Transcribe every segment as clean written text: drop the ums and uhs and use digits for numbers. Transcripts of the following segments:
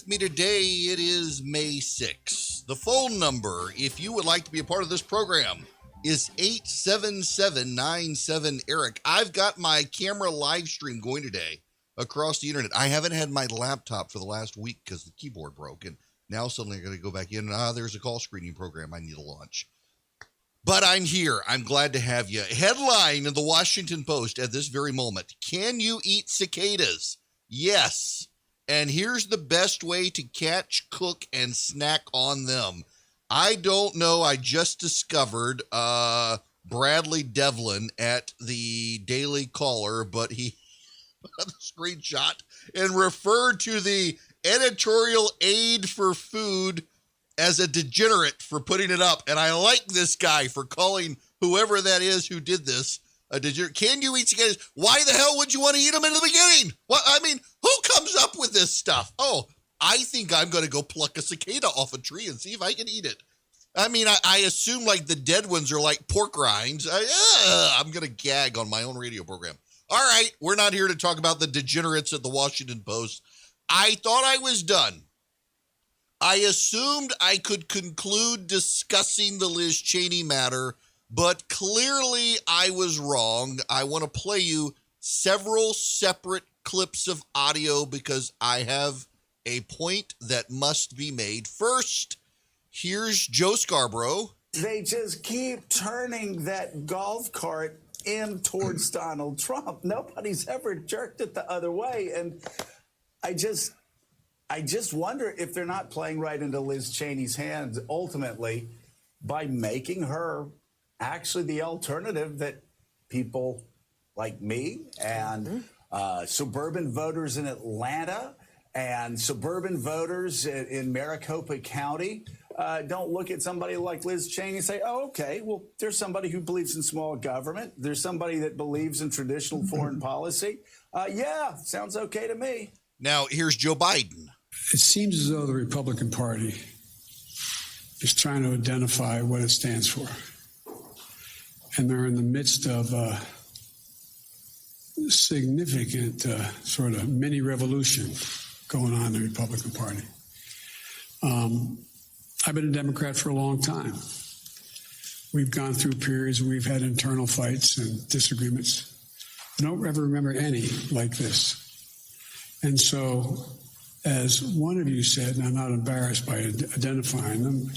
Me today, it is May 6th. The phone number, if you would like to be a part of this program, is 877-97-ERIC. I've got my camera live stream going today across the internet. I haven't had my laptop for the last week because the keyboard broke, and now suddenly I'm going to go back in, and there's a call screening program I need to launch. But I'm here. I'm glad to have you. Headline in the Washington Post at this very moment. Can you eat cicadas? Yes. And here's the best way to catch, cook, and snack on them. I don't know. I just discovered Bradley Devlin at the Daily Caller, but he put a screenshot and referred to the editorial aid for food as a degenerate for putting it up. And I like this guy for calling whoever that is who did this a degenerate. Can you eat cicadas? Why the hell would you want to eat them in the beginning? What? I mean, who comes up with this stuff? Oh, I think I'm going to go pluck a cicada off a tree and see if I can eat it. I mean, I assume like the dead ones are like pork rinds. I'm going to gag on my own radio program. All right, we're not here to talk about the degenerates at the Washington Post. I thought I was done. I assumed I could conclude discussing the Liz Cheney matter, but clearly I was wrong. I want to play you several separate clips of audio because I have a point that must be made. First, here's Joe Scarborough. They just keep turning that golf cart in towards Donald Trump. Nobody's ever jerked it the other way. And I just wonder if they're not playing right into Liz Cheney's hands ultimately by making her actually the alternative that people like me and suburban voters in Atlanta and suburban voters in Maricopa County don't look at somebody like Liz Cheney and say, oh, okay, well, there's somebody who believes in small government. There's somebody that believes in traditional foreign policy. Yeah, sounds okay to me. Now, here's Joe Biden. It seems as though the Republican Party is trying to identify what it stands for. And they're in the midst of a significant sort of mini revolution going on in the Republican Party. I've been a Democrat for a long time. We've gone through periods where we've had internal fights and disagreements. I don't ever remember any like this. And so, as one of you said, and I'm not embarrassed by identifying them,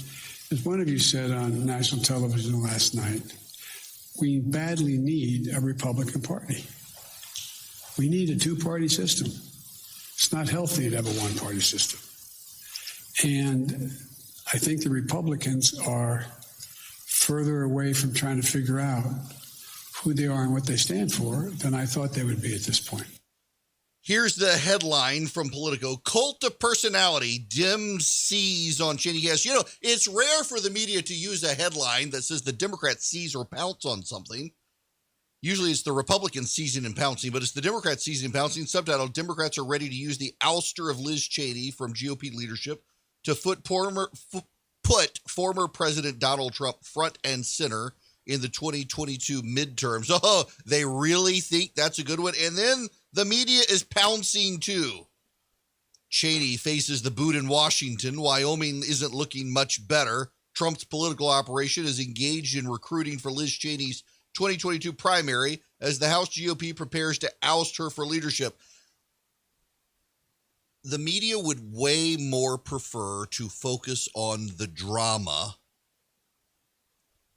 as one of you said on national television last night, we badly need a Republican Party. We need a two-party system. It's not healthy to have a one-party system. And I think the Republicans are further away from trying to figure out who they are and what they stand for than I thought they would be at this point. Here's the headline from Politico. Cult of personality, Dem seize on Cheney. Yes, you know, it's rare for the media to use a headline that says the Democrats seize or pounce on something. Usually it's the Republicans seizing and pouncing, but it's the Democrats seizing and pouncing. Subtitle, Democrats are ready to use the ouster of Liz Cheney from GOP leadership to put former President Donald Trump front and center in the 2022 midterms. Oh, they really think that's a good one? And then the media is pouncing too. Cheney faces the boot in Washington. Wyoming isn't looking much better. Trump's political operation is engaged in recruiting for Liz Cheney's 2022 primary as the House GOP prepares to oust her for leadership. The media would way more prefer to focus on the drama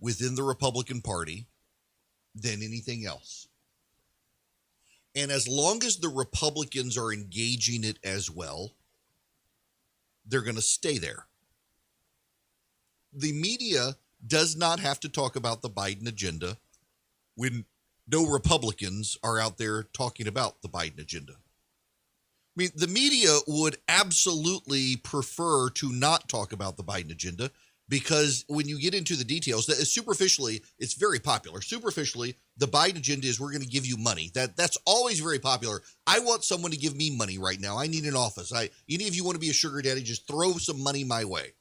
within the Republican Party than anything else. And as long as the Republicans are engaging it as well, they're going to stay there. The media does not have to talk about the Biden agenda when no Republicans are out there talking about the Biden agenda. I mean, the media would absolutely prefer to not talk about the Biden agenda because when you get into the details, superficially, it's very popular. Superficially, the Biden agenda is we're going to give you money. That's always very popular. I want someone to give me money right now. I need an office. Any of you want to be a sugar daddy, just throw some money my way.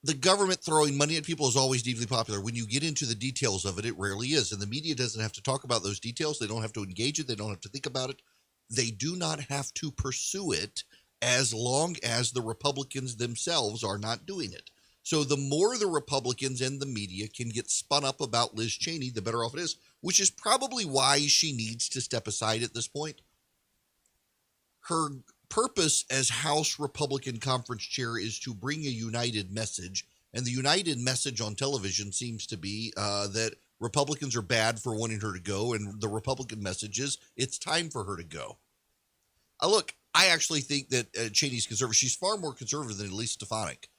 The government throwing money at people is always deeply popular. When you get into the details of it, it rarely is. And the media doesn't have to talk about those details. They don't have to engage it. They don't have to think about it. They do not have to pursue it as long as the Republicans themselves are not doing it. So the more the Republicans and the media can get spun up about Liz Cheney, the better off it is, which is probably why she needs to step aside at this point. Her purpose as House Republican Conference Chair is to bring a united message, and the united message on television seems to be that Republicans are bad for wanting her to go, and the Republican message is it's time for her to go. Look, I actually think that Cheney's conservative. She's far more conservative than Elise Stefanik,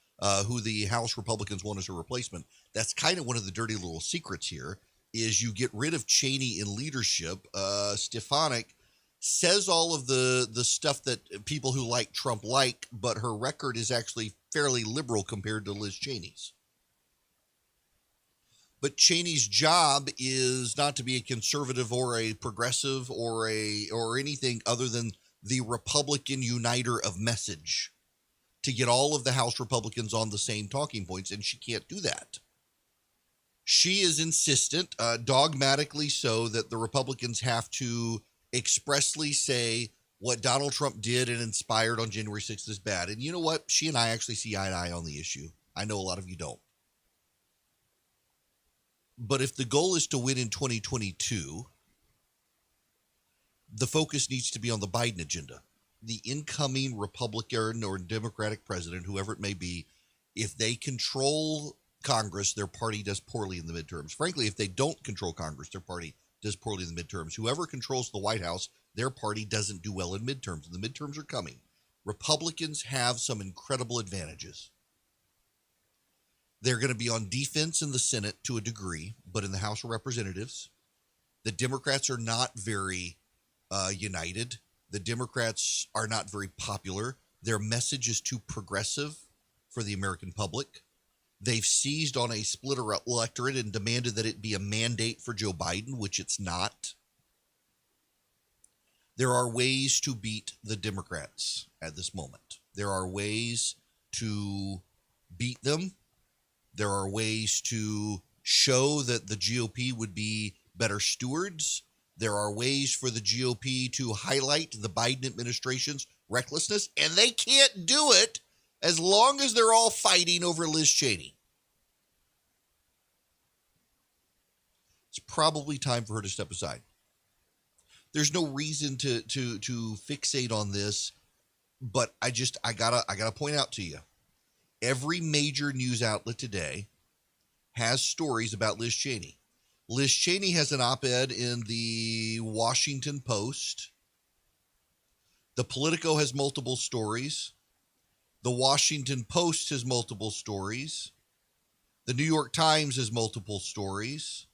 who the House Republicans want as her replacement. That's kind of one of the dirty little secrets here, is you get rid of Cheney in leadership. Stefanik says all of the stuff that people who like Trump like, but her record is actually fairly liberal compared to Liz Cheney's. But Cheney's job is not to be a conservative or a progressive or anything other than the Republican uniter of message, to get all of the House Republicans on the same talking points, and she can't do that. She is insistent, dogmatically so, that the Republicans have to expressly say what Donald Trump did and inspired on January 6th is bad. And you know what? She and I actually see eye to eye on the issue. I know a lot of you don't. But if the goal is to win in 2022, the focus needs to be on the Biden agenda. The incoming Republican or Democratic president, whoever it may be, if they control Congress, their party does poorly in the midterms. Frankly, if they don't control Congress, their party does poorly in the midterms. Whoever controls the White House, their party doesn't do well in midterms, and the midterms are coming. Republicans have some incredible advantages. They're going to be on defense in the Senate to a degree, but in the House of Representatives, the Democrats are not very united. The Democrats are not very popular. Their message is too progressive for the American public. They've seized on a split electorate and demanded that it be a mandate for Joe Biden, which it's not. There are ways to beat the Democrats at this moment. There are ways to beat them. There are ways to show that the GOP would be better stewards. There are ways for the GOP to highlight the Biden administration's recklessness, and they can't do it as long as they're all fighting over Liz Cheney. It's probably time for her to step aside. There's no reason to fixate on this, but I gotta point out to you, every major news outlet today has stories about Liz Cheney. Liz Cheney has an op-ed in the Washington Post. The Politico has multiple stories. The Washington Post has multiple stories. The New York Times has multiple stories.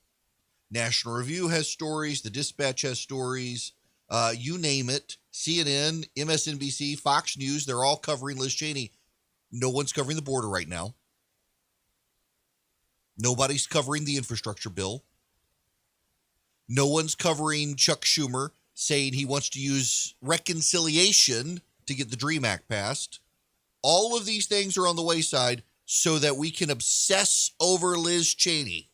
National Review has stories. The Dispatch has stories. You name it. CNN, MSNBC, Fox News, they're all covering Liz Cheney. No one's covering the border right now. Nobody's covering the infrastructure bill. No one's covering Chuck Schumer saying he wants to use reconciliation to get the DREAM Act passed. All of these things are on the wayside so that we can obsess over Liz Cheney.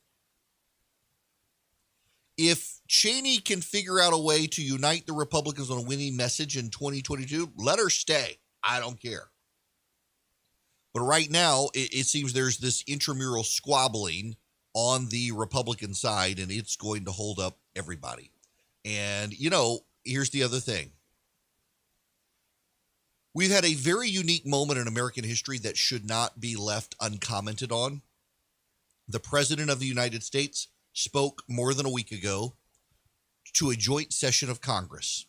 If Cheney can figure out a way to unite the Republicans on a winning message in 2022, let her stay. I don't care. But right now, it seems there's this intramural squabbling on the Republican side, and it's going to hold up everybody. And, here's the other thing. We've had a very unique moment in American history that should not be left uncommented on. The President of the United States spoke more than a week ago to a joint session of Congress.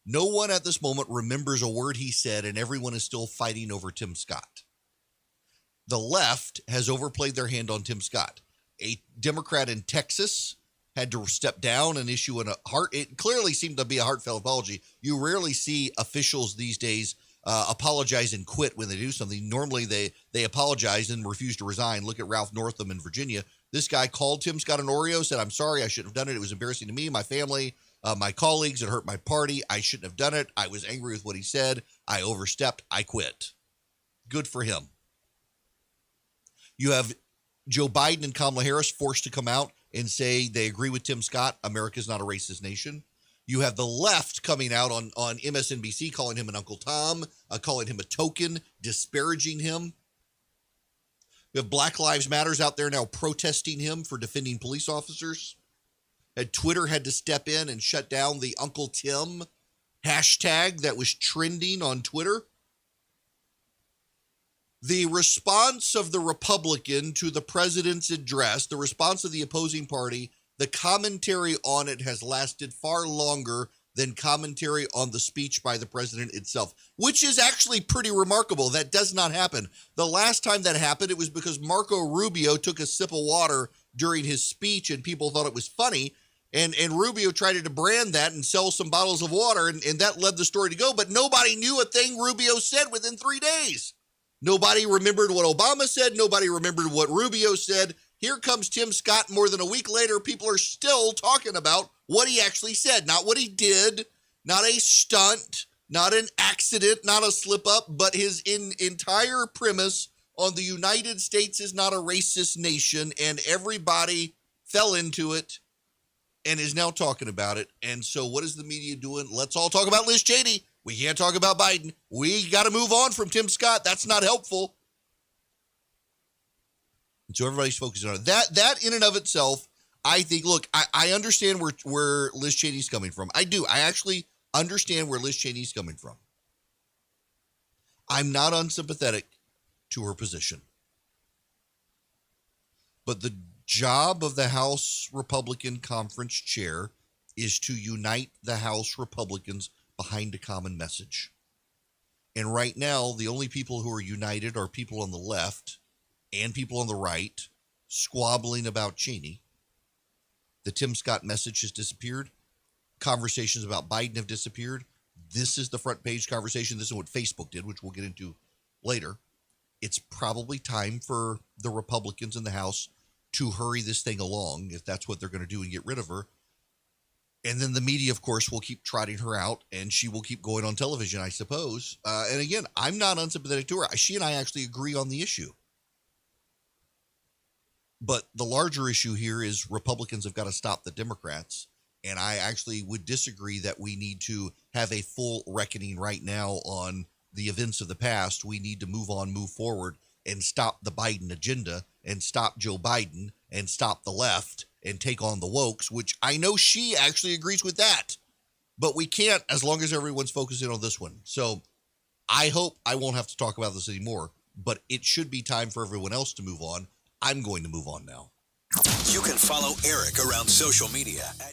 No one at this moment remembers a word he said, and everyone is still fighting over Tim Scott. The left has overplayed their hand on Tim Scott. A Democrat in Texas had to step down and issue it clearly seemed to be a heartfelt apology. You rarely see officials these days apologize and quit when they do something. Normally they apologize and refuse to resign. Look at Ralph Northam in Virginia. This guy called Tim Scott an Oreo, said, "I'm sorry, I shouldn't have done it. It was embarrassing to me, my family, my colleagues. It hurt my party. I shouldn't have done it. I was angry with what he said. I overstepped. I quit." Good for him. You have Joe Biden and Kamala Harris forced to come out and say they agree with Tim Scott. America's not a racist nation. You have the left coming out on MSNBC calling him an Uncle Tom, calling him a token, disparaging him. You have Black Lives Matters out there now protesting him for defending police officers. And Twitter had to step in and shut down the Uncle Tim hashtag that was trending on Twitter. The response of the Republican to the president's address, the response of the opposing party, the commentary on it has lasted far longer than commentary on the speech by the president itself, which is actually pretty remarkable. That does not happen. The last time that happened, it was because Marco Rubio took a sip of water during his speech and people thought it was funny. And Rubio tried to brand that and sell some bottles of water, and that led the story to go. But nobody knew a thing Rubio said within 3 days. Nobody remembered what Obama said. Nobody remembered what Rubio said. Here comes Tim Scott more than a week later. People are still talking about what he actually said, not what he did, not a stunt, not an accident, not a slip up, but his entire premise on the United States is not a racist nation, and everybody fell into it and is now talking about it. And so what is the media doing? Let's all talk about Liz Cheney. We can't talk about Biden. We got to move on from Tim Scott. That's not helpful. And so everybody's focusing on it. That in and of itself, I think, look, I understand where Liz Cheney's coming from. I do. I actually understand where Liz Cheney's coming from. I'm not unsympathetic to her position. But the job of the House Republican Conference Chair is to unite the House Republicans behind a common message. And right now, the only people who are united are people on the left and people on the right squabbling about Cheney. The Tim Scott message has disappeared. Conversations about Biden have disappeared. This is the front page conversation. This is what Facebook did, which we'll get into later. It's probably time for the Republicans in the House to hurry this thing along, if that's what they're going to do, and get rid of her. And then the media, of course, will keep trotting her out, and she will keep going on television, I suppose. And again, I'm not unsympathetic to her. She and I actually agree on the issue. But the larger issue here is Republicans have got to stop the Democrats. And I actually would disagree that we need to have a full reckoning right now on the events of the past. We need to move on, move forward, and stop the Biden agenda, and stop Joe Biden, and stop the left, and take on the wokes, which I know she actually agrees with that. But we can't as long as everyone's focusing on this one. So I hope I won't have to talk about this anymore, but it should be time for everyone else to move on. I'm going to move on now. You can follow Erick around social media at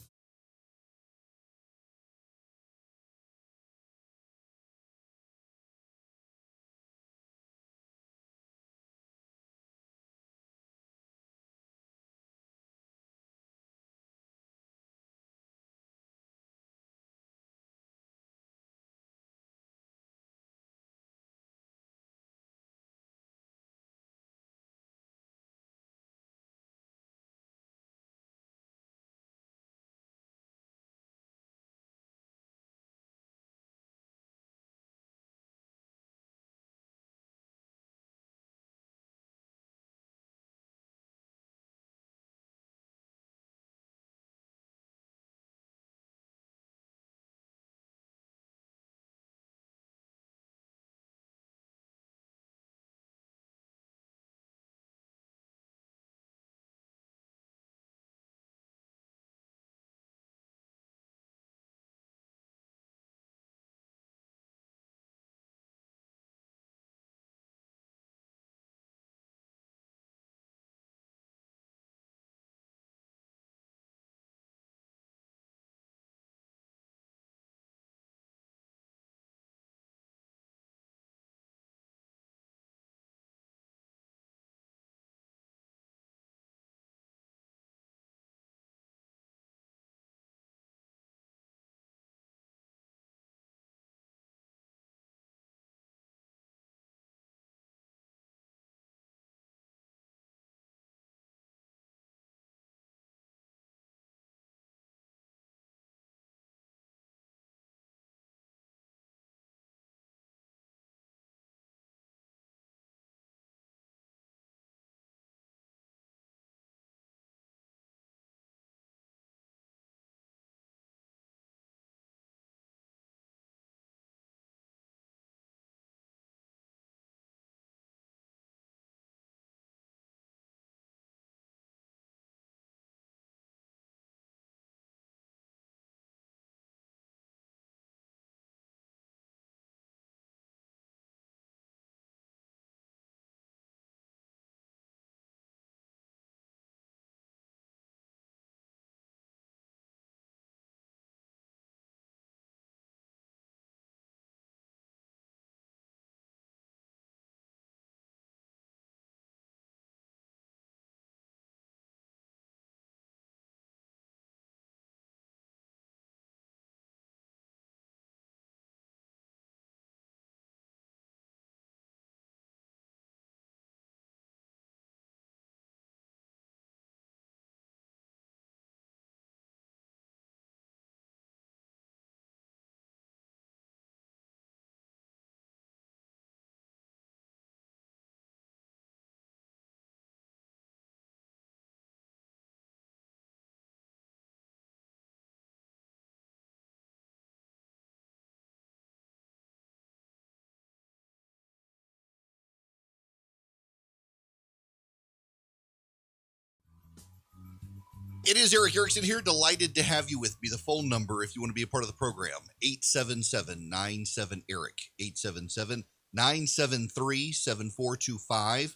It is Erick Erickson here. Delighted to have you with me. The phone number, if you want to be a part of the program, 877-97-ERIC, 877-973-7425.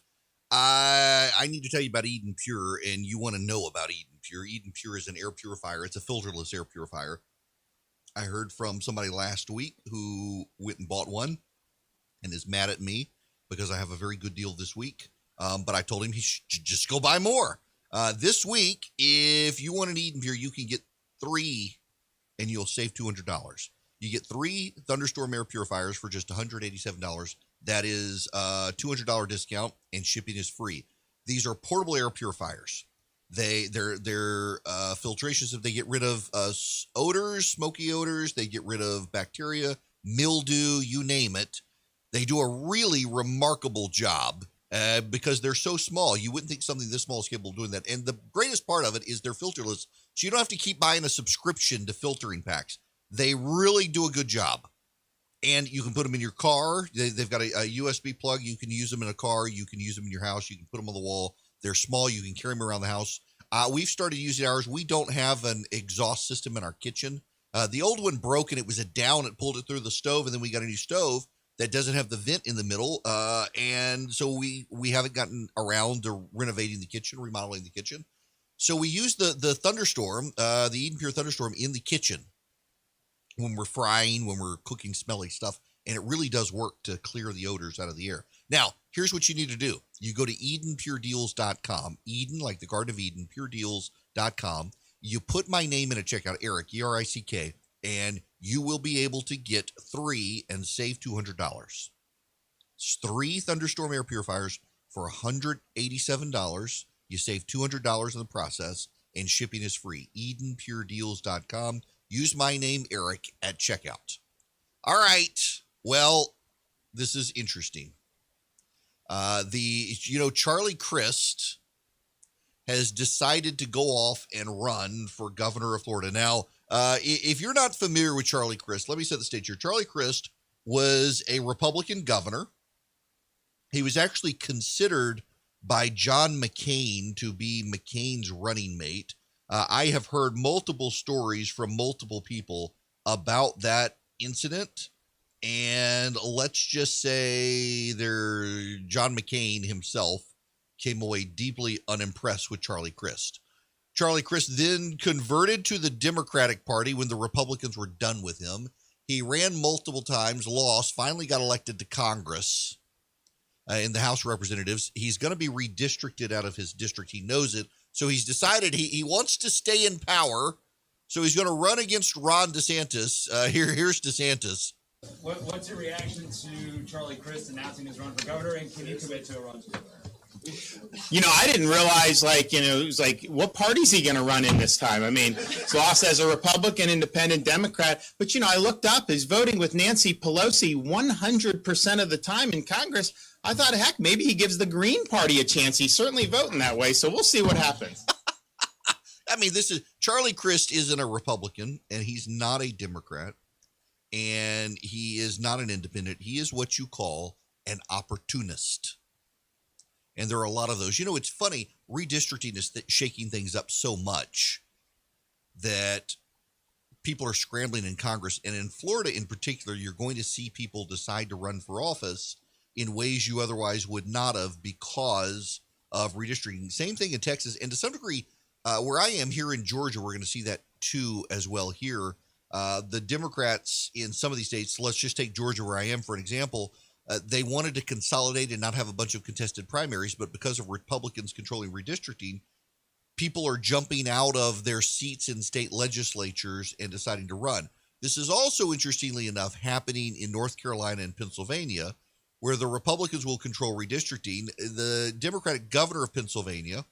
I need to tell you about Eden Pure, and you want to know about Eden Pure. Eden Pure is an air purifier. It's a filterless air purifier. I heard from somebody last week who went and bought one and is mad at me because I have a very good deal this week. But I told him he should just go buy more. This week, if you want an Eden Pure, you can get 3 and you'll save $200. You get 3 Thunderstorm air purifiers for just $187. That is a $200 discount, and shipping is free. These are portable air purifiers. They're filtrations. If they get rid of odors, smoky odors, they get rid of bacteria, mildew, you name it. They do a really remarkable job. Because they're so small. You wouldn't think something this small is capable of doing that. And the greatest part of it is they're filterless, so you don't have to keep buying a subscription to filtering packs. They really do a good job. And you can put them in your car. They've got a USB plug. You can use them in a car. You can use them in your house. You can put them on the wall. They're small. You can carry them around the house. We've started using ours. We don't have an exhaust system in our kitchen. The old one broke, and it was a down. It pulled it through the stove, and then we got a new stove that doesn't have the vent in the middle, and so we haven't gotten around to renovating the kitchen, remodeling the kitchen. So we use the Thunderstorm, the Eden Pure Thunderstorm, in the kitchen when we're frying, when we're cooking smelly stuff, and it really does work to clear the odors out of the air. Now, here's what you need to do. You go to EdenPureDeals.com, Eden, like the Garden of Eden, PureDeals.com. You put my name in a checkout, Eric, E-R-I-C-K, and you will be able to get 3 and save $200. It's 3 Thunderstorm air purifiers for $187. You save $200 in the process, and shipping is free. EdenPureDeals.com. Use my name, Eric, at checkout. All right. Well, this is interesting. Charlie Crist has decided to go off and run for governor of Florida. Now, if you're not familiar with Charlie Crist, let me set the stage here. Charlie Crist was a Republican governor. He was actually considered by John McCain to be McCain's running mate. I have heard multiple stories from multiple people about that incident. And let's just say John McCain himself came away deeply unimpressed with Charlie Crist. Charlie Crist then converted to the Democratic Party when the Republicans were done with him. He ran multiple times, lost, finally got elected to Congress in the House of Representatives. He's going to be redistricted out of his district. He knows it. So he's decided he wants to stay in power. So he's going to run against Ron DeSantis. Here's DeSantis. What's your reaction to Charlie Crist announcing his run for governor, and can you commit to a run for governor? I didn't realize, it was like, what party's he going to run in this time? I mean, he's lost as a Republican, Independent, Democrat. But, I looked up, he's voting with Nancy Pelosi 100% of the time in Congress. I thought, heck, maybe he gives the Green Party a chance. He's certainly voting that way. So we'll see what happens. I mean, Charlie Crist isn't a Republican, and he's not a Democrat, and he is not an independent. He is what you call an opportunist. And there are a lot of those. It's funny, redistricting is shaking things up so much that people are scrambling in Congress. And in Florida in particular, you're going to see people decide to run for office in ways you otherwise would not have because of redistricting. Same thing in Texas. And to some degree, where I am here in Georgia, we're going to see that too as well here. The Democrats in some of these states, let's just take Georgia where I am for an example, they wanted to consolidate and not have a bunch of contested primaries, but because of Republicans controlling redistricting, people are jumping out of their seats in state legislatures and deciding to run. This is also, interestingly enough, happening in North Carolina and Pennsylvania, where the Republicans will control redistricting. The Democratic governor of Pennsylvania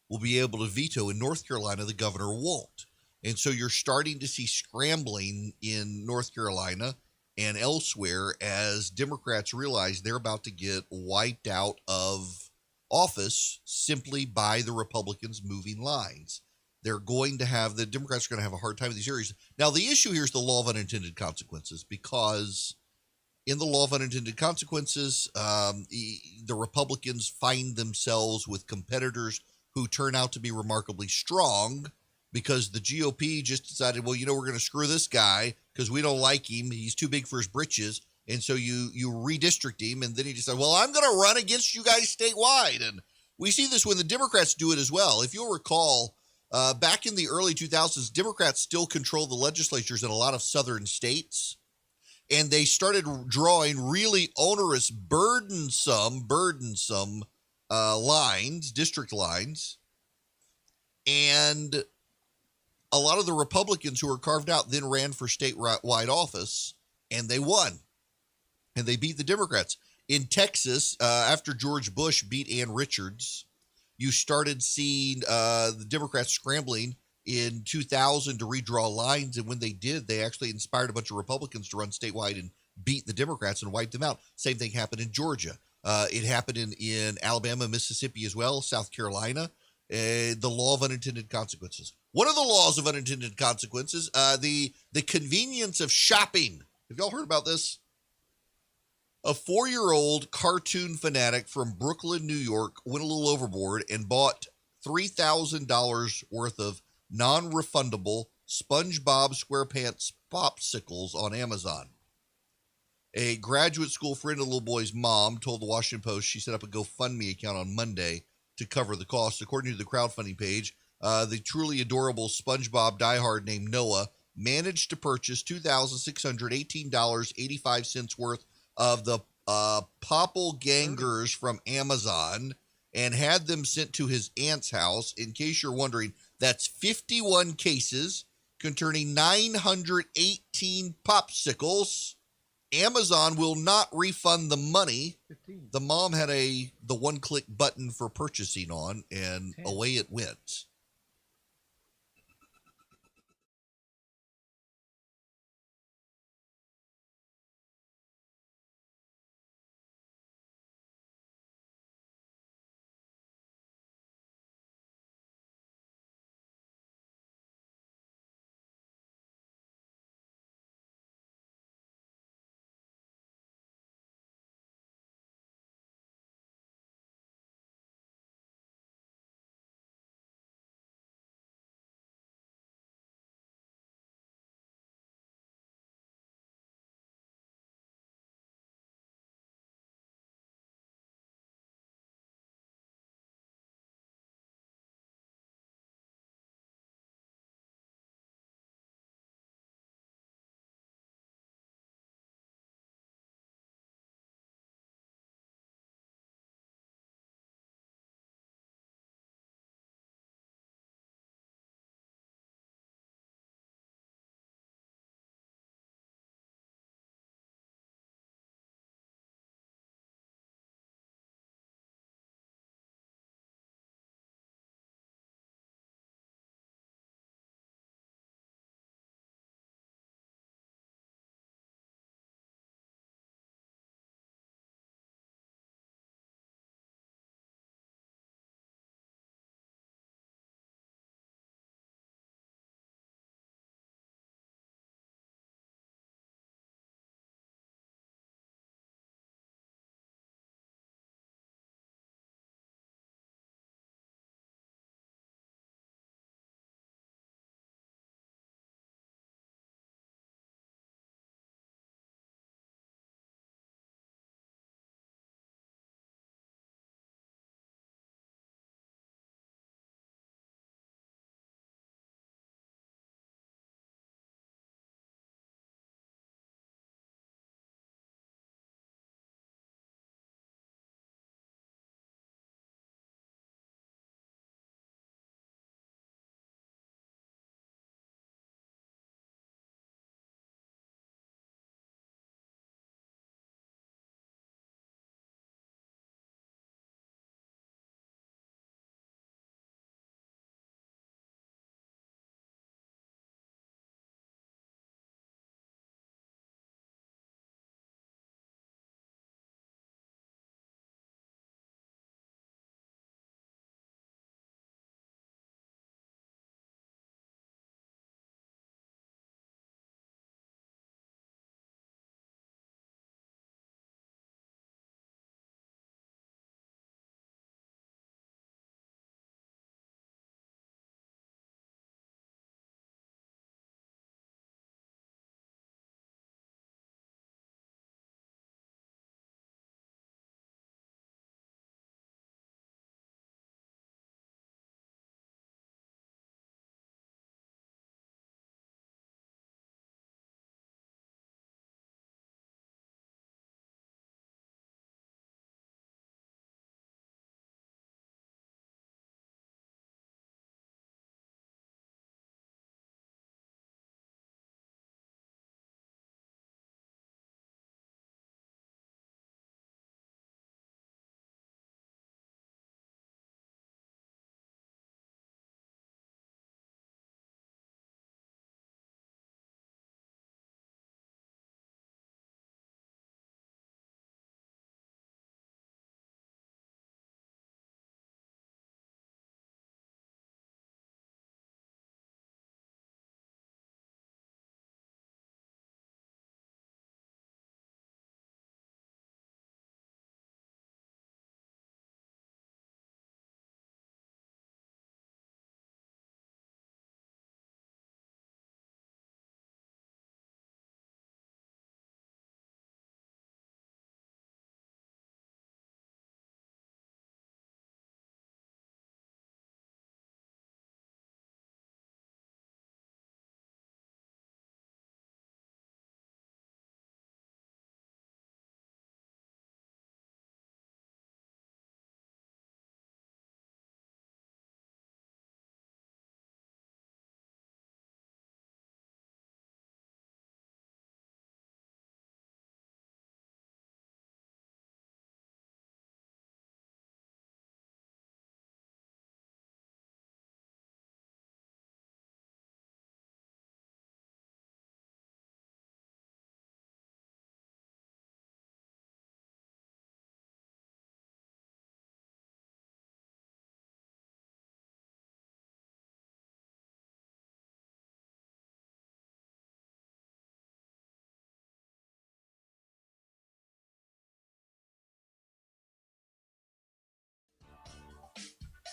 will be able to veto. In North Carolina, the governor won't. And so you're starting to see scrambling in North Carolina and elsewhere as Democrats realize they're about to get wiped out of office simply by the Republicans moving lines. The Democrats are going to have a hard time with these areas. Now, the issue here is the law of unintended consequences, because in the law of unintended consequences, the Republicans find themselves with competitors who turn out to be remarkably strong because the GOP just decided, well, we're going to screw this guy because we don't like him. He's too big for his britches. And so you redistrict him, and then he decided, well, I'm going to run against you guys statewide. And we see this when the Democrats do it as well. If you'll recall, back in the early 2000s, Democrats still controlled the legislatures in a lot of southern states. And they started drawing really onerous, burdensome lines, district lines. And a lot of the Republicans who were carved out then ran for statewide office, and they won. And they beat the Democrats. In Texas, after George Bush beat Ann Richards, you started seeing the Democrats scrambling in 2000 to redraw lines. And when they did, they actually inspired a bunch of Republicans to run statewide and beat the Democrats and wipe them out. Same thing happened in Georgia. It happened in Alabama, Mississippi as well, South Carolina. The law of unintended consequences. One of the laws of unintended consequences, the convenience of shopping. Have y'all heard about this? A 4-year-old cartoon fanatic from Brooklyn, New York, went a little overboard and bought $3,000 worth of non-refundable SpongeBob SquarePants popsicles on Amazon. A graduate school friend of the little boy's mom told the Washington Post she set up a GoFundMe account on Monday to cover the cost. According to the crowdfunding page, the truly adorable SpongeBob diehard named Noah managed to purchase $2,618.85 worth of the Poppelgangers from Amazon and had them sent to his aunt's house. In case you're wondering, that's 51 cases containing 918 popsicles. Amazon will not refund the money. 15. The mom had the one-click button for purchasing on, and 10. Away it went.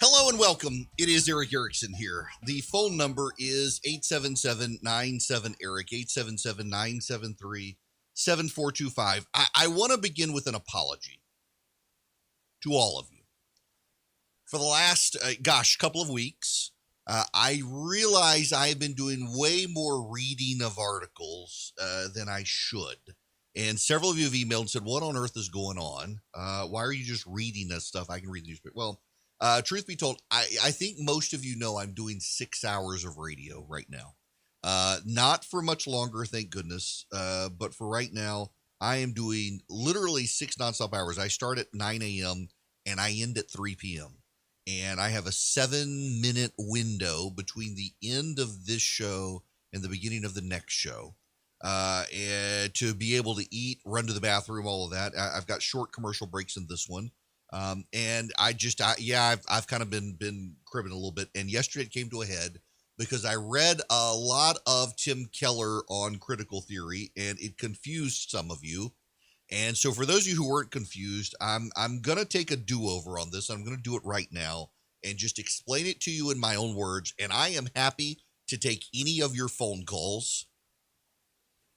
Hello and welcome. It is Erick Erickson here. The phone number is 877-97-ERIC, 877-973-7425. I want to begin with an apology to all of you. For the last, couple of weeks, I realize I've been doing way more reading of articles than I should. And several of you have emailed and said, what on earth is going on? Why are you just reading this stuff? I can read the newspaper. Well, truth be told, I think most of you know I'm doing 6 hours of radio right now. Not for much longer, thank goodness. But for right now, I am doing literally 6 nonstop hours. I start at 9 a.m. and I end at 3 p.m. And I have a 7-minute window between the end of this show and the beginning of the next show. And to be able to eat, run to the bathroom, all of that. I've got short commercial breaks in this one. And I've kind of been cribbing a little bit. And yesterday it came to a head because I read a lot of Tim Keller on critical theory and it confused some of you. And so for those of you who weren't confused, I'm going to take a do-over on this. I'm going to do it right now and just explain it to you in my own words. And I am happy to take any of your phone calls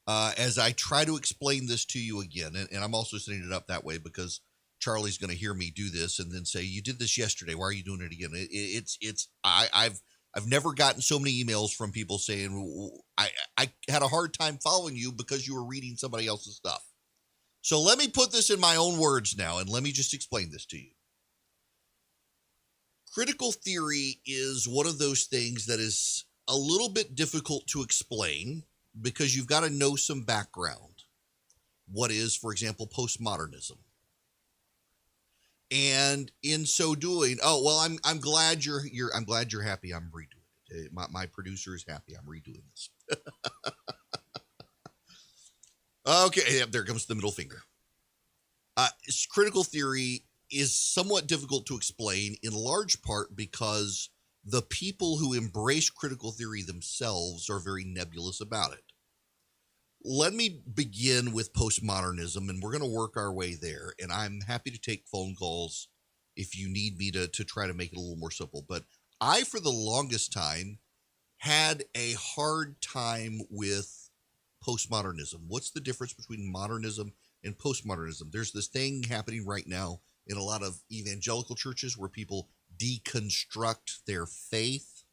as I try to explain this to you again. And I'm also setting it up that way because Charlie's going to hear me do this and then say, you did this yesterday. Why are you doing it again? I've never gotten so many emails from people saying, I had a hard time following you because you were reading somebody else's stuff. So let me put this in my own words now, and let me just explain this to you. Critical theory is one of those things that is a little bit difficult to explain because you've got to know some background. What is, for example, postmodernism? And in so doing, I'm glad you're happy. I'm redoing it. My producer is happy. I'm redoing this. Okay, there comes the middle finger. Critical theory is somewhat difficult to explain in large part because the people who embrace critical theory themselves are very nebulous about it. Let me begin with postmodernism, and we're going to work our way there. And I'm happy to take phone calls if you need me to try to make it a little more simple. But I, for the longest time, had a hard time with postmodernism. What's the difference between modernism and postmodernism? There's this thing happening right now in a lot of evangelical churches where people deconstruct their faith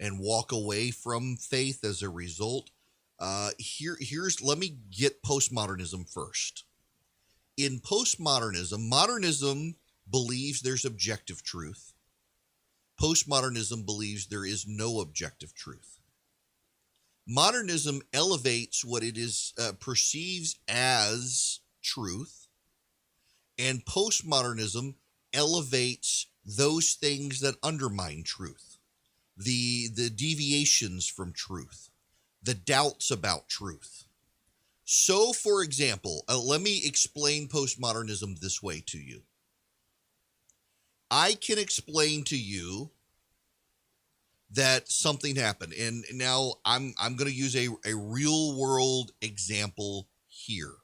and walk away from faith as a result. Let me get postmodernism first. In postmodernism, modernism believes there's objective truth. Postmodernism believes there is no objective truth. Modernism elevates what it is perceives as truth, and postmodernism elevates those things that undermine truth, the deviations from truth, the doubts about truth. So, for example, let me explain postmodernism this way to you. I can explain to you that something happened. And now I'm going to use a real world example here.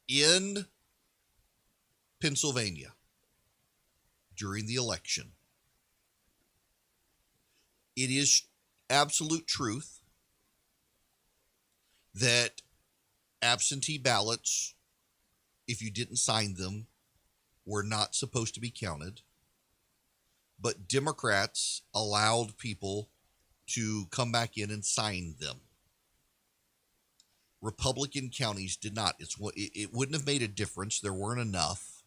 In Pennsylvania, during the election, it is absolute truth that absentee ballots, if you didn't sign them, were not supposed to be counted. But Democrats allowed people to come back in and sign them. Republican counties did not. It wouldn't have made a difference. There weren't enough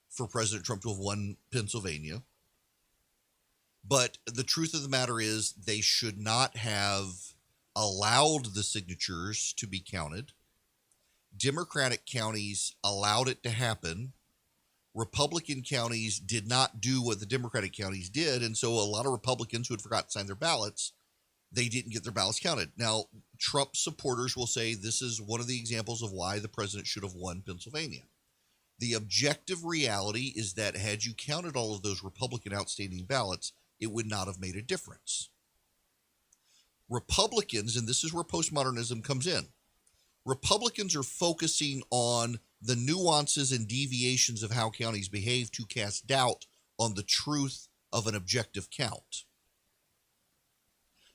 for President Trump to have won Pennsylvania. But the truth of the matter is they should not have allowed the signatures to be counted. Democratic counties allowed it to happen. Republican counties did not do what the Democratic counties did, and so a lot of Republicans who had forgotten to sign their ballots, they didn't get their ballots counted. Now, Trump supporters will say this is one of the examples of why the president should have won Pennsylvania. The objective reality is that had you counted all of those Republican outstanding ballots, it would not have made a difference. Republicans, and this is where postmodernism comes in, Republicans are focusing on the nuances and deviations of how counties behave to cast doubt on the truth of an objective count.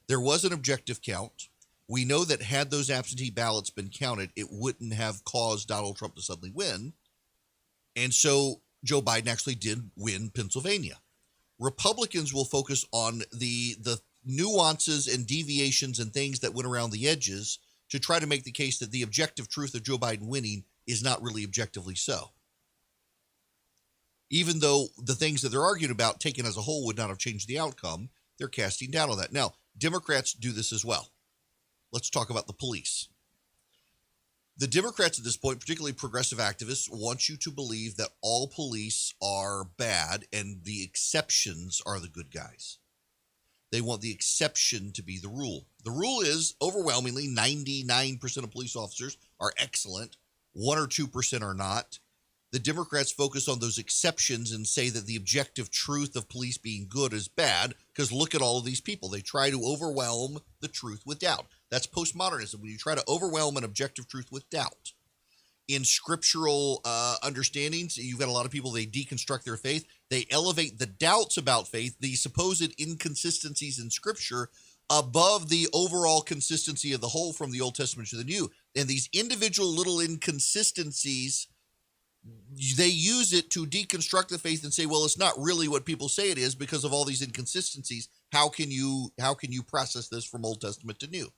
There was an objective count. We know that had those absentee ballots been counted, it wouldn't have caused Donald Trump to suddenly win. And so Joe Biden actually did win Pennsylvania. Republicans will focus on the nuances and deviations and things that went around the edges to try to make the case that the objective truth of Joe Biden winning is not really objectively so. Even though the things that they're arguing about taken as a whole would not have changed the outcome, they're casting doubt on that. Now, Democrats do this as well. Let's talk about the police. The Democrats at this point, particularly progressive activists, want you to believe that all police are bad and the exceptions are the good guys. They want the exception to be the rule. The rule is overwhelmingly 99% of police officers are excellent. 1 or 2% are not. The Democrats focus on those exceptions and say that the objective truth of police being good is bad because look at all of these people. They try to overwhelm the truth with doubt. That's postmodernism, when you try to overwhelm an objective truth with doubt. In scriptural understandings, you've got a lot of people, they deconstruct their faith. They elevate the doubts about faith, the supposed inconsistencies in Scripture, above the overall consistency of the whole from the Old Testament to the New. And these individual little inconsistencies, they use it to deconstruct the faith and say, well, it's not really what people say it is because of all these inconsistencies. How can you process this from Old Testament to New?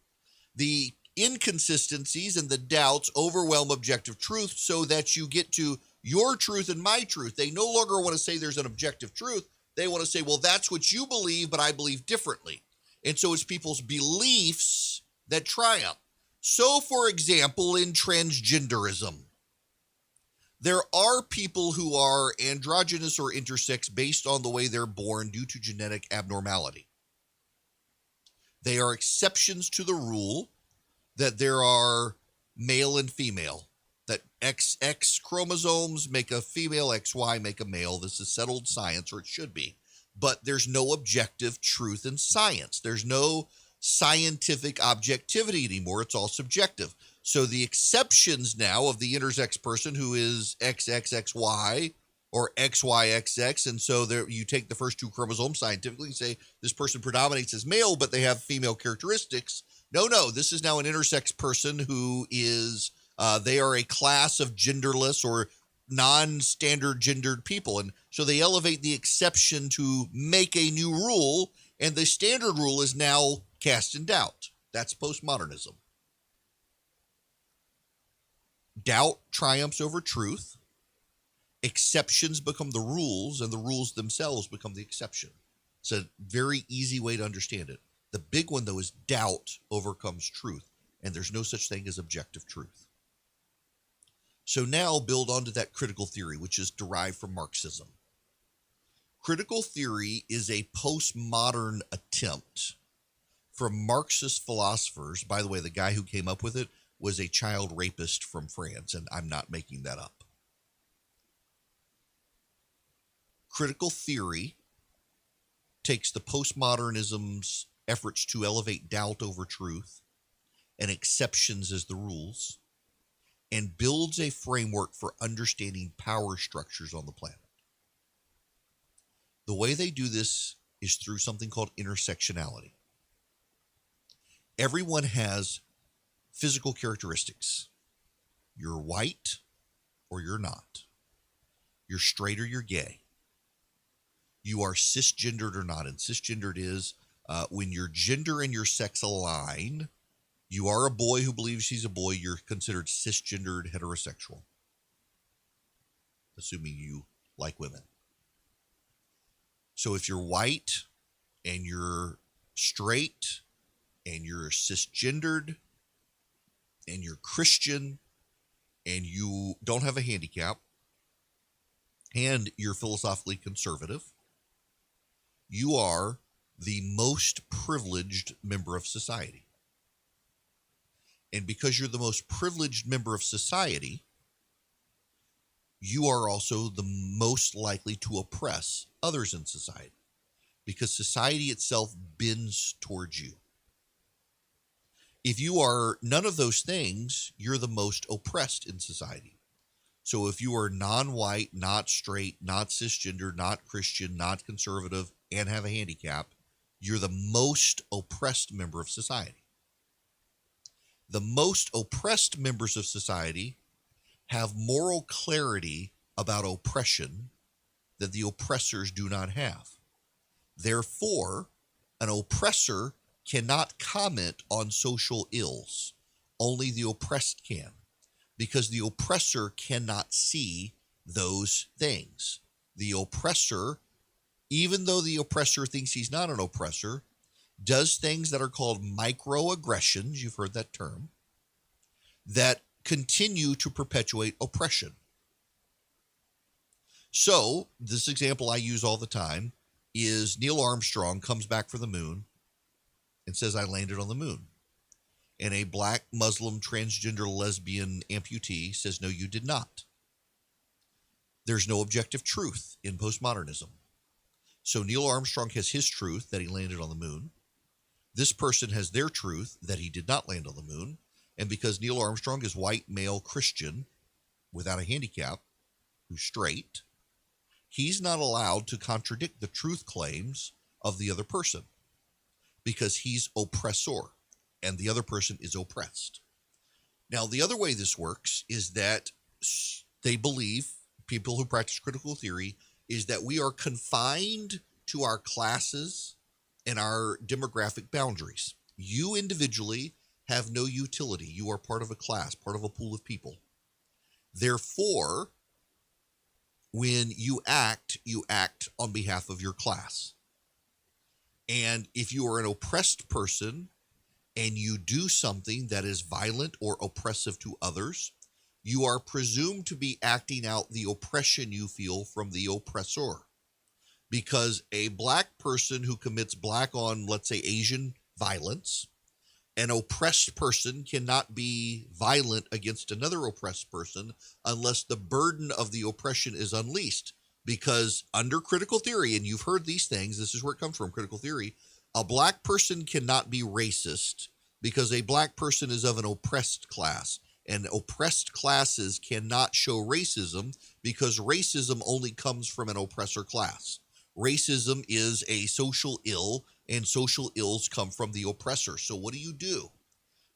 The inconsistencies and the doubts overwhelm objective truth so that you get to your truth and my truth. They no longer want to say there's an objective truth. They want to say, well, that's what you believe, but I believe differently. And so it's people's beliefs that triumph. So, for example, in transgenderism, there are people who are androgynous or intersex based on the way they're born due to genetic abnormality. They are exceptions to the rule that there are male and female, that XX chromosomes make a female, XY make a male. This is settled science, or it should be. But there's no objective truth in science. There's no scientific objectivity anymore. It's all subjective. So the exceptions now of the intersex person who is XXXY or XYXX, and so there you take the first two chromosomes scientifically and say this person predominates as male, but they have female characteristics. No, this is now an intersex person who is, they are a class of genderless or non-standard gendered people. And so they elevate the exception to make a new rule, and the standard rule is now cast in doubt. That's postmodernism. Doubt triumphs over truth. Exceptions become the rules, and the rules themselves become the exception. It's a very easy way to understand it. The big one, though, is doubt overcomes truth, and there's no such thing as objective truth. So now build onto that critical theory, which is derived from Marxism. Critical theory is a postmodern attempt from Marxist philosophers. By the way, the guy who came up with it was a child rapist from France, and I'm not making that up. Critical theory takes the postmodernism's efforts to elevate doubt over truth and exceptions as the rules and builds a framework for understanding power structures on the planet. The way they do this is through something called intersectionality. Everyone has physical characteristics. You're white or you're not. You're straight or you're gay. You are cisgendered or not. And cisgendered is when your gender and your sex align. You are a boy who believes he's a boy. You're considered cisgendered heterosexual, assuming you like women. So if you're white and you're straight and you're cisgendered and you're Christian and you don't have a handicap and you're philosophically conservative, you are the most privileged member of society. And because you're the most privileged member of society, you are also the most likely to oppress others in society because society itself bends towards you. If you are none of those things, you're the most oppressed in society. So if you are non-white, not straight, not cisgender, not Christian, not conservative, and have a handicap, you're the most oppressed member of society. The most oppressed members of society have moral clarity about oppression that the oppressors do not have. Therefore, an oppressor cannot comment on social ills. Only the oppressed can, because the oppressor cannot see those things. The oppressor, even though the oppressor thinks he's not an oppressor, does things that are called microaggressions, you've heard that term, that continue to perpetuate oppression. So, this example I use all the time is Neil Armstrong comes back from the moon and says, I landed on the moon. And a black Muslim transgender lesbian amputee says, no, you did not. There's no objective truth in postmodernism. So Neil Armstrong has his truth that he landed on the moon. This person has their truth that he did not land on the moon. And because Neil Armstrong is white, male, Christian, without a handicap, who's straight, he's not allowed to contradict the truth claims of the other person because he's oppressor and the other person is oppressed. Now, the other way this works is that they believe, people who practice critical theory, is that we are confined to our classes and our demographic boundaries. You individually have no utility. You are part of a class, part of a pool of people. Therefore, when you act on behalf of your class. And if you are an oppressed person and you do something that is violent or oppressive to others, you are presumed to be acting out the oppression you feel from the oppressor. Because a black person who commits black on, let's say, Asian violence, an oppressed person cannot be violent against another oppressed person unless the burden of the oppression is unleashed. Because under critical theory, and you've heard these things, this is where it comes from, critical theory, a black person cannot be racist because a black person is of an oppressed class. And oppressed classes cannot show racism because racism only comes from an oppressor class. Racism is a social ill, and social ills come from the oppressor. So what do?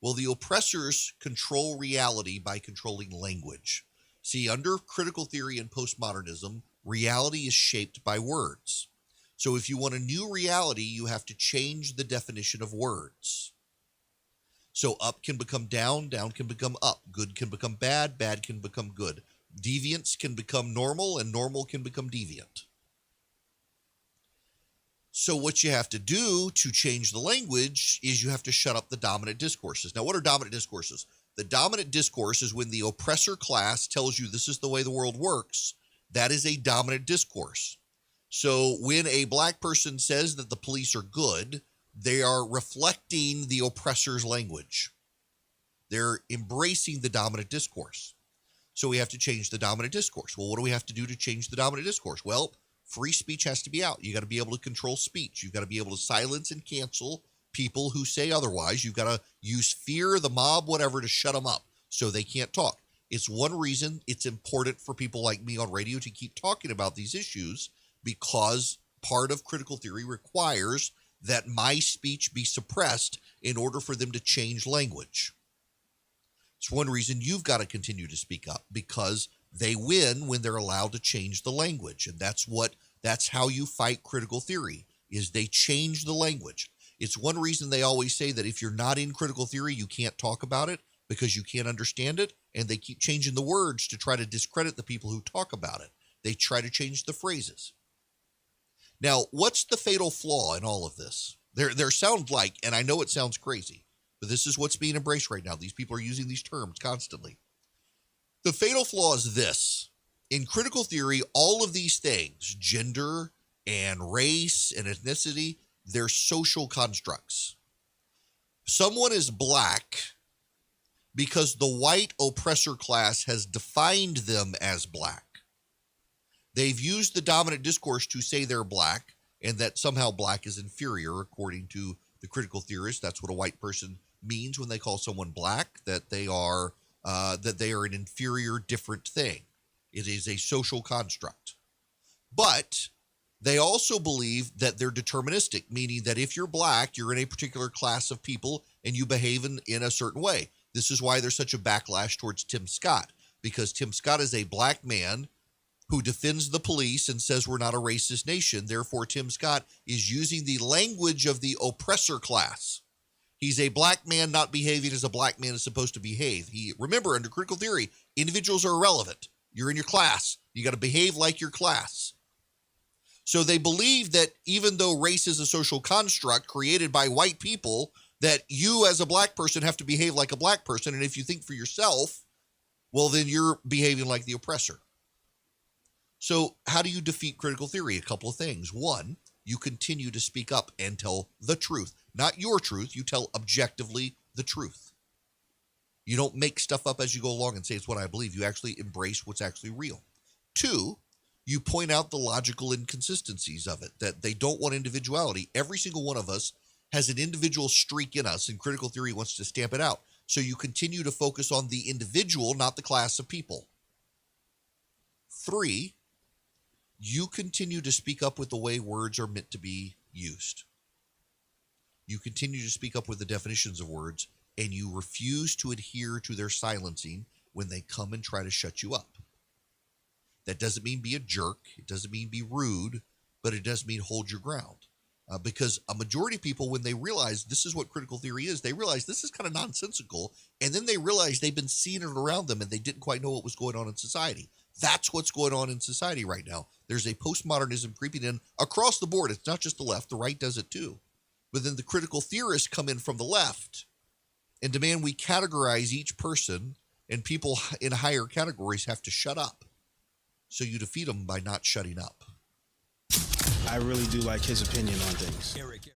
Well, the oppressors control reality by controlling language. See, under critical theory and postmodernism, reality is shaped by words. So if you want a new reality, you have to change the definition of words. So up can become down, down can become up, good can become bad, bad can become good. Deviance can become normal, and normal can become deviant. So what you have to do to change the language is you have to shut up the dominant discourses. Now, what are dominant discourses? The dominant discourse is when the oppressor class tells you this is the way the world works. That is a dominant discourse. So when a black person says that the police are good, they are reflecting the oppressor's language. They're embracing the dominant discourse. So we have to change the dominant discourse. Well, what do we have to do to change the dominant discourse? Well, free speech has to be out. You got to be able to control speech. You've got to be able to silence and cancel people who say otherwise. You've got to use fear, the mob, whatever, to shut them up so they can't talk. It's one reason it's important for people like me on radio to keep talking about these issues, because part of critical theory requires that my speech be suppressed in order for them to change language. It's one reason you've got to continue to speak up, because they win when they're allowed to change the language. And that's how you fight critical theory, is they change the language. It's one reason they always say that if you're not in critical theory, you can't talk about it because you can't understand it. And they keep changing the words to try to discredit the people who talk about it. They try to change the phrases. Now, what's the fatal flaw in all of this? There sounds like, and I know it sounds crazy, but this is what's being embraced right now. These people are using these terms constantly. The fatal flaw is this. In critical theory, all of these things, gender and race and ethnicity, they're social constructs. Someone is black because the white oppressor class has defined them as black. They've used the dominant discourse to say they're black and that somehow black is inferior according to the critical theorists. That's what a white person means when they call someone black that they are an inferior, different thing. It is a social construct. But they also believe that they're deterministic, meaning that if you're black, you're in a particular class of people and you behave in a certain way. This is why there's such a backlash towards Tim Scott, because Tim Scott is a black man who defends the police and says we're not a racist nation. Therefore, Tim Scott is using the language of the oppressor class. He's a black man not behaving as a black man is supposed to behave. Remember, under critical theory, individuals are irrelevant. You're in your class. You got to behave like your class. So they believe that even though race is a social construct created by white people, that you as a black person have to behave like a black person. And if you think for yourself, well, then you're behaving like the oppressor. So how do you defeat critical theory? A couple of things. One, you continue to speak up and tell the truth. Not your truth. You tell objectively the truth. You don't make stuff up as you go along and say it's what I believe. You actually embrace what's actually real. Two, you point out the logical inconsistencies of it, that they don't want individuality. Every single one of us has an individual streak in us, and critical theory wants to stamp it out. So you continue to focus on the individual, not the class of people. Three, you continue to speak up with the way words are meant to be used. You continue to speak up with the definitions of words, and you refuse to adhere to their silencing when they come and try to shut you up. That doesn't mean be a jerk. It doesn't mean be rude, but it does mean hold your ground. Because a majority of people, when they realize this is what critical theory is, they realize this is kind of nonsensical, and then they realize they've been seeing it around them and they didn't quite know what was going on in society. That's what's going on in society right now. There's a postmodernism creeping in across the board. It's not just the left. The right does it too. But then the critical theorists come in from the left and demand we categorize each person, and people in higher categories have to shut up. So you defeat them by not shutting up. I really do like his opinion on things. Erick.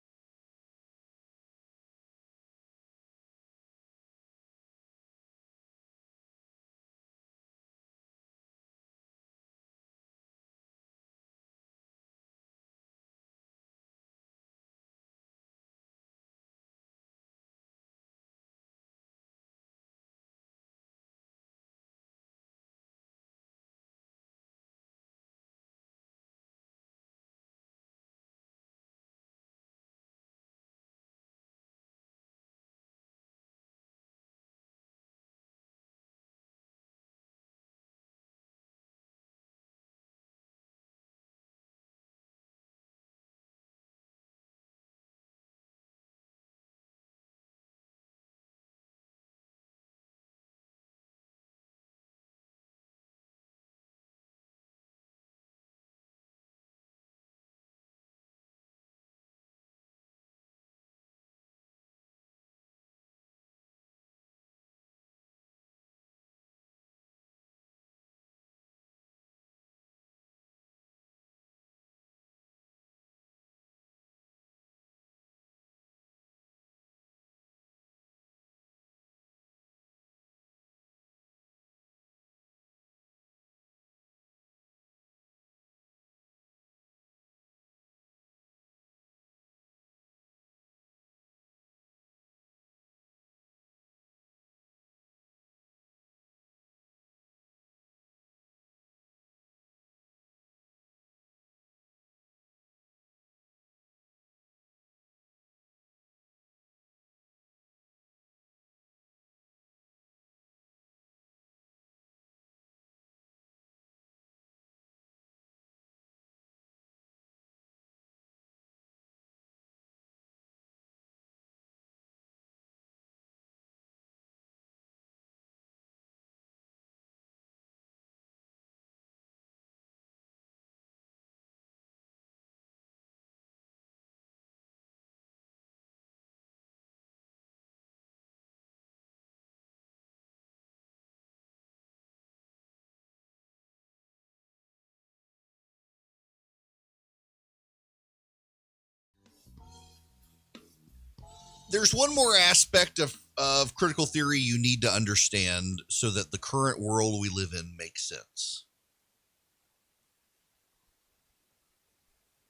There's one more aspect of critical theory you need to understand so that the current world we live in makes sense.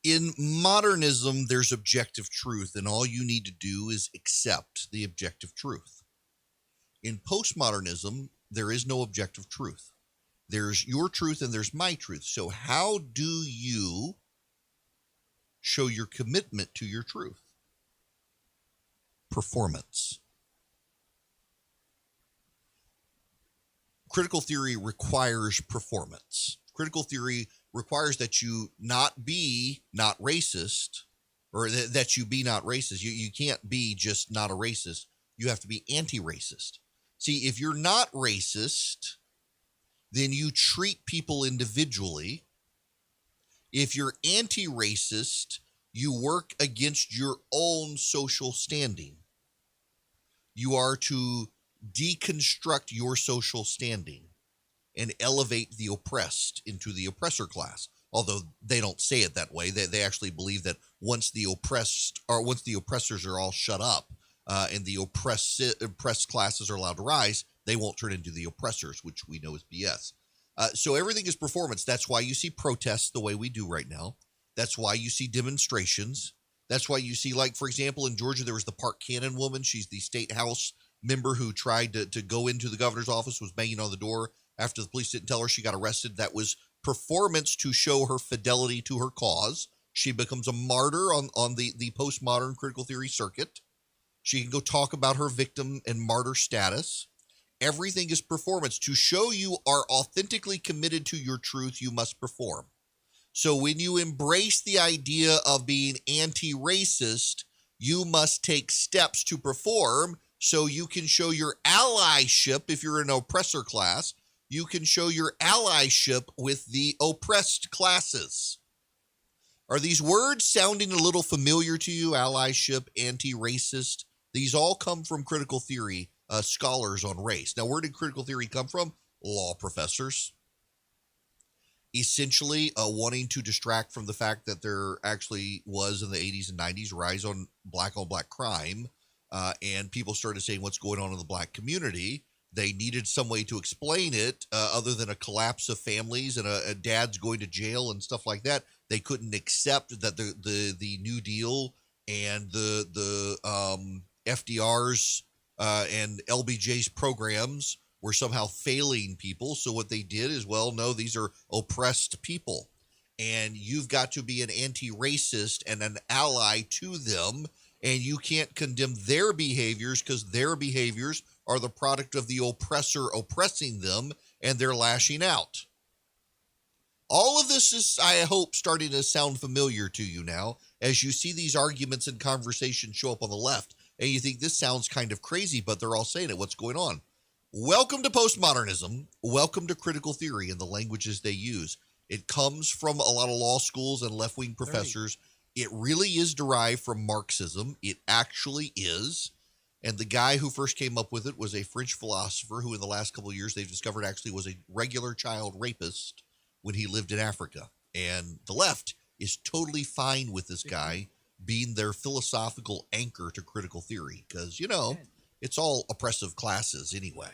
In modernism, there's objective truth, and all you need to do is accept the objective truth. In postmodernism, there is no objective truth. There's your truth and there's my truth. So how do you show your commitment to your truth? Performance. Critical theory requires performance. Critical theory requires that you not be not racist, or that you be not racist. You can't be just not a racist. You have to be anti-racist. See, if you're not racist, then you treat people individually. If you're anti-racist, you work against your own social standing. You are to deconstruct your social standing and elevate the oppressed into the oppressor class. Although they don't say it that way. They actually believe that once the oppressors are all shut up and the oppressed classes are allowed to rise, they won't turn into the oppressors, which we know is BS. So everything is performance. That's why you see protests the way we do right now. That's why you see demonstrations. That's why you see, like, for example, in Georgia, there was the Park Cannon woman. She's the state house member who tried to go into the governor's office, was banging on the door after the police didn't tell her. She got arrested. That was performance to show her fidelity to her cause. She becomes a martyr on the postmodern critical theory circuit. She can go talk about her victim and martyr status. Everything is performance. To show you are authentically committed to your truth, you must perform. So when you embrace the idea of being anti-racist, you must take steps to perform so you can show your allyship. If you're an oppressor class, you can show your allyship with the oppressed classes. Are these words sounding a little familiar to you? Allyship, anti-racist. These all come from critical theory scholars on race. Now, where did critical theory come from? Law professors. Essentially wanting to distract from the fact that there actually was in the 80s and 90s rise on black crime, and people started saying what's going on in the black community. They needed some way to explain it other than a collapse of families and a dads going to jail and stuff like that. They couldn't accept that the New Deal and the FDR's and LBJ's programs were somehow failing people. So what they did is, well, no, these are oppressed people, and you've got to be an anti-racist and an ally to them, and you can't condemn their behaviors because their behaviors are the product of the oppressor oppressing them, and they're lashing out. All of this is, I hope, starting to sound familiar to you now as you see these arguments and conversations show up on the left, and you think this sounds kind of crazy, but they're all saying it. What's going on? Welcome to postmodernism. Welcome to critical theory and the languages they use. It comes from a lot of law schools and left-wing professors. It really is derived from Marxism. It actually is. And the guy who first came up with it was a French philosopher who in the last couple of years they've discovered actually was a regular child rapist when he lived in Africa. And the left is totally fine with this guy being their philosophical anchor to critical theory because, you know, it's all oppressive classes anyway.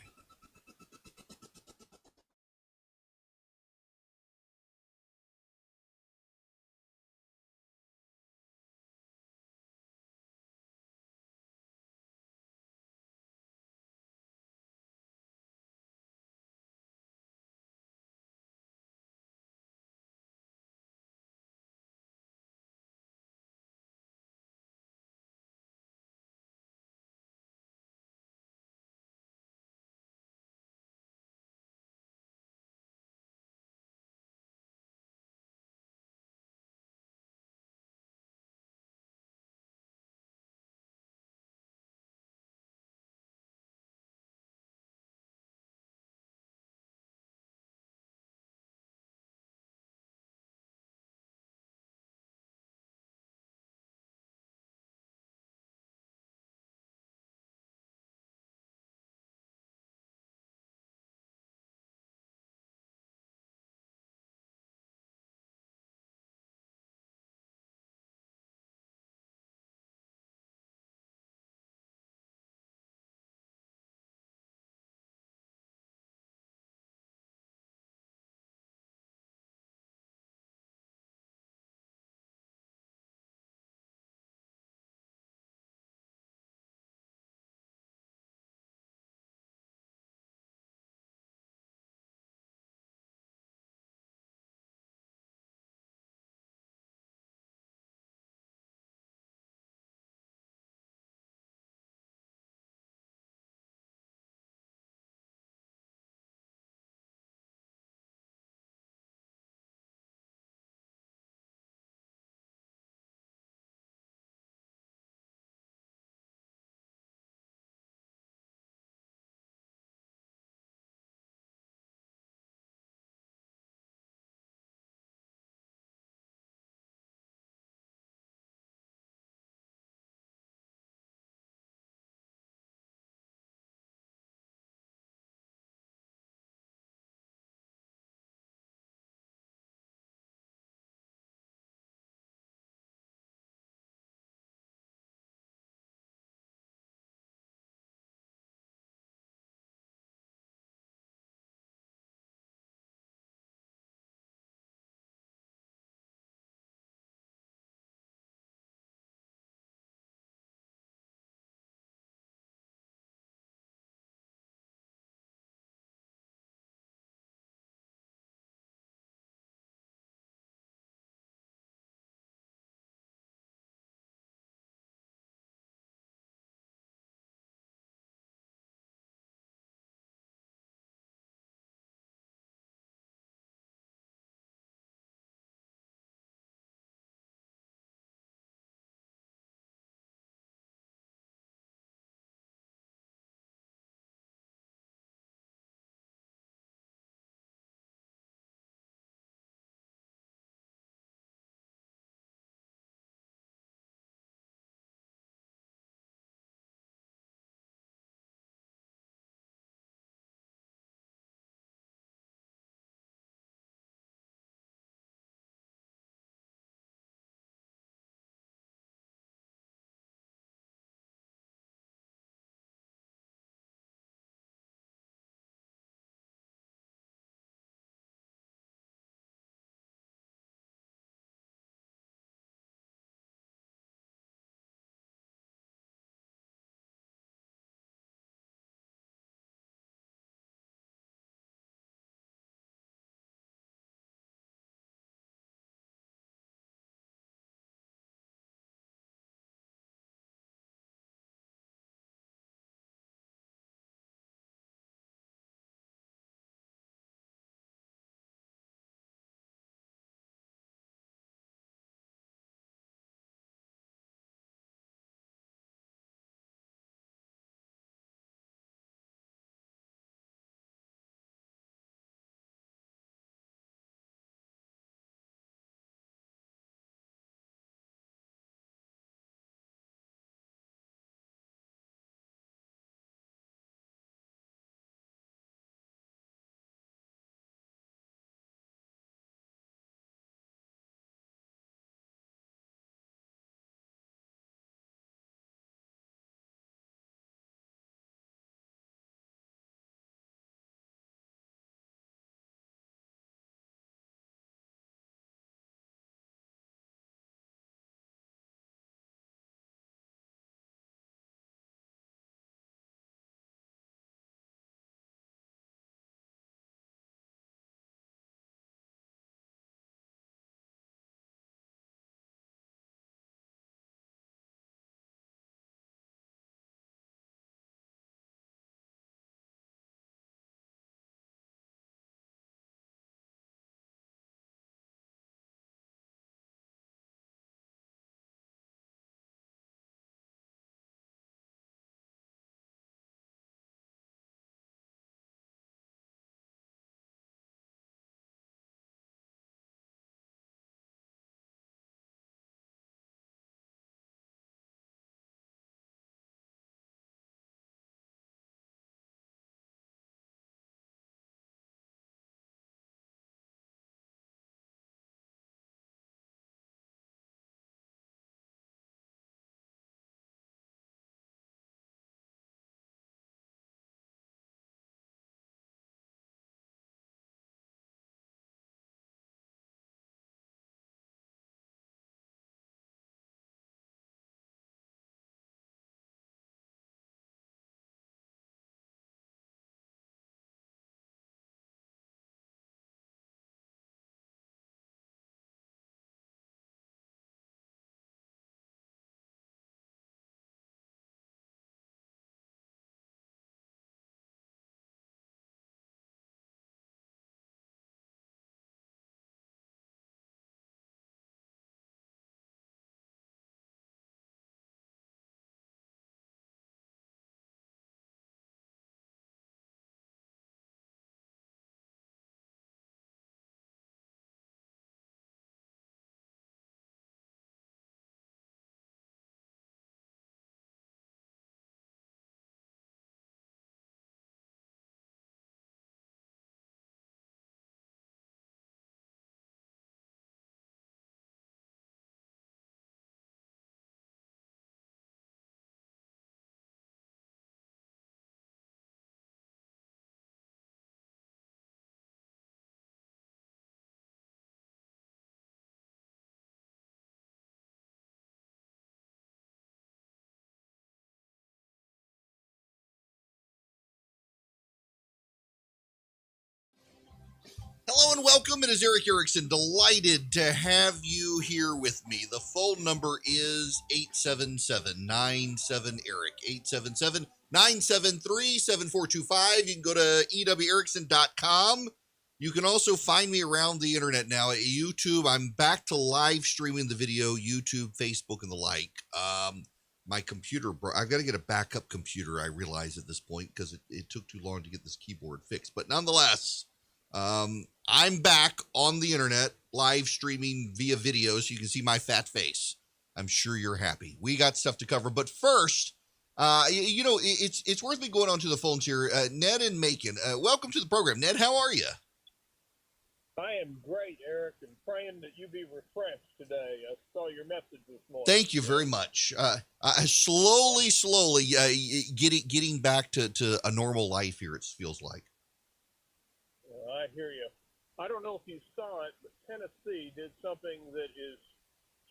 everyone. Welcome. It is Erick Erickson. Delighted to have you here with me. The phone number is 877-97-ERIC, 877-973-7425. You can go to ewerickson.com. You can also find me around the internet now at YouTube. I'm back to live streaming the video, YouTube, Facebook, and the like. My computer, I've got to get a backup computer, I realize at this point, because it took too long to get this keyboard fixed. But nonetheless, I'm back on the internet, live streaming via video, so you can see my fat face. I'm sure you're happy. We got stuff to cover, but first, it's worth me going on to the phones here. Ned and Macon, welcome to the program. Ned, how are you? I am great, Eric, and praying that you be refreshed today. I saw your message this morning. Thank you very much. Slowly, getting back to a normal life here, it feels like. I hear you. I don't know if you saw it, but Tennessee did something that is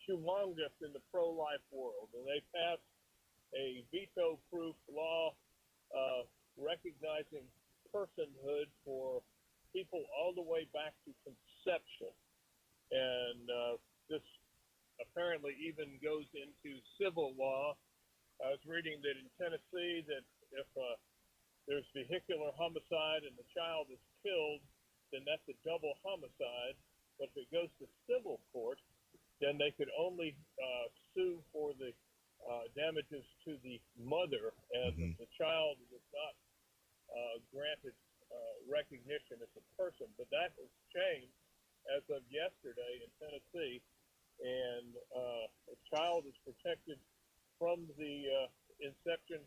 humongous in the pro-life world, and they passed a veto-proof law recognizing personhood for people all the way back to conception. And this apparently even goes into civil law. I was reading that in Tennessee that if there's vehicular homicide and the child is killed, then that's a double homicide. But if it goes to civil court, then they could only sue for the damages to the mother, and the child was not granted recognition as a person. But that has changed as of yesterday in Tennessee, and a child is protected from the conception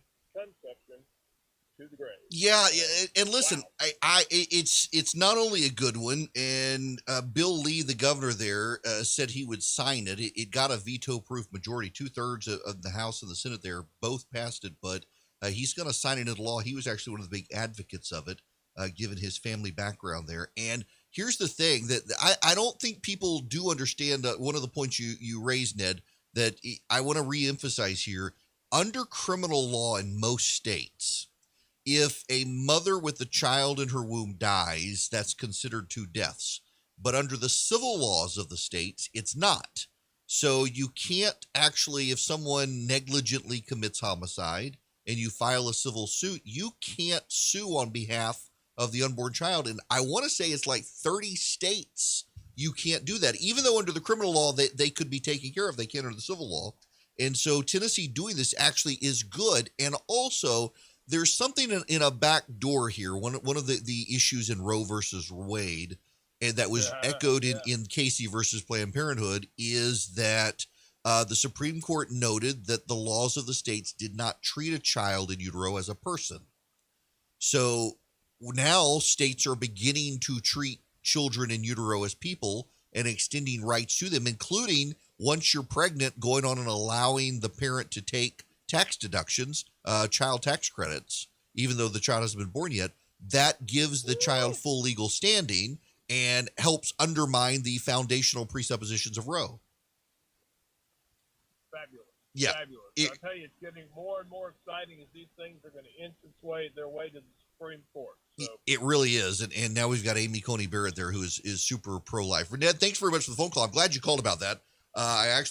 to the grave. Yeah, and listen, wow. It's not only a good one, and Bill Lee, the governor there, said he would sign it. It got a veto-proof majority. 2/3 of the House and the Senate there both passed it, but he's going to sign it into law. He was actually one of the big advocates of it, given his family background there. And here's the thing that I don't think people do understand. One of the points you raised, Ned, that I want to reemphasize here. Under criminal law in most states, if a mother with a child in her womb dies, that's considered 2 deaths. But under the civil laws of the states, it's not. So you can't actually, if someone negligently commits homicide and you file a civil suit, you can't sue on behalf of the unborn child. And I want to say it's like 30 states you can't do that. Even though under the criminal law, they could be taken care of, they can't under the civil law. And so Tennessee doing this actually is good. And also, there's something in a back door here. One of the issues in Roe versus Wade, and that was echoed in Casey versus Planned Parenthood, is that the Supreme Court noted that the laws of the states did not treat a child in utero as a person. So now states are beginning to treat children in utero as people and extending rights to them, including once you're pregnant, going on and allowing the parent to take tax deductions, child tax credits, even though the child hasn't been born yet. That gives the child full legal standing and helps undermine the foundational presuppositions of Roe. Fabulous. Yeah. Fabulous. I'll tell you, it's getting more and more exciting as these things are going to inch their way to the Supreme Court. So. It really is. And now we've got Amy Coney Barrett there, who is super pro-life. Ned, thanks very much for the phone call. I'm glad you called about that. I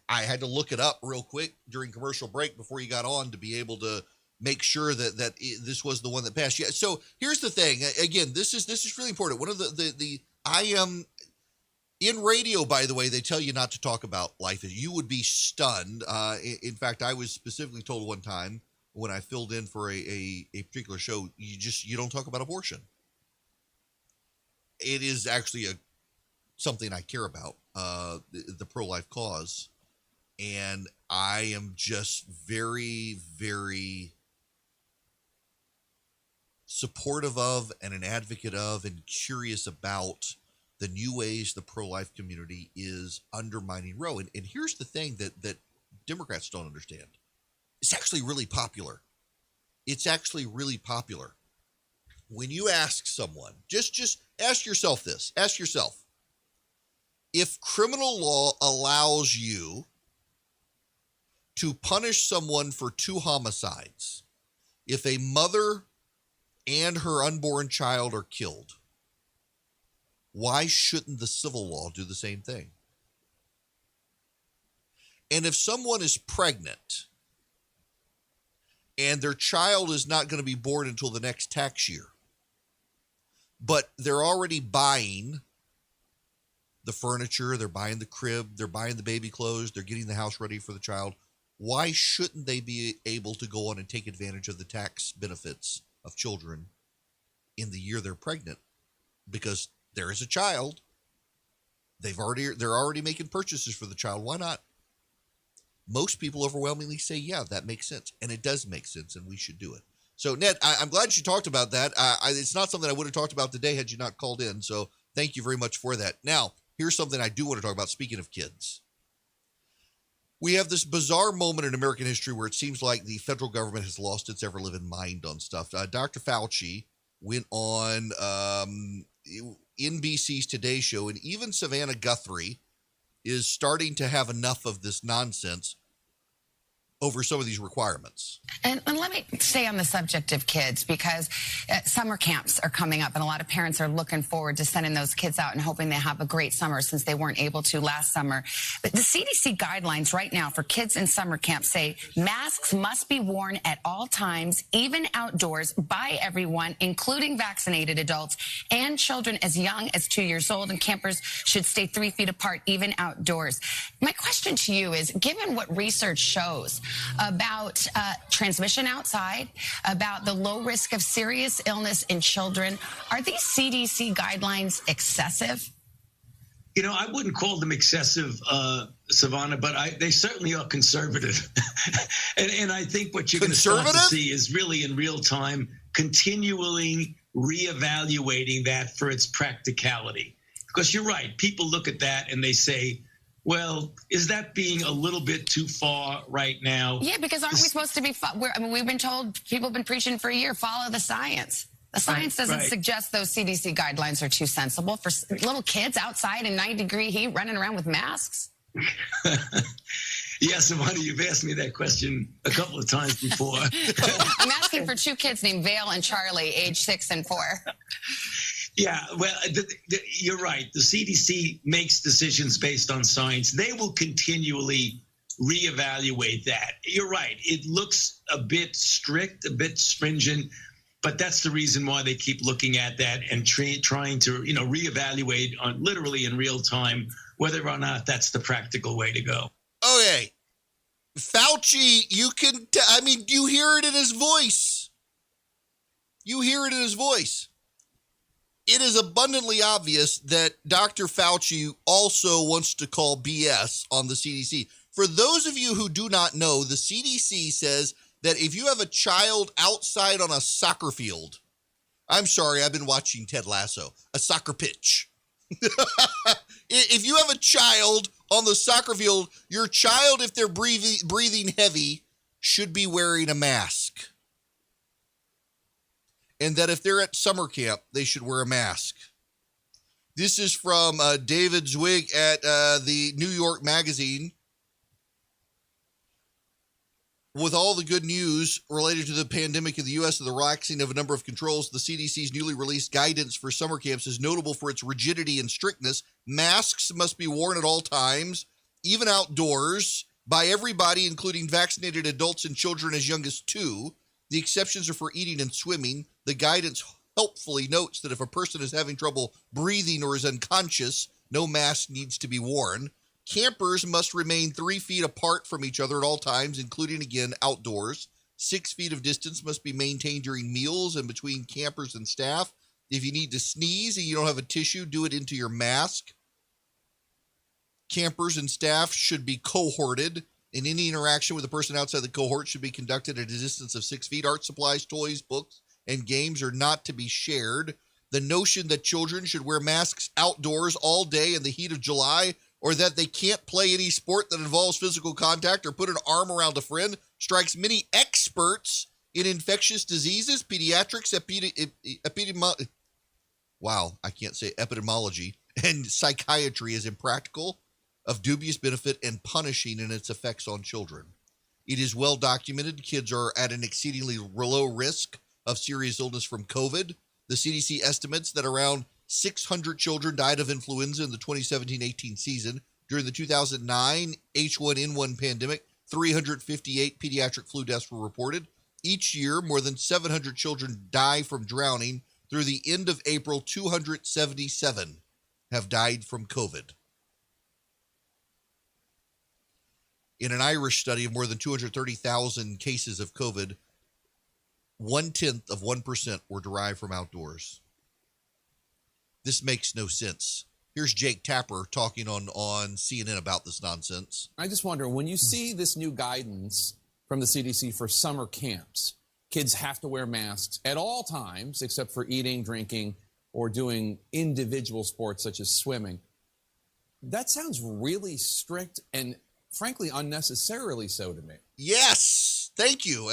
had to look it up real quick during commercial break before you got on to be able to make sure that this was the one that passed. Yeah. So here's the thing. Again, this is really important. One of I am in radio, by the way, they tell you not to talk about life. You would be stunned. In fact, I was specifically told one time when I filled in for a particular show, you don't talk about abortion. It is actually something I care about, the pro-life cause. And I am just very, very supportive of and an advocate of and curious about the new ways the pro-life community is undermining Roe. And here's the thing that Democrats don't understand. It's actually really popular. It's actually really popular. When you ask someone, just ask yourself this. Ask yourself, if criminal law allows you to punish someone for 2 homicides, if a mother and her unborn child are killed, Why shouldn't the civil law do the same thing? And if someone is pregnant and their child is not going to be born until the next tax year, but they're already buying the furniture, they're buying the crib, they're buying the baby clothes, they're getting the house ready for the child, why shouldn't they be able to go on and take advantage of the tax benefits of children in the year they're pregnant? Because there is a child. They're already making purchases for the child. Why not? Most people overwhelmingly say, yeah, that makes sense. And it does make sense, and we should do it. So, Ned, I'm glad you talked about that. It's not something I would have talked about today had you not called in. So thank you very much for that. Now, here's something I do want to talk about. Speaking of kids, we have this bizarre moment in American history where it seems like the federal government has lost its ever-living mind on stuff. Dr. Fauci went on NBC's Today Show, and even Savannah Guthrie is starting to have enough of this nonsense over some of these requirements. And let me stay on the subject of kids, because summer camps are coming up, and a lot of parents are looking forward to sending those kids out and hoping they have a great summer since they weren't able to last summer. But the CDC guidelines right now for kids in summer camp say masks must be worn at all times, even outdoors, by everyone, including vaccinated adults and children as young as 2 years old, and campers should stay 3 feet apart, even outdoors. My question to you is, given what research shows about transmission outside, about the low risk of serious illness in children, are these CDC guidelines excessive? You know, I wouldn't call them excessive, Savannah, but they certainly are conservative. and I think what you're going to start to see is really in real time, continually reevaluating that for its practicality. Because you're right, people look at that and they say, well, is that being a little bit too far right now? Yeah, because aren't we supposed to be, we've been told, people have been preaching for a year, follow the science. The science doesn't suggest those CDC guidelines are too sensible for little kids outside in 90-degree heat running around with masks. Yes, Savannah, you've asked me that question a couple of times before. I'm asking for 2 kids named Vale and Charlie, age 6 and 4. Yeah, well, you're right. The CDC makes decisions based on science. They will continually reevaluate that. You're right. It looks a bit strict, a bit stringent, but that's the reason why they keep looking at that and trying to, reevaluate on literally in real time whether or not that's the practical way to go. Okay. Fauci, you hear it in his voice. You hear it in his voice. It is abundantly obvious that Dr. Fauci also wants to call BS on the CDC. For those of you who do not know, the CDC says that if you have a child outside on a soccer field, I'm sorry, I've been watching Ted Lasso, a soccer pitch. If you have a child on the soccer field, your child, if they're breathing heavy, should be wearing a mask. And that if they're at summer camp, they should wear a mask. This is from David Zwig at the New York Magazine. With all the good news related to the pandemic in the U.S. and the relaxing of a number of controls, the CDC's newly released guidance for summer camps is notable for its rigidity and strictness. Masks must be worn at all times, even outdoors, by everybody, including vaccinated adults and children as young as 2. The exceptions are for eating and swimming. The guidance helpfully notes that if a person is having trouble breathing or is unconscious, no mask needs to be worn. Campers must remain 3 feet apart from each other at all times, including, again, outdoors. 6 feet of distance must be maintained during meals and between campers and staff. If you need to sneeze and you don't have a tissue, do it into your mask. Campers and staff should be cohorted, and any interaction with a person outside the cohort should be conducted at a distance of 6 feet. Art supplies, toys, books, and games are not to be shared. The notion that children should wear masks outdoors all day in the heat of July, or that they can't play any sport that involves physical contact or put an arm around a friend, strikes many experts in infectious diseases, pediatrics, epidemiology, and psychiatry as impractical, of dubious benefit, and punishing in its effects on children. It is well documented kids are at an exceedingly low risk of serious illness from COVID. The CDC estimates that around 600 children died of influenza in the 2017-18 season. During the 2009 H1N1 pandemic, 358 pediatric flu deaths were reported. Each year, more than 700 children die from drowning. Through the end of April, 277 have died from COVID. In an Irish study of more than 230,000 cases of COVID, 0.1% were derived from outdoors. This makes no sense. Here's Jake Tapper talking on CNN about this nonsense. I just wonder, when you see this new guidance from the CDC for summer camps, kids have to wear masks at all times except for eating, drinking, or doing individual sports such as swimming. That sounds really strict and, frankly, unnecessarily so to me. Yes, thank you.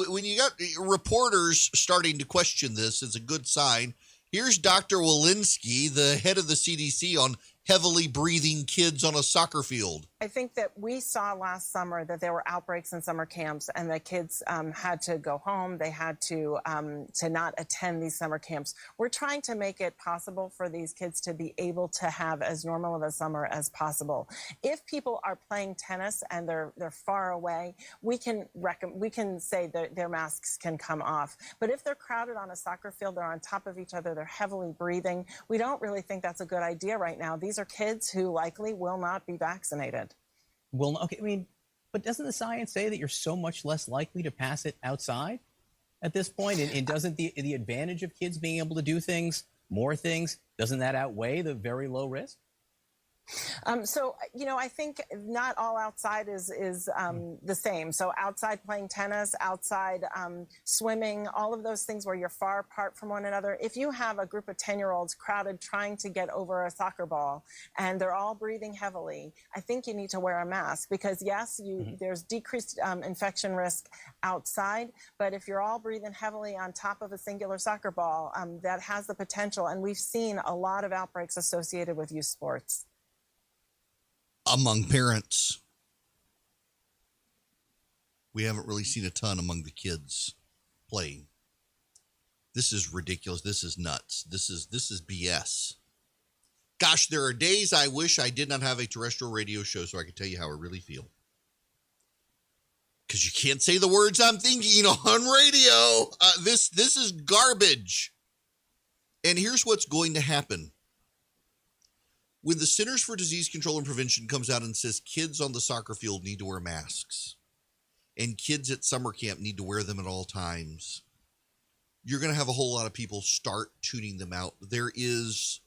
When you got reporters starting to question this, it's a good sign. Here's Dr. Walensky, the head of the CDC, on heavily breathing kids on a soccer field. I think that we saw last summer that there were outbreaks in summer camps and that kids had to go home. They had to not attend these summer camps. We're trying to make it possible for these kids to be able to have as normal of a summer as possible. If people are playing tennis and they're far away, we can say that their masks can come off. But if they're crowded on a soccer field, they're on top of each other, they're heavily breathing, we don't really think that's a good idea right now. These are kids who likely will not be vaccinated. Well, okay, I mean, but doesn't the science say that you're so much less likely to pass it outside at this point? And doesn't the advantage of kids being able to do things, more things, doesn't that outweigh the very low risk? So, I think not all outside is the same. So outside playing tennis, outside swimming, all of those things where you're far apart from one another. If you have a group of 10-year-olds crowded trying to get over a soccer ball and they're all breathing heavily, I think you need to wear a mask because, yes, there's decreased infection risk outside. But if you're all breathing heavily on top of a singular soccer ball, that has the potential. And we've seen a lot of outbreaks associated with youth sports. Among parents, we haven't really seen a ton among the kids playing. This is ridiculous. This is nuts. This is BS. Gosh, there are days I wish I did not have a terrestrial radio show so I could tell you how I really feel. Because you can't say the words I'm thinking on radio. This is garbage. And here's what's going to happen. When the Centers for Disease Control and Prevention comes out and says kids on the soccer field need to wear masks and kids at summer camp need to wear them at all times, you're going to have a whole lot of people start tuning them out. There is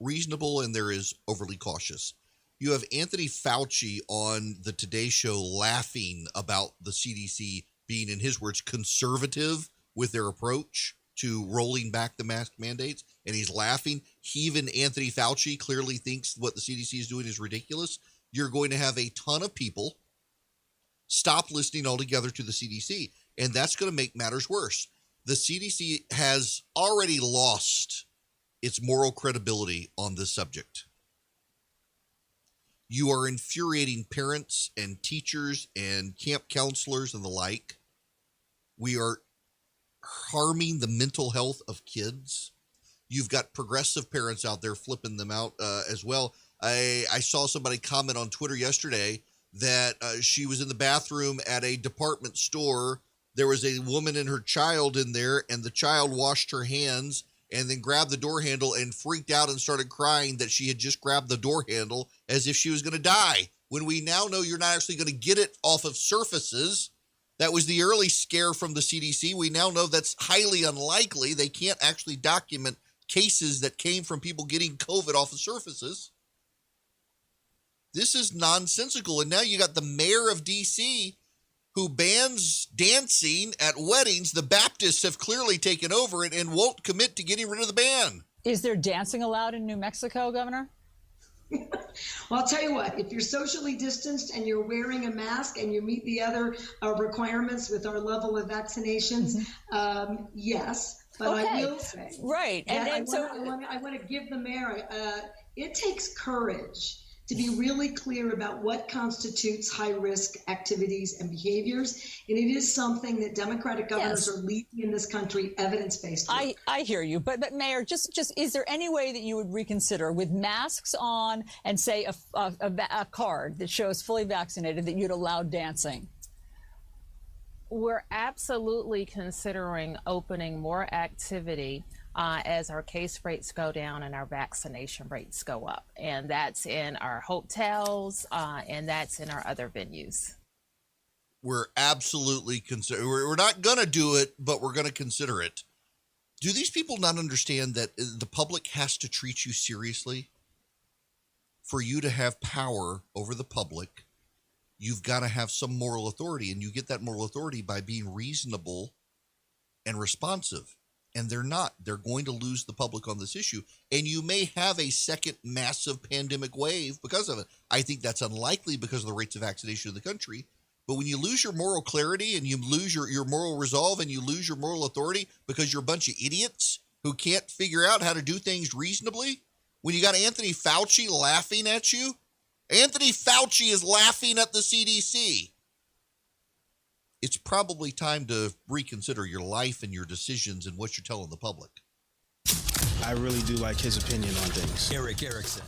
reasonable and there is overly cautious. You have Anthony Fauci on the Today Show laughing about the CDC being, in his words, conservative with their approach to rolling back the mask mandates, and he's laughing. Even Anthony Fauci clearly thinks what the CDC is doing is ridiculous. You're going to have a ton of people stop listening altogether to the CDC, and that's going to make matters worse. The CDC has already lost its moral credibility on this subject. You are infuriating parents and teachers and camp counselors and the like. We are harming the mental health of kids. You've got progressive parents out there flipping them out as well. I saw somebody comment on Twitter yesterday that she was in the bathroom at a department store. There was a woman and her child in there, and the child washed her hands and then grabbed the door handle and freaked out and started crying that she had just grabbed the door handle as if she was going to die. When we now know you're not actually going to get it off of surfaces. That was the early scare from the CDC. We now know that's highly unlikely. They can't actually document cases that came from people getting COVID off of surfaces. This is nonsensical. And now you got the mayor of D.C. who bans dancing at weddings. The Baptists have clearly taken over it and won't commit to getting rid of the ban. Is there dancing allowed in New Mexico, Governor? Well, I'll tell you what, if you're socially distanced and you're wearing a mask and you meet the other requirements with our level of vaccinations, yes. But okay. I will say, right. I want to give the mayor, it takes courage to be really clear about what constitutes high-risk activities and behaviors. And it is something that Democratic governors are leading in this country, evidence-based. I hear you. But Mayor, just is there any way that you would reconsider with masks on and say a card that shows fully vaccinated that you'd allow dancing? We're absolutely considering opening more activity as our case rates go down and our vaccination rates go up. And that's in our hotels and that's in our other venues. We're absolutely we're not going to do it, but we're going to consider it. Do these people not understand that the public has to treat you seriously? For you to have power over the public, you've got to have some moral authority, and you get that moral authority by being reasonable and responsive. And they're not. They're going to lose the public on this issue, and you may have a second massive pandemic wave because of it. I think that's unlikely because of the rates of vaccination in the country. But when you lose your moral clarity and you lose your moral resolve and you lose your moral authority because you're a bunch of idiots who can't figure out how to do things reasonably, when you got Anthony Fauci laughing at you, Anthony Fauci is laughing at the CDC. It's probably time to reconsider your life and your decisions and what you're telling the public. I really do like his opinion on things. Erick Erickson.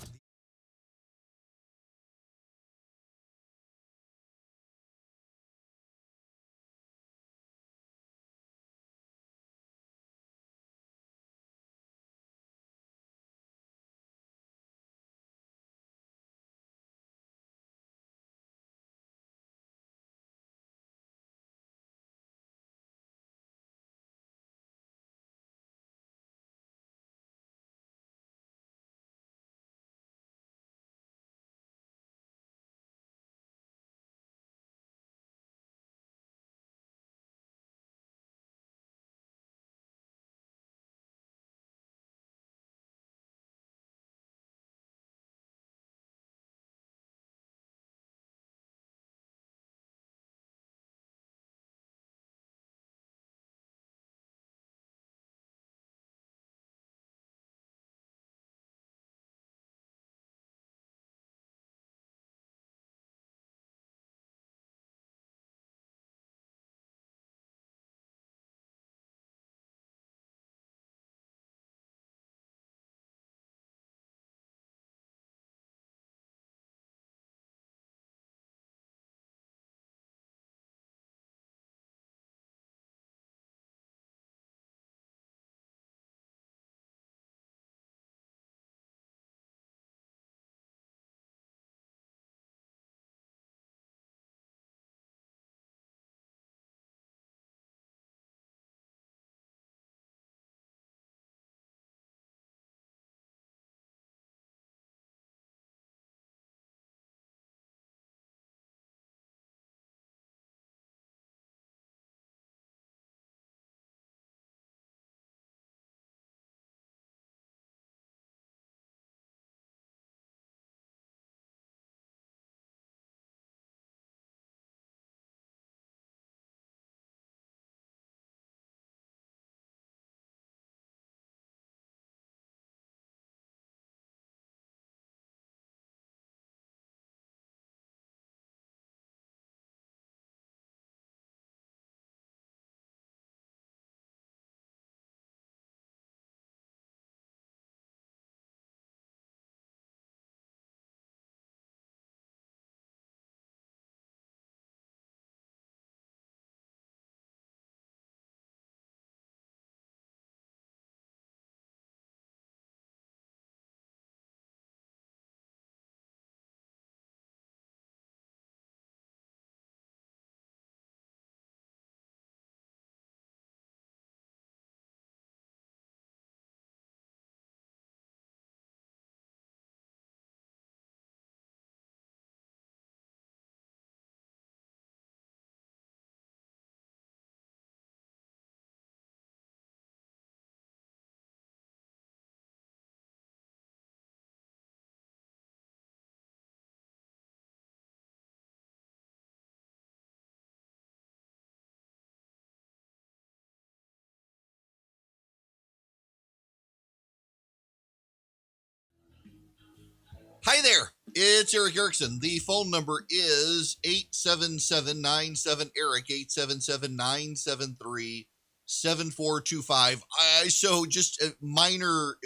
Hi there. It's Erick Erickson. The phone number is 877-97-ERIC, 877-973-7425. So just a minor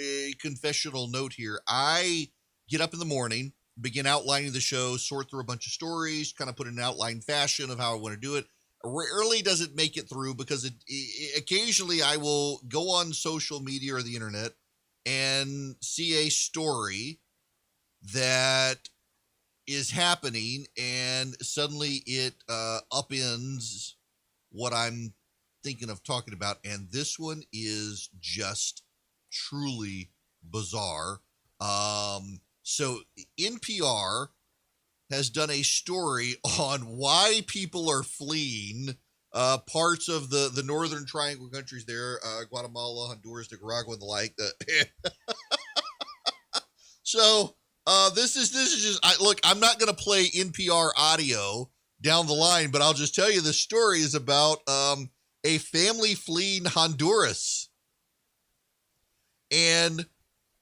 confessional note here. I get up in the morning, begin outlining the show, sort through a bunch of stories, kind of put in an outline fashion of how I want to do it. Rarely does it make it through because occasionally I will go on social media or the internet and see a story that is happening, and suddenly it upends what I'm thinking of talking about. And this one is just truly bizarre. So NPR has done a story on why people are fleeing parts of the Northern Triangle countries there, Guatemala, Honduras, Nicaragua, and the like. So this is just, look, I'm not going to play NPR audio down the line, but I'll just tell you the story is about a family fleeing Honduras. And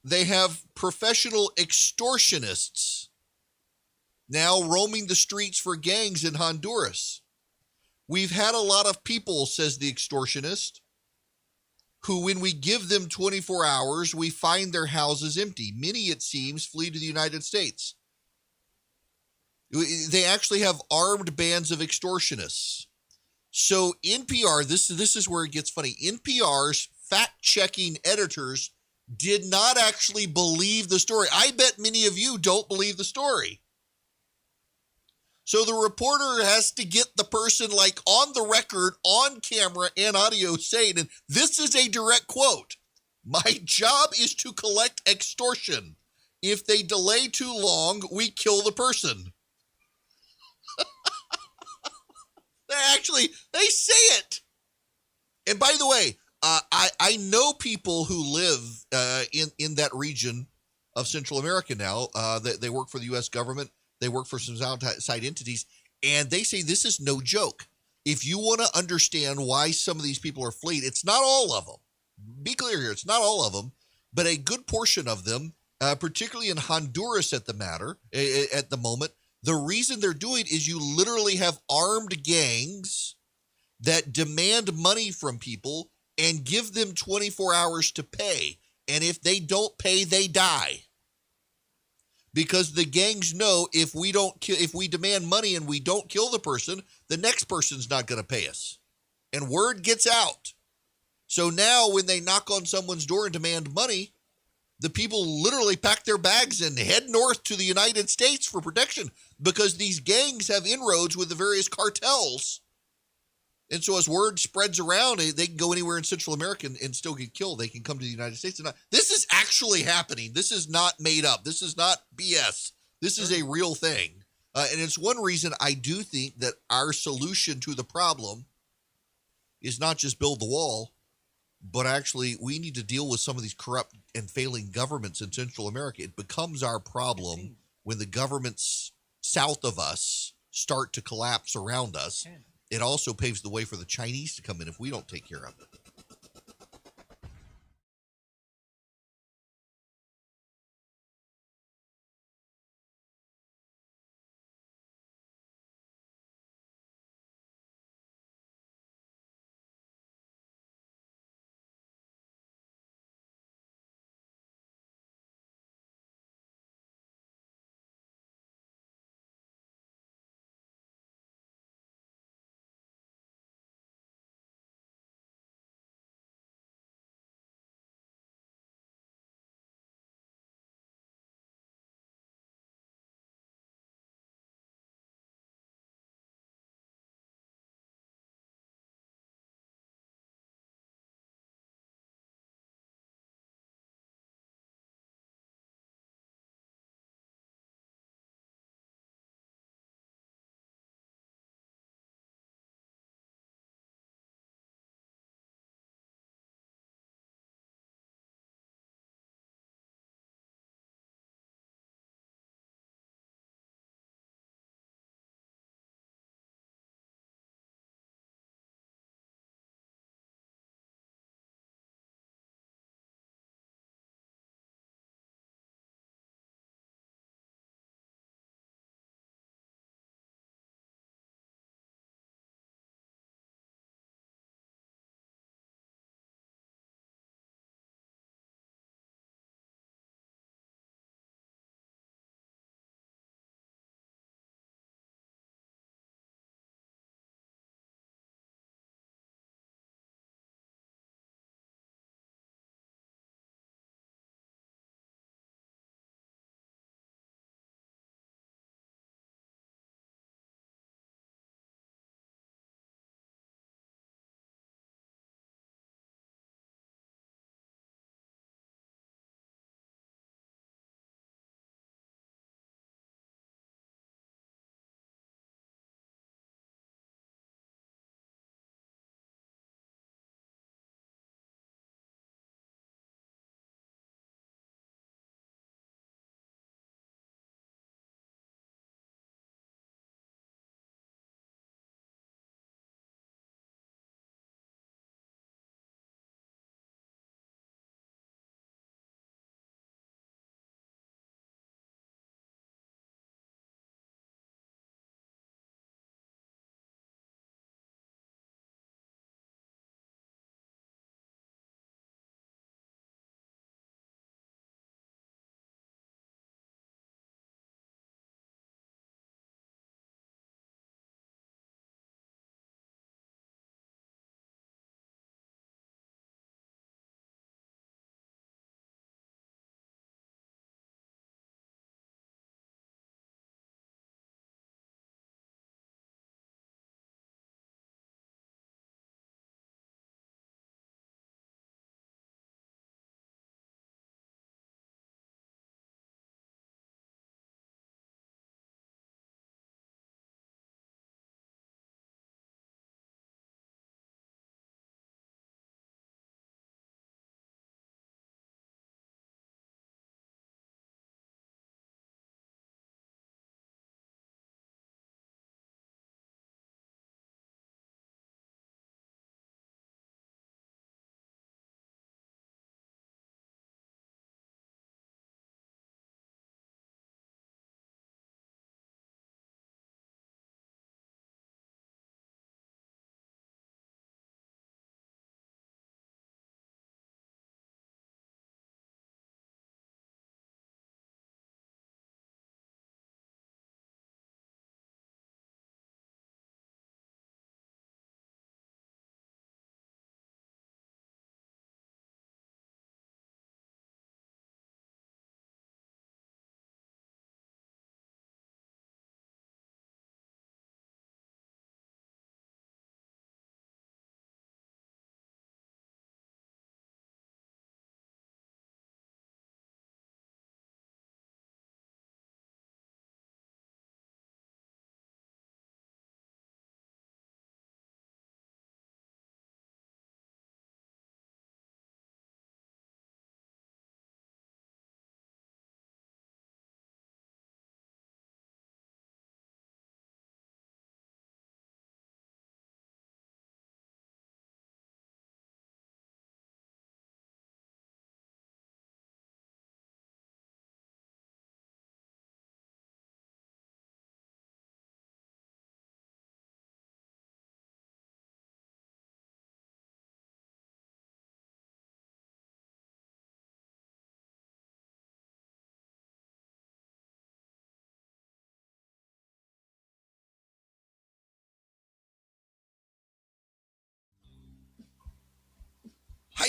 they have professional extortionists now roaming the streets for gangs in Honduras. We've had a lot of people, says the extortionist, who, when we give them 24 hours, we find their houses empty. Many, it seems, flee to the United States. They actually have armed bands of extortionists. So NPR, this is where it gets funny. NPR's fact-checking editors did not actually believe the story. I bet many of you don't believe the story. So the reporter has to get the person like on the record, on camera and audio saying, and this is a direct quote, "My job is to collect extortion. If they delay too long, we kill the person." They say it. And by the way, I know people who live in that region of Central America now. They work for the U.S. government. They work for some outside entities, and they say this is no joke. If you want to understand why some of these people are fleeing, it's not all of them. Be clear here, it's not all of them, but a good portion of them, particularly in Honduras at the moment, the reason they're doing it is you literally have armed gangs that demand money from people and give them 24 hours to pay. And if they don't pay, they die. Because the gangs know if we demand money and we don't kill the person, the next person's not going to pay us. And word gets out. So now when they knock on someone's door and demand money, the people literally pack their bags and head north to the United States for protection because these gangs have inroads with the various cartels. And so as word spreads around, they can go anywhere in Central America and still get killed. They can come to the United States. This is actually happening. This is not made up. This is not BS. This is a real thing. And it's one reason I do think that our solution to the problem is not just build the wall, but actually we need to deal with some of these corrupt and failing governments in Central America. It becomes our problem when the governments south of us start to collapse around us. It also paves the way for the Chinese to come in if we don't take care of it.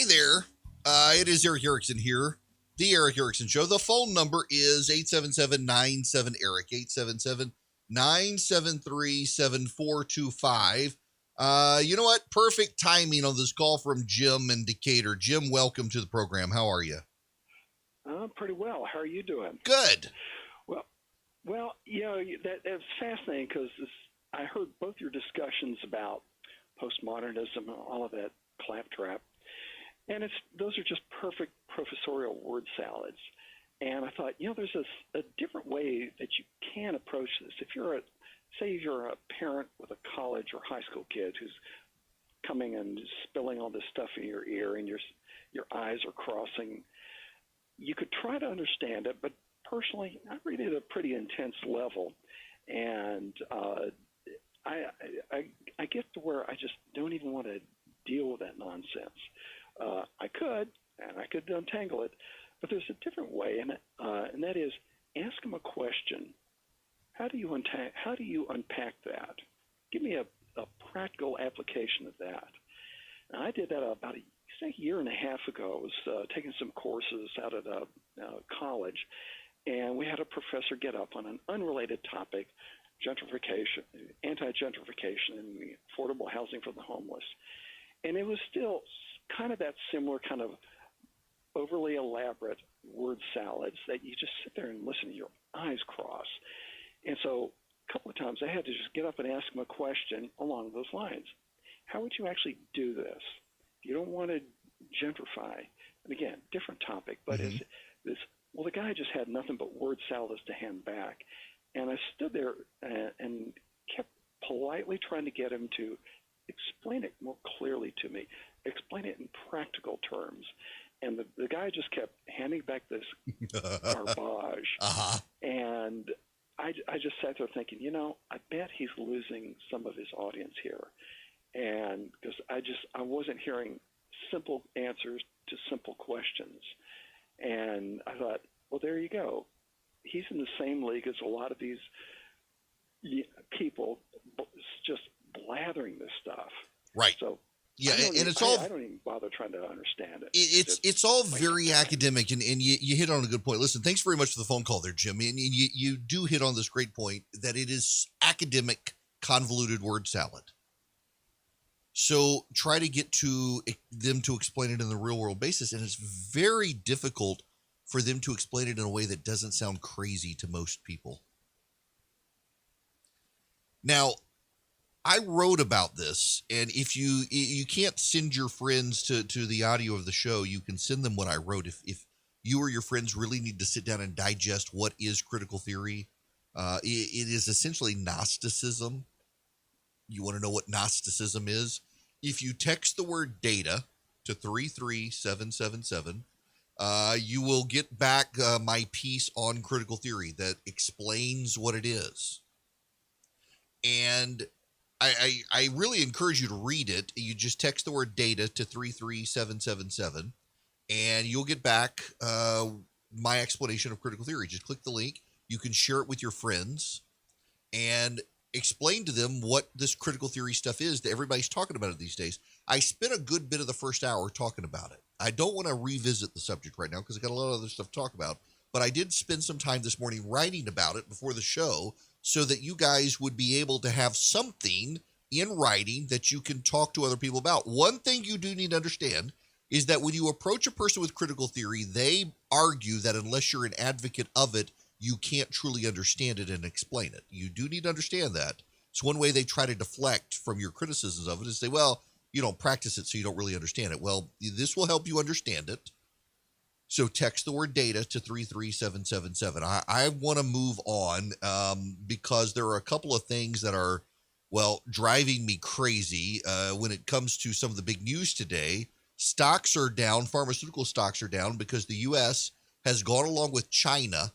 there. It is Erick Erickson here. The Erick Erickson Show. The phone number is 877-97-ERIC, 877-973-7425. You know what? Perfect timing on this call from Jim in Decatur. Jim, welcome to the program. How are you? Pretty well. How are you doing? Good. Well, you know, that's fascinating because I heard both your discussions about postmodernism and all of that claptrap, and those are just perfect professorial word salads. And I thought, you know, there's a different way that you can approach this. If you're say you're a parent with a college or high school kid who's coming and spilling all this stuff in your ear and your eyes are crossing, you could try to understand it, but personally, I read it at a pretty intense level, and I get to where I just don't even want to deal with that nonsense. I could untangle it, but there's a different way, and that is ask them a question. How do you unpack that? Give me a practical application of that. And I did that about a year and a half ago. I was taking some courses out at a college, and we had a professor get up on an unrelated topic, gentrification, anti-gentrification, and affordable housing for the homeless. And it was still kind of that similar kind of overly elaborate word salads that you just sit there and listen to your eyes cross. And so a couple of times I had to just get up and ask him a question along those lines. How would you actually do this? You don't want to gentrify. And again, different topic, but is this, well, the guy just had nothing but word salads to hand back. And I stood there and kept politely trying to get him to explain it more clearly to me, explain it in practical terms. And the guy just kept handing back this garbage. And I just sat there thinking, you know, I bet he's losing some of his audience here. And because I wasn't hearing simple answers to simple questions. And I thought, well, there you go. He's in the same league as a lot of these people just blathering this stuff. Right. So yeah, I don't even bother trying to understand it. It's all very academic, and you hit on a good point. Listen, thanks very much for the phone call there, Jim. And you do hit on this great point that it is academic, convoluted word salad. So try to get to them to explain it in the real world basis, and it's very difficult for them to explain it in a way that doesn't sound crazy to most people. Now, I wrote about this, and if you can't send your friends to the audio of the show, you can send them what I wrote. If you or your friends really need to sit down and digest what is critical theory, it is essentially Gnosticism. You want to know what Gnosticism is? If you text the word data to 33777, you will get back my piece on critical theory that explains what it is. And I really encourage you to read it. You just text the word data to 33777, and you'll get back my explanation of critical theory. Just click the link. You can share it with your friends and explain to them what this critical theory stuff is that everybody's talking about it these days. I spent a good bit of the first hour talking about it. I don't want to revisit the subject right now because I got a lot of other stuff to talk about, but I did spend some time this morning writing about it before the show so that you guys would be able to have something in writing that you can talk to other people about. One thing you do need to understand is that when you approach a person with critical theory, they argue that unless you're an advocate of it, you can't truly understand it and explain it. You do need to understand that. It's one way they try to deflect from your criticisms of it is say, well, you don't practice it, so you don't really understand it. Well, this will help you understand it. So text the word data to 33777. I want to move on because there are a couple of things that are, well, driving me crazy when it comes to some of the big news today. Stocks are down. Pharmaceutical stocks are down because the U.S. has gone along with China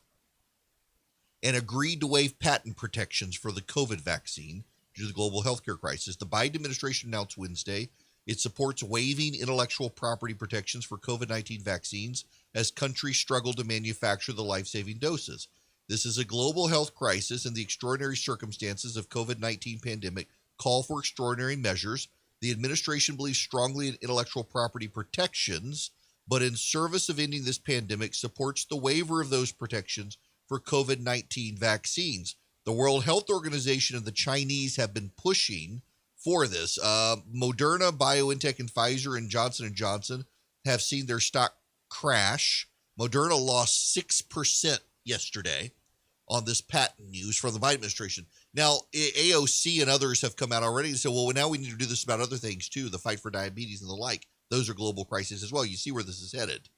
and agreed to waive patent protections for the COVID vaccine due to the global healthcare crisis. The Biden administration announced Wednesday it supports waiving intellectual property protections for COVID-19 vaccines as countries struggle to manufacture the life-saving doses. This is a global health crisis, and the extraordinary circumstances of COVID-19 pandemic call for extraordinary measures. The administration believes strongly in intellectual property protections, but in service of ending this pandemic, supports the waiver of those protections for COVID-19 vaccines. The World Health Organization and the Chinese have been pushing for this. Moderna, BioNTech, and Pfizer and Johnson & Johnson have seen their stock crash. Moderna lost 6% yesterday on this patent news from the Biden administration. Now, AOC and others have come out already and said, well, now we need to do this about other things too, the fight for diabetes and the like. Those are global crises as well. You see where this is headed.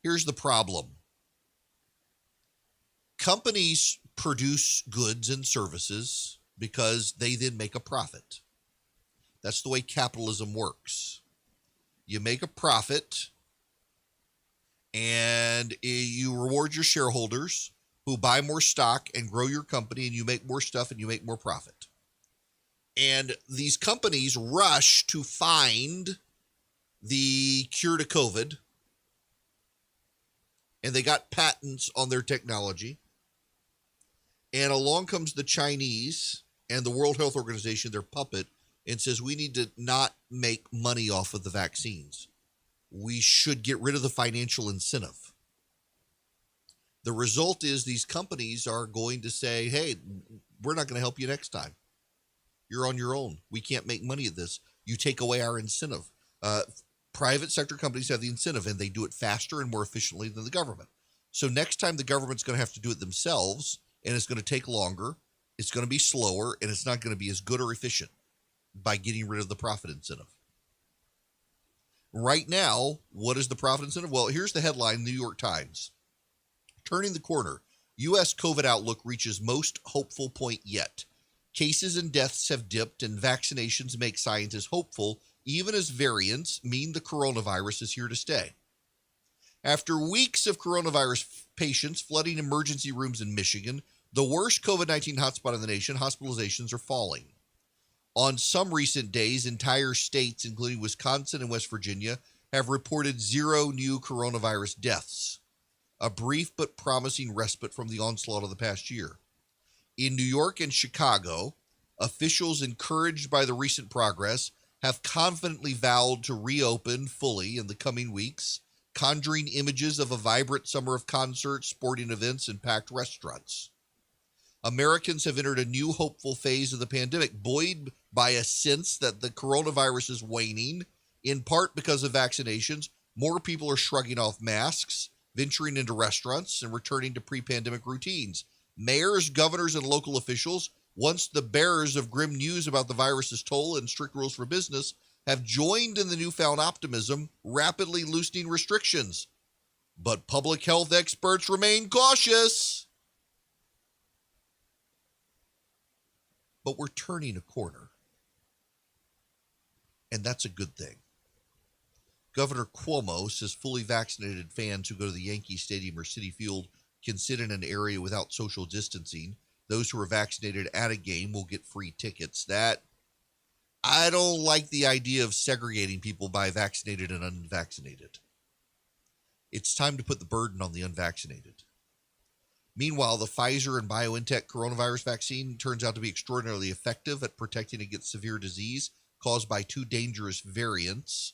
Here's the problem. Companies produce goods and services because they then make a profit. That's the way capitalism works. You make a profit and you reward your shareholders who buy more stock and grow your company, and you make more stuff and you make more profit. And these companies rush to find the cure to COVID, and they got patents on their technology. And along comes the Chinese and the World Health Organization, their puppet, and says we need to not make money off of the vaccines. We should get rid of the financial incentive. The result is these companies are going to say, hey, we're not going to help you next time. You're on your own. We can't make money at this. You take away our incentive. Private sector companies have the incentive, and they do it faster and more efficiently than the government. So next time the government's going to have to do it themselves, and it's going to take longer, it's going to be slower, and it's not going to be as good or efficient by getting rid of the profit incentive. Right now, what is the profit incentive? Well, here's the headline, New York Times. Turning the corner, U.S. COVID outlook reaches most hopeful point yet. Cases and deaths have dipped, and vaccinations make scientists hopeful, even as variants mean the coronavirus is here to stay. After weeks of coronavirus patients flooding emergency rooms in Michigan, the worst COVID-19 hotspot in the nation, hospitalizations are falling. On some recent days, entire states, including Wisconsin and West Virginia, have reported 0 new coronavirus deaths. A brief but promising respite from the onslaught of the past year. In New York and Chicago, officials encouraged by the recent progress have confidently vowed to reopen fully in the coming weeks, conjuring images of a vibrant summer of concerts, sporting events, and packed restaurants. Americans have entered a new hopeful phase of the pandemic, buoyed by a sense that the coronavirus is waning, in part because of vaccinations. More people are shrugging off masks, venturing into restaurants, and returning to pre-pandemic routines. Mayors, governors, and local officials, once the bearers of grim news about the virus's toll and strict rules for business, have joined in the newfound optimism, rapidly loosening restrictions. But public health experts remain cautious. But we're turning a corner. And that's a good thing. Governor Cuomo says fully vaccinated fans who go to the Yankee Stadium or Citi Field can sit in an area without social distancing. Those who are vaccinated at a game will get free tickets. I don't like the idea of segregating people by vaccinated and unvaccinated. It's time to put the burden on the unvaccinated. Meanwhile, the Pfizer and BioNTech coronavirus vaccine turns out to be extraordinarily effective at protecting against severe disease caused by 2 dangerous variants.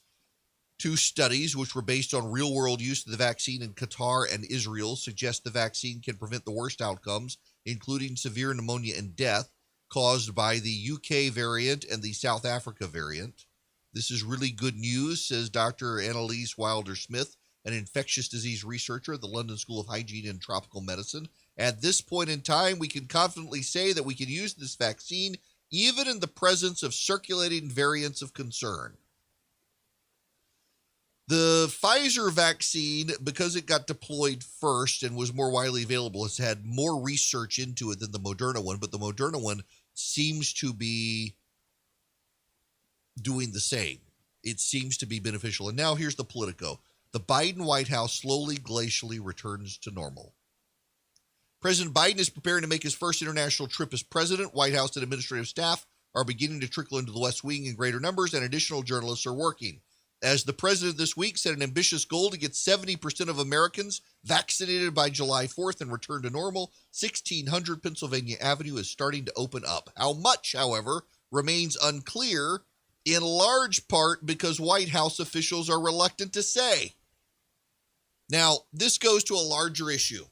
2 studies, which were based on real-world use of the vaccine in Qatar and Israel, suggest the vaccine can prevent the worst outcomes, including severe pneumonia and death, caused by the UK variant and the South Africa variant. This is really good news, says Dr. Annalise Wilder-Smith, an infectious disease researcher at the London School of Hygiene and Tropical Medicine. At this point in time, we can confidently say that we can use this vaccine even in the presence of circulating variants of concern. The Pfizer vaccine, because it got deployed first and was more widely available, has had more research into it than the Moderna one, but the Moderna one seems to be doing the same. It seems to be beneficial. And now here's the Politico. The Biden White House slowly, glacially returns to normal. President Biden is preparing to make his first international trip as president. White House and administrative staff are beginning to trickle into the West Wing in greater numbers, and additional journalists are working. As the president this week set an ambitious goal to get 70% of Americans vaccinated by July 4th and return to normal, 1600 Pennsylvania Avenue is starting to open up. How much, however, remains unclear in large part because White House officials are reluctant to say. Now, this goes to a larger issue.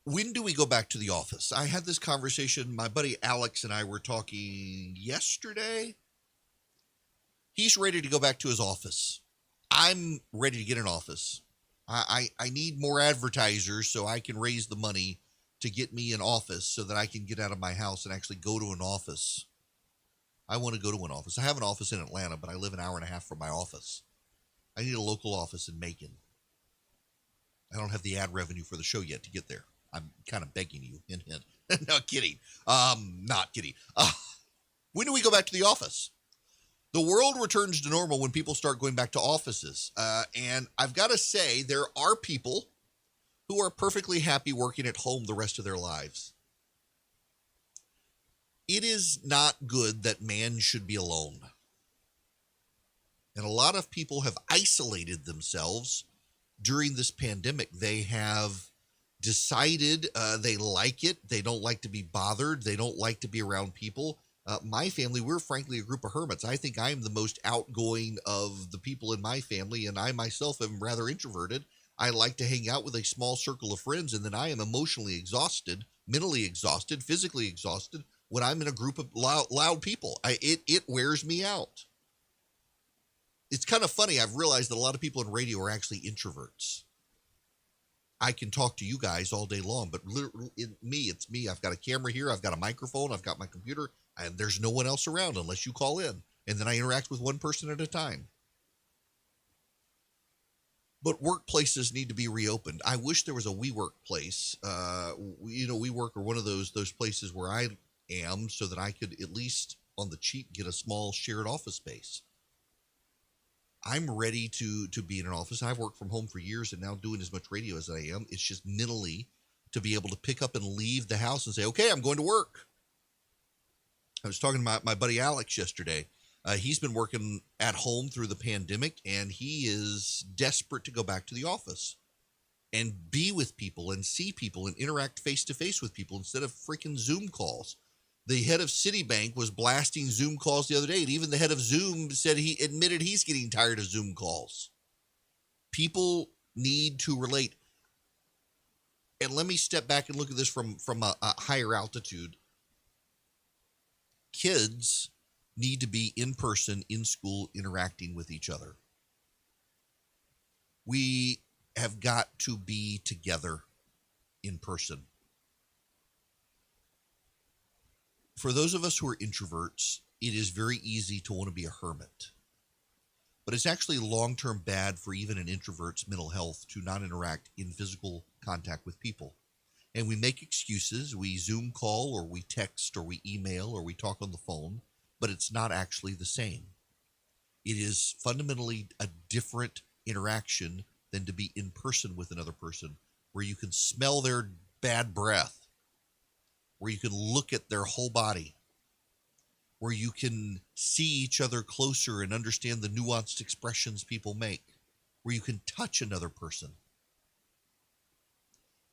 When do we go back to the office? I had this conversation. My buddy Alex and I were talking yesterday. He's ready to go back to his office. I'm ready to get an office. I need more advertisers so I can raise the money to get me an office so that I can get out of my house and actually go to an office. I want to go to an office. I have an office in Atlanta, but I live an hour and a half from my office. I need a local office in Macon. I don't have the ad revenue for the show yet to get there. I'm kind of begging you. Hint, hint. No, kidding. Not kidding. When do we go back to the office? The world returns to normal when people start going back to offices. And I've got to say, there are people who are perfectly happy working at home the rest of their lives. It is not good that man should be alone. And a lot of people have isolated themselves during this pandemic. They have decided they like it. They don't like to be bothered. They don't like to be around people. My family, we're frankly a group of hermits. I think I'm the most outgoing of the people in my family, and I myself am rather introverted. I like to hang out with a small circle of friends, and then I am emotionally exhausted, mentally exhausted, physically exhausted when I'm in a group of loud people. It wears me out. It's kind of funny. I've realized that a lot of people in radio are actually introverts. I can talk to you guys all day long, but literally, it's me. I've got a camera here. I've got a microphone. I've got my computer, and there's no one else around unless you call in. And then I interact with one person at a time. But workplaces need to be reopened. I wish there was a WeWork place. WeWork or one of those places where I am so that I could at least on the cheap get a small shared office space. I'm ready to be in an office. I've worked from home for years and now doing as much radio as I am. It's just mentally to be able to pick up and leave the house and say, okay, I'm going to work. I was talking to my buddy Alex yesterday. He's been working at home through the pandemic, and he is desperate to go back to the office and be with people and see people and interact face-to-face with people instead of freaking Zoom calls. The head of Citibank was blasting Zoom calls the other day, and even the head of Zoom said he admitted he's getting tired of Zoom calls. People need to relate. And let me step back and look at this from a higher altitude. Kids need to be in person, in school, interacting with each other. We have got to be together in person. For those of us who are introverts, it is very easy to want to be a hermit. But it's actually long-term bad for even an introvert's mental health to not interact in physical contact with people. And we make excuses. We Zoom call or we text or we email or we talk on the phone, but it's not actually the same. It is fundamentally a different interaction than to be in person with another person, where you can smell their bad breath, where you can look at their whole body, where you can see each other closer and understand the nuanced expressions people make, where you can touch another person.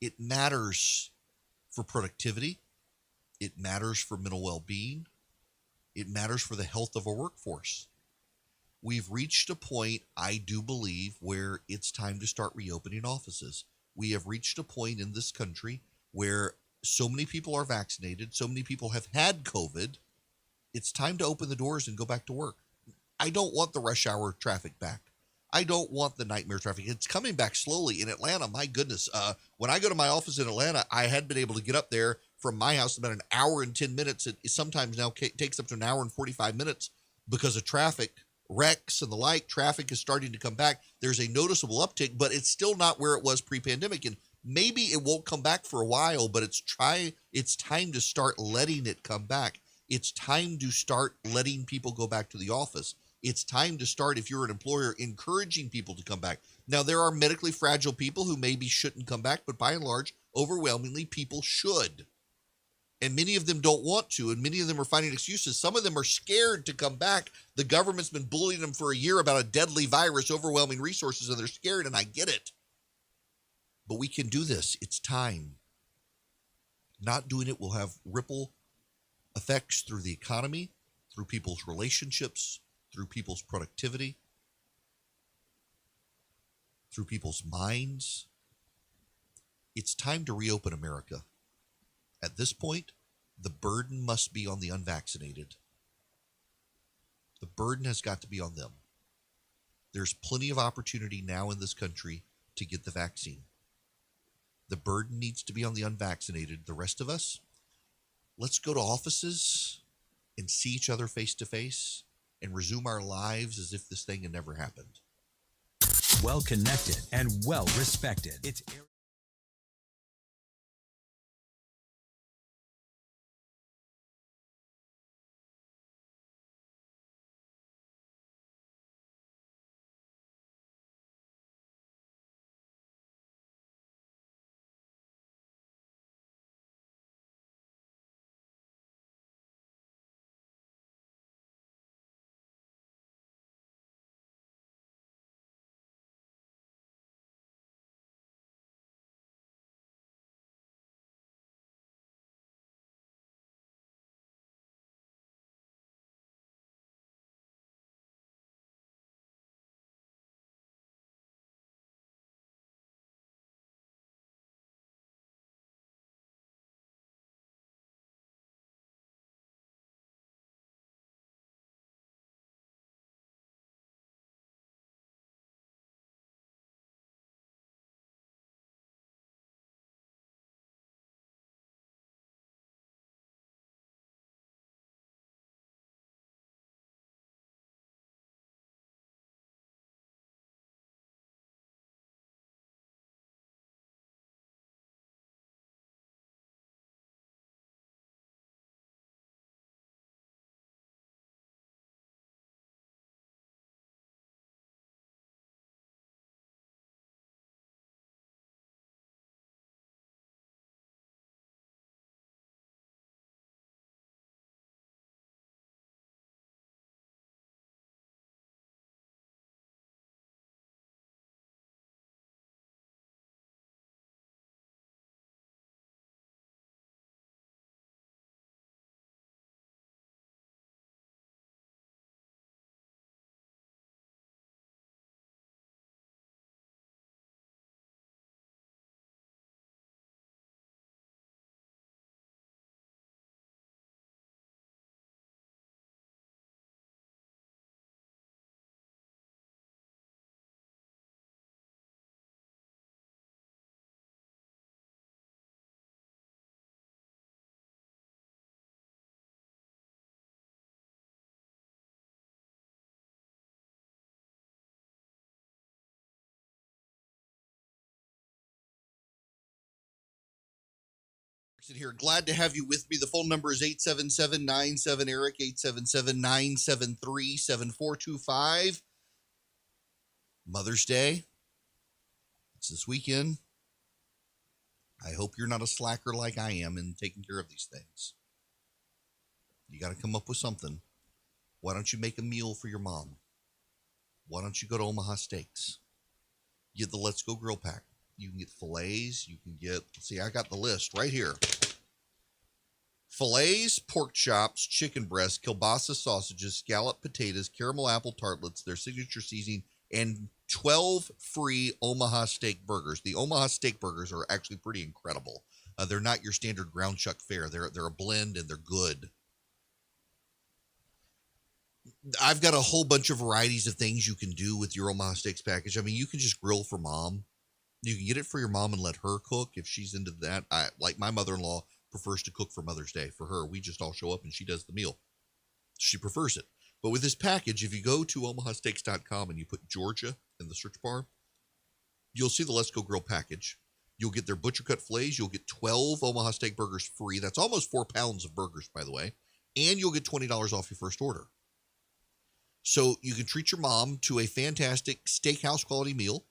It matters for productivity. It matters for mental well-being. It matters for the health of our workforce. We've reached a point, I do believe, where it's time to start reopening offices. We have reached a point in this country where so many people are vaccinated, so many people have had COVID. It's time to open the doors and go back to work. I don't want the rush hour traffic back. I don't want the nightmare traffic. It's coming back slowly in Atlanta. My goodness. When I go to my office in Atlanta, I had been able to get up there from my house in about an hour and 10 minutes. It sometimes now takes up to an hour and 45 minutes because of traffic, wrecks and the like. Traffic is starting to come back. There's a noticeable uptick, but it's still not where it was pre-pandemic. And maybe it won't come back for a while, but it's time to start letting it come back. It's time to start letting people go back to the office. It's time to start, if you're an employer, encouraging people to come back. Now, there are medically fragile people who maybe shouldn't come back, but by and large, overwhelmingly, people should. And many of them don't want to, and many of them are finding excuses. Some of them are scared to come back. The government's been bullying them for a year about a deadly virus, overwhelming resources, and they're scared, and I get it. But we can do this. It's time. Not doing it will have ripple effects through the economy, through people's relationships, through people's productivity, through people's minds. It's time to reopen America. At this point, the burden must be on the unvaccinated. The burden has got to be on them. There's plenty of opportunity now in this country to get the vaccine. The burden needs to be on the unvaccinated. The rest of us, let's go to offices and see each other face to face and resume our lives as if this thing had never happened. Well connected and well respected. It's Here, glad to have you with me. The phone number is 877-97-ERIC, 877-973-7425. Mother's Day. It's this weekend. I hope you're not a slacker like I am in taking care of these things. You got to come up with something. Why don't you make a meal for your mom? Why don't you go to Omaha Steaks? Get the Let's Go Grill Pack. You can get fillets. You can get, see, I got the list right here. Fillets, pork chops, chicken breast, kielbasa sausages, scalloped potatoes, caramel apple tartlets, their signature seasoning, and 12 free Omaha Steak burgers. The Omaha Steak burgers are actually pretty incredible. They're not your standard ground chuck fare. They're a blend and they're good. I've got a whole bunch of varieties of things you can do with your Omaha Steaks package. I mean, you can just grill for mom. You can get it for your mom and let her cook if she's into that. Like my mother-in-law prefers to cook for Mother's Day. For her, we just all show up and she does the meal. She prefers it. But with this package, if you go to omahasteaks.com and you put Georgia in the search bar, you'll see the Let's Go Grill package. You'll get their butcher cut fillets. You'll get 12 Omaha Steak burgers free. That's almost 4 pounds of burgers, by the way. And you'll get $20 off your first order. So you can treat your mom to a fantastic steakhouse quality meal.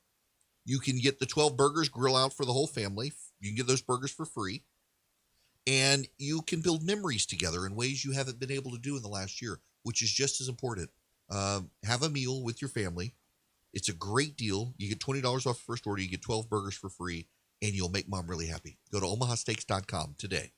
You can get the 12 burgers, grill out for the whole family. You can get those burgers for free. And you can build memories together in ways you haven't been able to do in the last year, which is just as important. Have a meal with your family. It's a great deal. You get $20 off your first order. You get 12 burgers for free, and you'll make mom really happy. Go to omahasteaks.com today.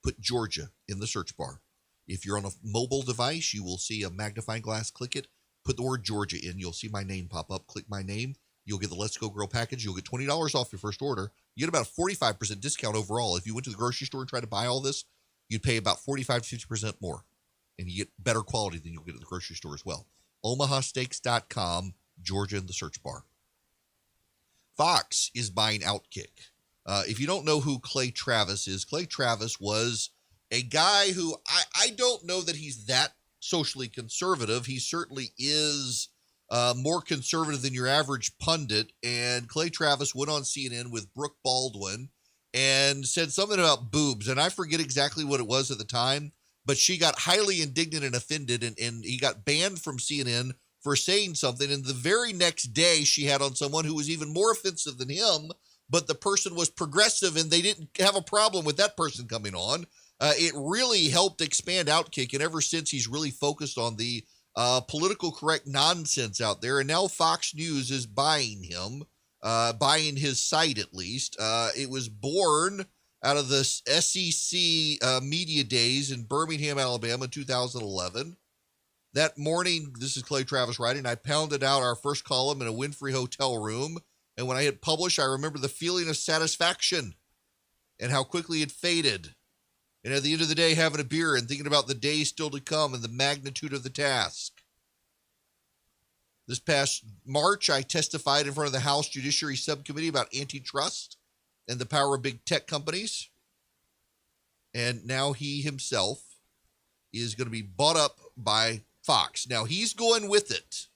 Put Georgia in the search bar. If you're on a mobile device, you will see a magnifying glass. Click it. Put the word Georgia in. You'll see my name pop up. Click my name. You'll get the Let's Go Grill package. You'll get $20 off your first order. You get about a 45% discount overall. If you went to the grocery store and tried to buy all this, you'd pay about 45 to 50% more. And you get better quality than you'll get at the grocery store as well. OmahaSteaks.com, Georgia in the search bar. Fox is buying Outkick. If you don't know who Clay Travis is, Clay Travis was a guy who I don't know that he's that socially conservative. He certainly is more conservative than your average pundit. And Clay Travis went on CNN with Brooke Baldwin and said something about boobs. And I forget exactly what it was at the time, but she got highly indignant and offended, and he got banned from CNN for saying something. And the very next day, she had on someone who was even more offensive than him, but the person was progressive, and they didn't have a problem with that person coming on. It really helped expand Outkick, and ever since, he's really focused on the political correct nonsense out there. And now Fox News is buying him, buying his site at least. It was born out of the SEC media days in Birmingham, Alabama, 2011. That morning, this is Clay Travis writing, I pounded out our first column in a Winfrey hotel room. And when I hit publish, I remember the feeling of satisfaction and how quickly it faded. And at the end of the day, having a beer and thinking about the days still to come and the magnitude of the task. This past March, I testified in front of the House Judiciary Subcommittee about antitrust and the power of big tech companies. And now he himself is going to be bought up by Fox. Now, he's going with it.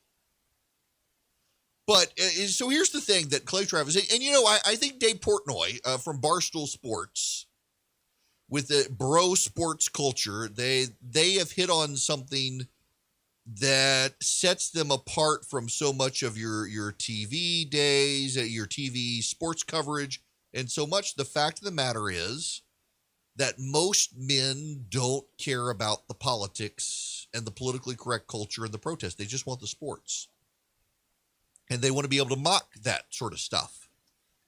But so here's the thing that Clay Travis, and you know, I think Dave Portnoy from Barstool Sports, with the bro sports culture, they have hit on something that sets them apart from so much of your TV days, your TV sports coverage. And so much, the fact of the matter is that most men don't care about the politics and the politically correct culture and the protest. They just want the sports. And they want to be able to mock that sort of stuff.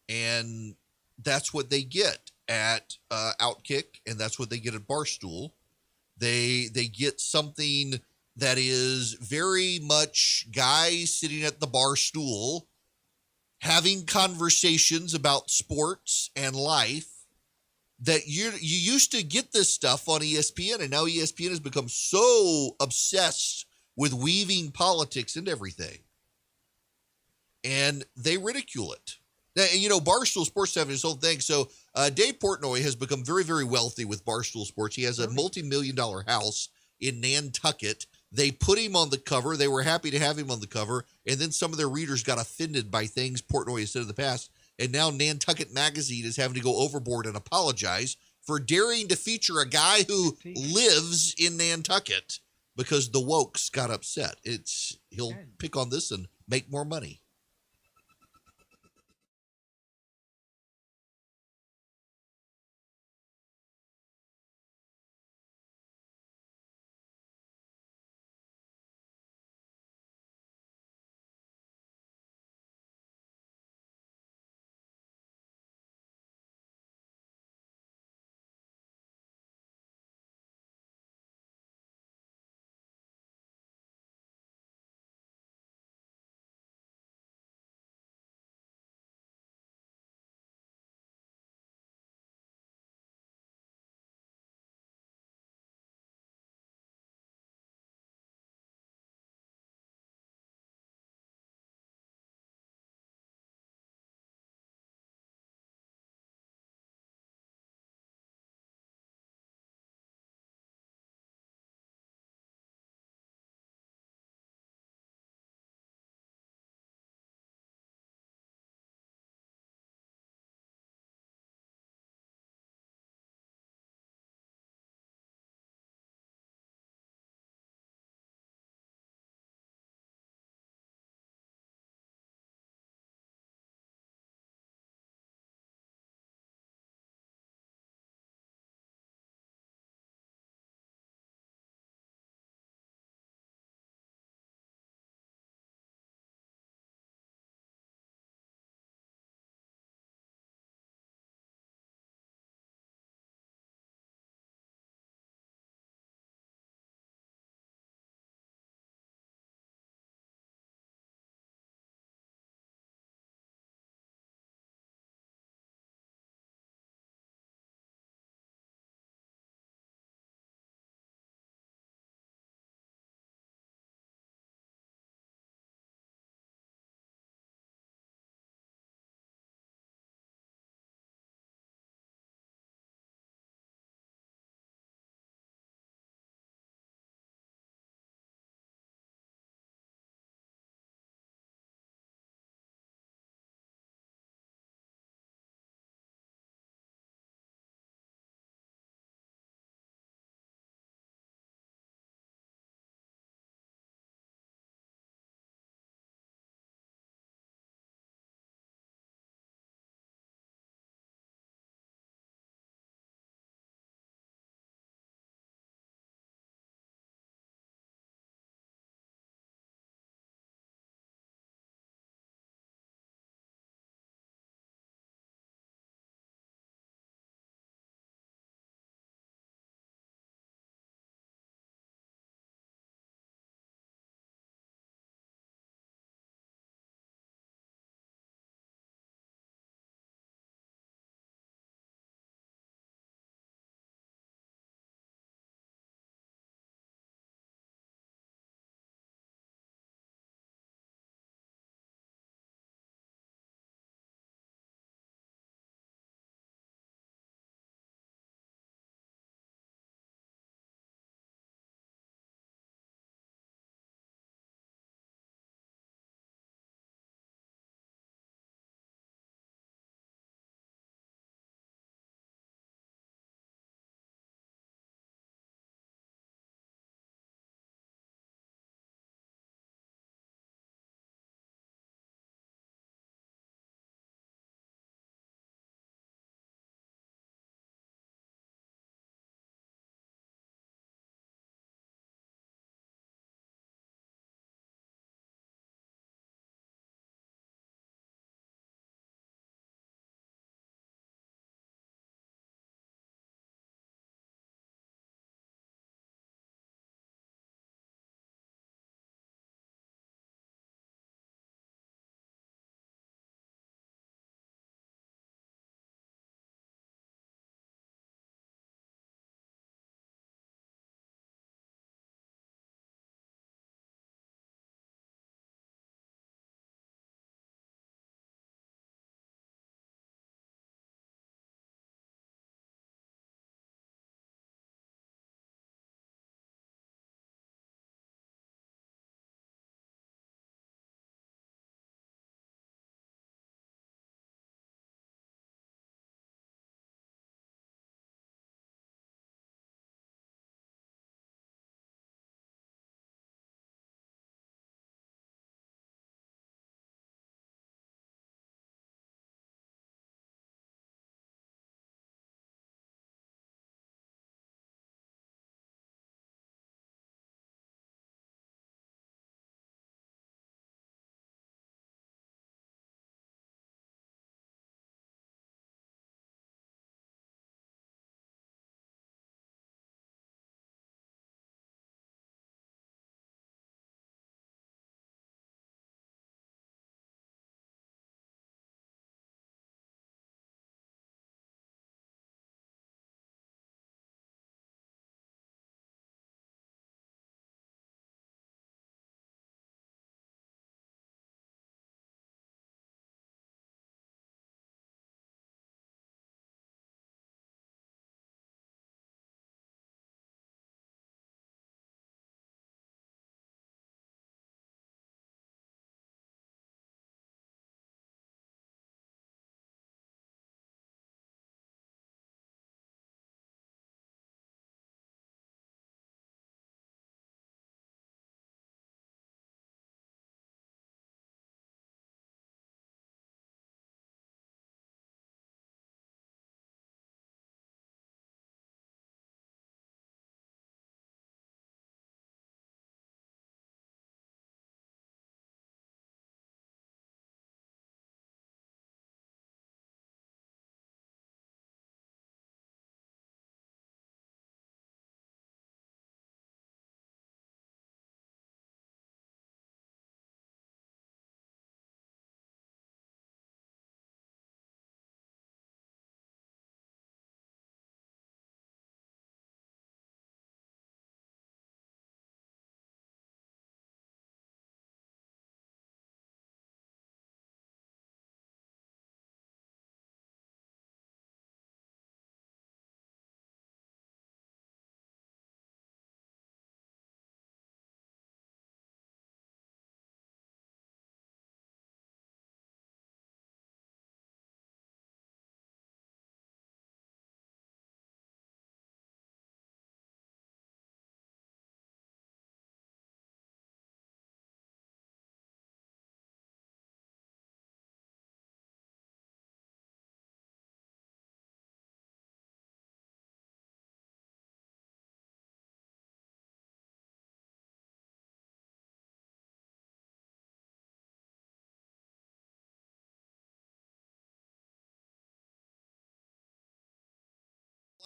And that's what they get at Outkick, and that's what they get at Barstool. They get something that is very much guys sitting at the bar stool having conversations about sports and life. That you used to get this stuff on ESPN, and now ESPN has become so obsessed with weaving politics into everything. And they ridicule it. Now, you know, Barstool Sports having his own thing. So Dave Portnoy has become very, very wealthy with Barstool Sports. He has a multi-million-dollar house in Nantucket. They put him on the cover. They were happy to have him on the cover. And then some of their readers got offended by things Portnoy has said in the past. And now Nantucket Magazine is having to go overboard and apologize for daring to feature a guy who lives in Nantucket because the wokes got upset. He'll pick on this and make more money.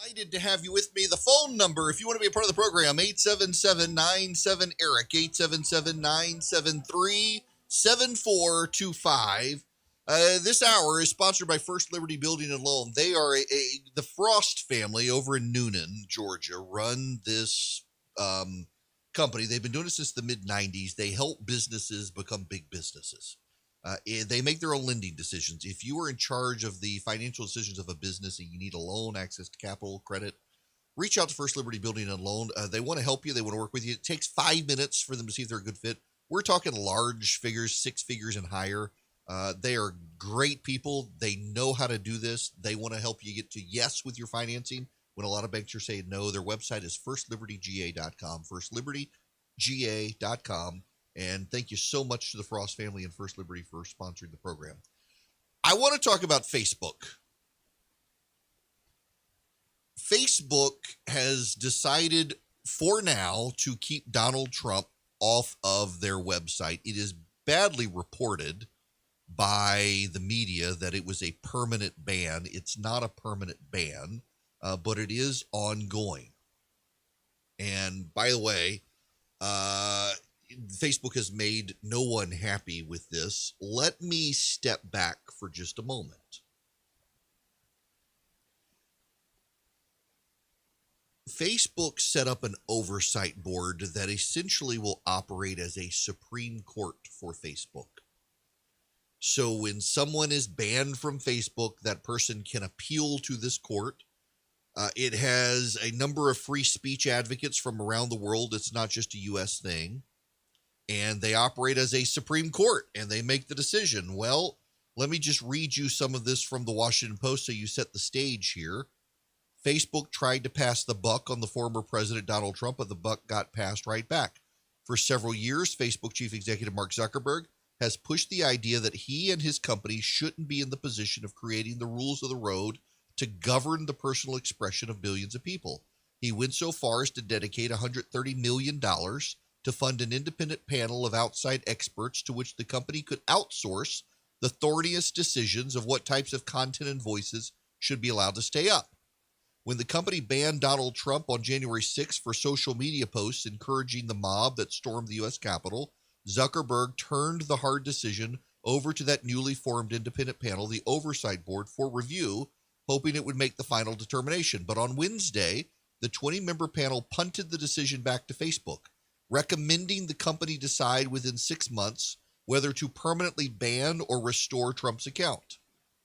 Delighted to have you with me. The phone number, if you want to be a part of the program, 877-97-ERIC, 877-973-7425. This hour is sponsored by First Liberty Building and Loan. They are the Frost family over in Noonan, Georgia, run this company. They've been doing it since the mid-90s. They help businesses become big businesses. They make their own lending decisions. If you are in charge of the financial decisions of a business and you need a loan, access to capital, credit, reach out to First Liberty Building and Loan. They want to help you. They want to work with you. It takes 5 minutes for them to see if they're a good fit. We're talking large figures, 6 figures and higher. They are great people. They know how to do this. They want to help you get to yes with your financing when a lot of banks are saying no. Their website is firstlibertyga.com, firstlibertyga.com. And thank you so much to the Frost family and First Liberty for sponsoring the program. I want to talk about Facebook. Facebook has decided for now to keep Donald Trump off of their website. It is badly reported by the media that it was a permanent ban. It's not a permanent ban, but it is ongoing. And by the way, Facebook has made no one happy with this. Let me step back for just a moment. Facebook set up an oversight board that essentially will operate as a Supreme Court for Facebook. So when someone is banned from Facebook, that person can appeal to this court. It has a number of free speech advocates from around the world. It's not just a U.S. thing. And they operate as a Supreme Court, and they make the decision. Well, let me just read you some of this from the Washington Post so you set the stage here. Facebook tried to pass the buck on the former president, Donald Trump, but the buck got passed right back. For several years, Facebook chief executive Mark Zuckerberg has pushed the idea that he and his company shouldn't be in the position of creating the rules of the road to govern the personal expression of billions of people. He went so far as to dedicate $130 million to fund an independent panel of outside experts to which the company could outsource the thorniest decisions of what types of content and voices should be allowed to stay up. When the company banned Donald Trump on January 6th for social media posts encouraging the mob that stormed the U.S. Capitol, Zuckerberg turned the hard decision over to that newly formed independent panel, the Oversight Board, for review, hoping it would make the final determination. But on Wednesday, the 20-member panel punted the decision back to Facebook, recommending the company decide within 6 months whether to permanently ban or restore Trump's account.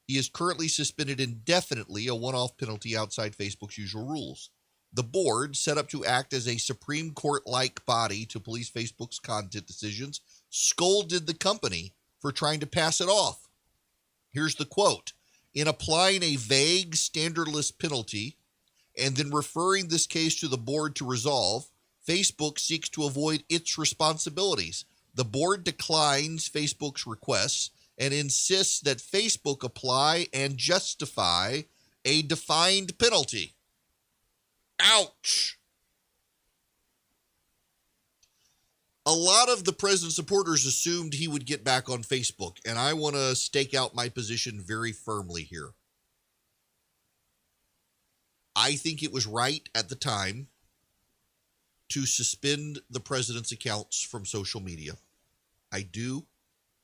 He is currently suspended indefinitely, a one-off penalty outside Facebook's usual rules. The board, set up to act as a Supreme Court-like body to police Facebook's content decisions, scolded the company for trying to pass it off. Here's the quote. In applying a vague, standardless penalty and then referring this case to the board to resolve, Facebook seeks to avoid its responsibilities. The board declines Facebook's requests and insists that Facebook apply and justify a defined penalty. Ouch! A lot of the president's supporters assumed he would get back on Facebook, and I want to stake out my position very firmly here. I think it was right at the time to suspend the president's accounts from social media. I do.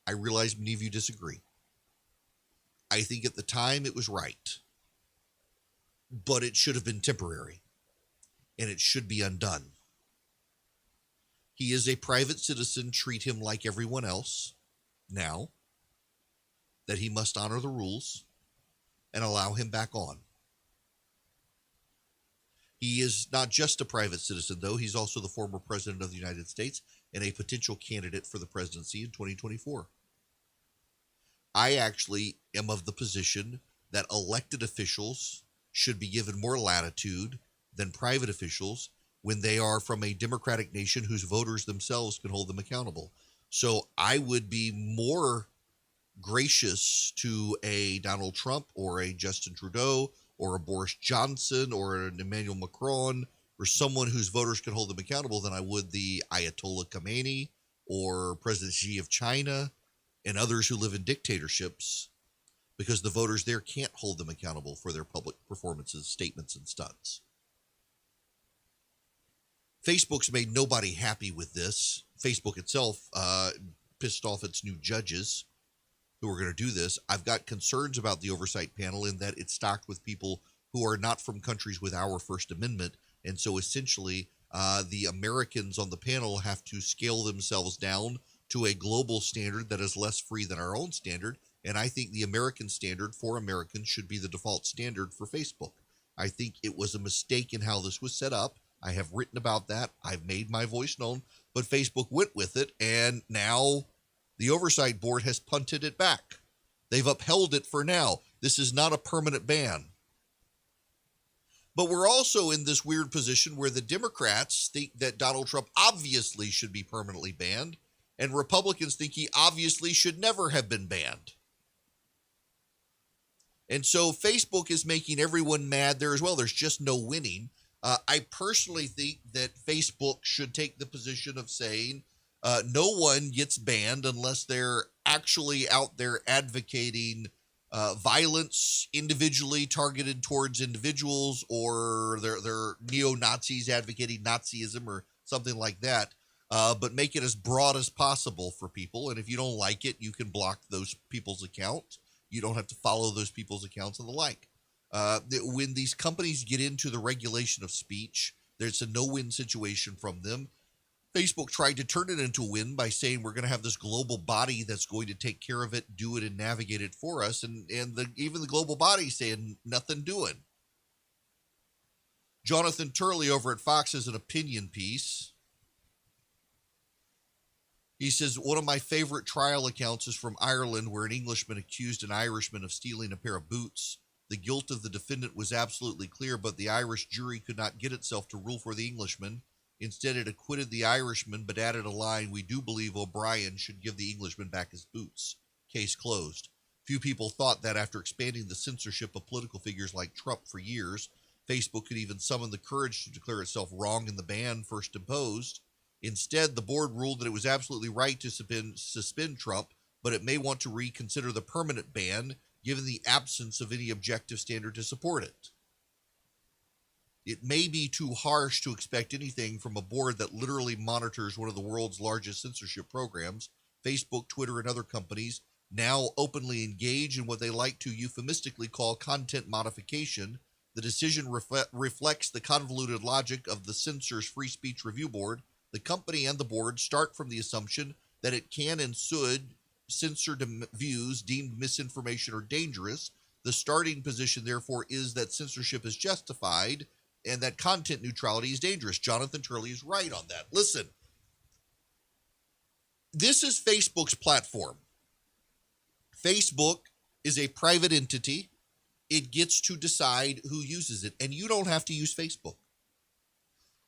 I realize many of you disagree. I think at the time it was right. But it should have been temporary. And it should be undone. He is a private citizen. Treat him like everyone else now. That he must honor the rules and allow him back on. He is not just a private citizen, though. He's also the former president of the United States and a potential candidate for the presidency in 2024. I actually am of the position that elected officials should be given more latitude than private officials when they are from a democratic nation whose voters themselves can hold them accountable. So I would be more gracious to a Donald Trump or a Justin Trudeau or a Boris Johnson or an Emmanuel Macron or someone whose voters can hold them accountable than I would the Ayatollah Khamenei or President Xi of China and others who live in dictatorships, because the voters there can't hold them accountable for their public performances, statements, and stunts. Facebook's made nobody happy with this. Facebook itself pissed off its new judges who are going to do this. I've got concerns about the oversight panel in that it's stocked with people who are not from countries with our First Amendment. And so essentially, the Americans on the panel have to scale themselves down to a global standard that is less free than our own standard. And I think the American standard for Americans should be the default standard for Facebook. I think it was a mistake in how this was set up. I have written about that. I've made my voice known, but Facebook went with it. And now the oversight board has punted it back. They've upheld it for now. This is not a permanent ban. But we're also in this weird position where the Democrats think that Donald Trump obviously should be permanently banned, and Republicans think he obviously should never have been banned. And so Facebook is making everyone mad there as well. There's just no winning. I personally think that Facebook should take the position of saying no one gets banned unless they're actually out there advocating violence individually targeted towards individuals, or they're neo-Nazis advocating Nazism or something like that. But make it as broad as possible for people. And if you don't like it, you can block those people's accounts. You don't have to follow those people's accounts and the like. When these companies get into the regulation of speech, there's a no-win situation from them. Facebook tried to turn it into a win by saying we're going to have this global body that's going to take care of it, do it, and navigate it for us. And even the global body saying nothing doing. Jonathan Turley over at Fox has an opinion piece. He says, one of my favorite trial accounts is from Ireland, where an Englishman accused an Irishman of stealing a pair of boots. The guilt of the defendant was absolutely clear, but the Irish jury could not get itself to rule for the Englishman. Instead, it acquitted the Irishman, but added a line, "We do believe O'Brien should give the Englishman back his boots." Case closed. Few people thought that after expanding the censorship of political figures like Trump for years, Facebook could even summon the courage to declare itself wrong in the ban first imposed. Instead, the board ruled that it was absolutely right to suspend Trump, but it may want to reconsider the permanent ban, given the absence of any objective standard to support it. It may be too harsh to expect anything from a board that literally monitors one of the world's largest censorship programs. Facebook, Twitter, and other companies now openly engage in what they like to euphemistically call content modification. The decision reflects the convoluted logic of the censor's free speech review board. The company and the board start from the assumption that it can and should censor views deemed misinformation or dangerous. The starting position, therefore, is that censorship is justified and that content neutrality is dangerous. Jonathan Turley is right on that. Listen, this is Facebook's platform. Facebook is a private entity. It gets to decide who uses it, and you don't have to use Facebook.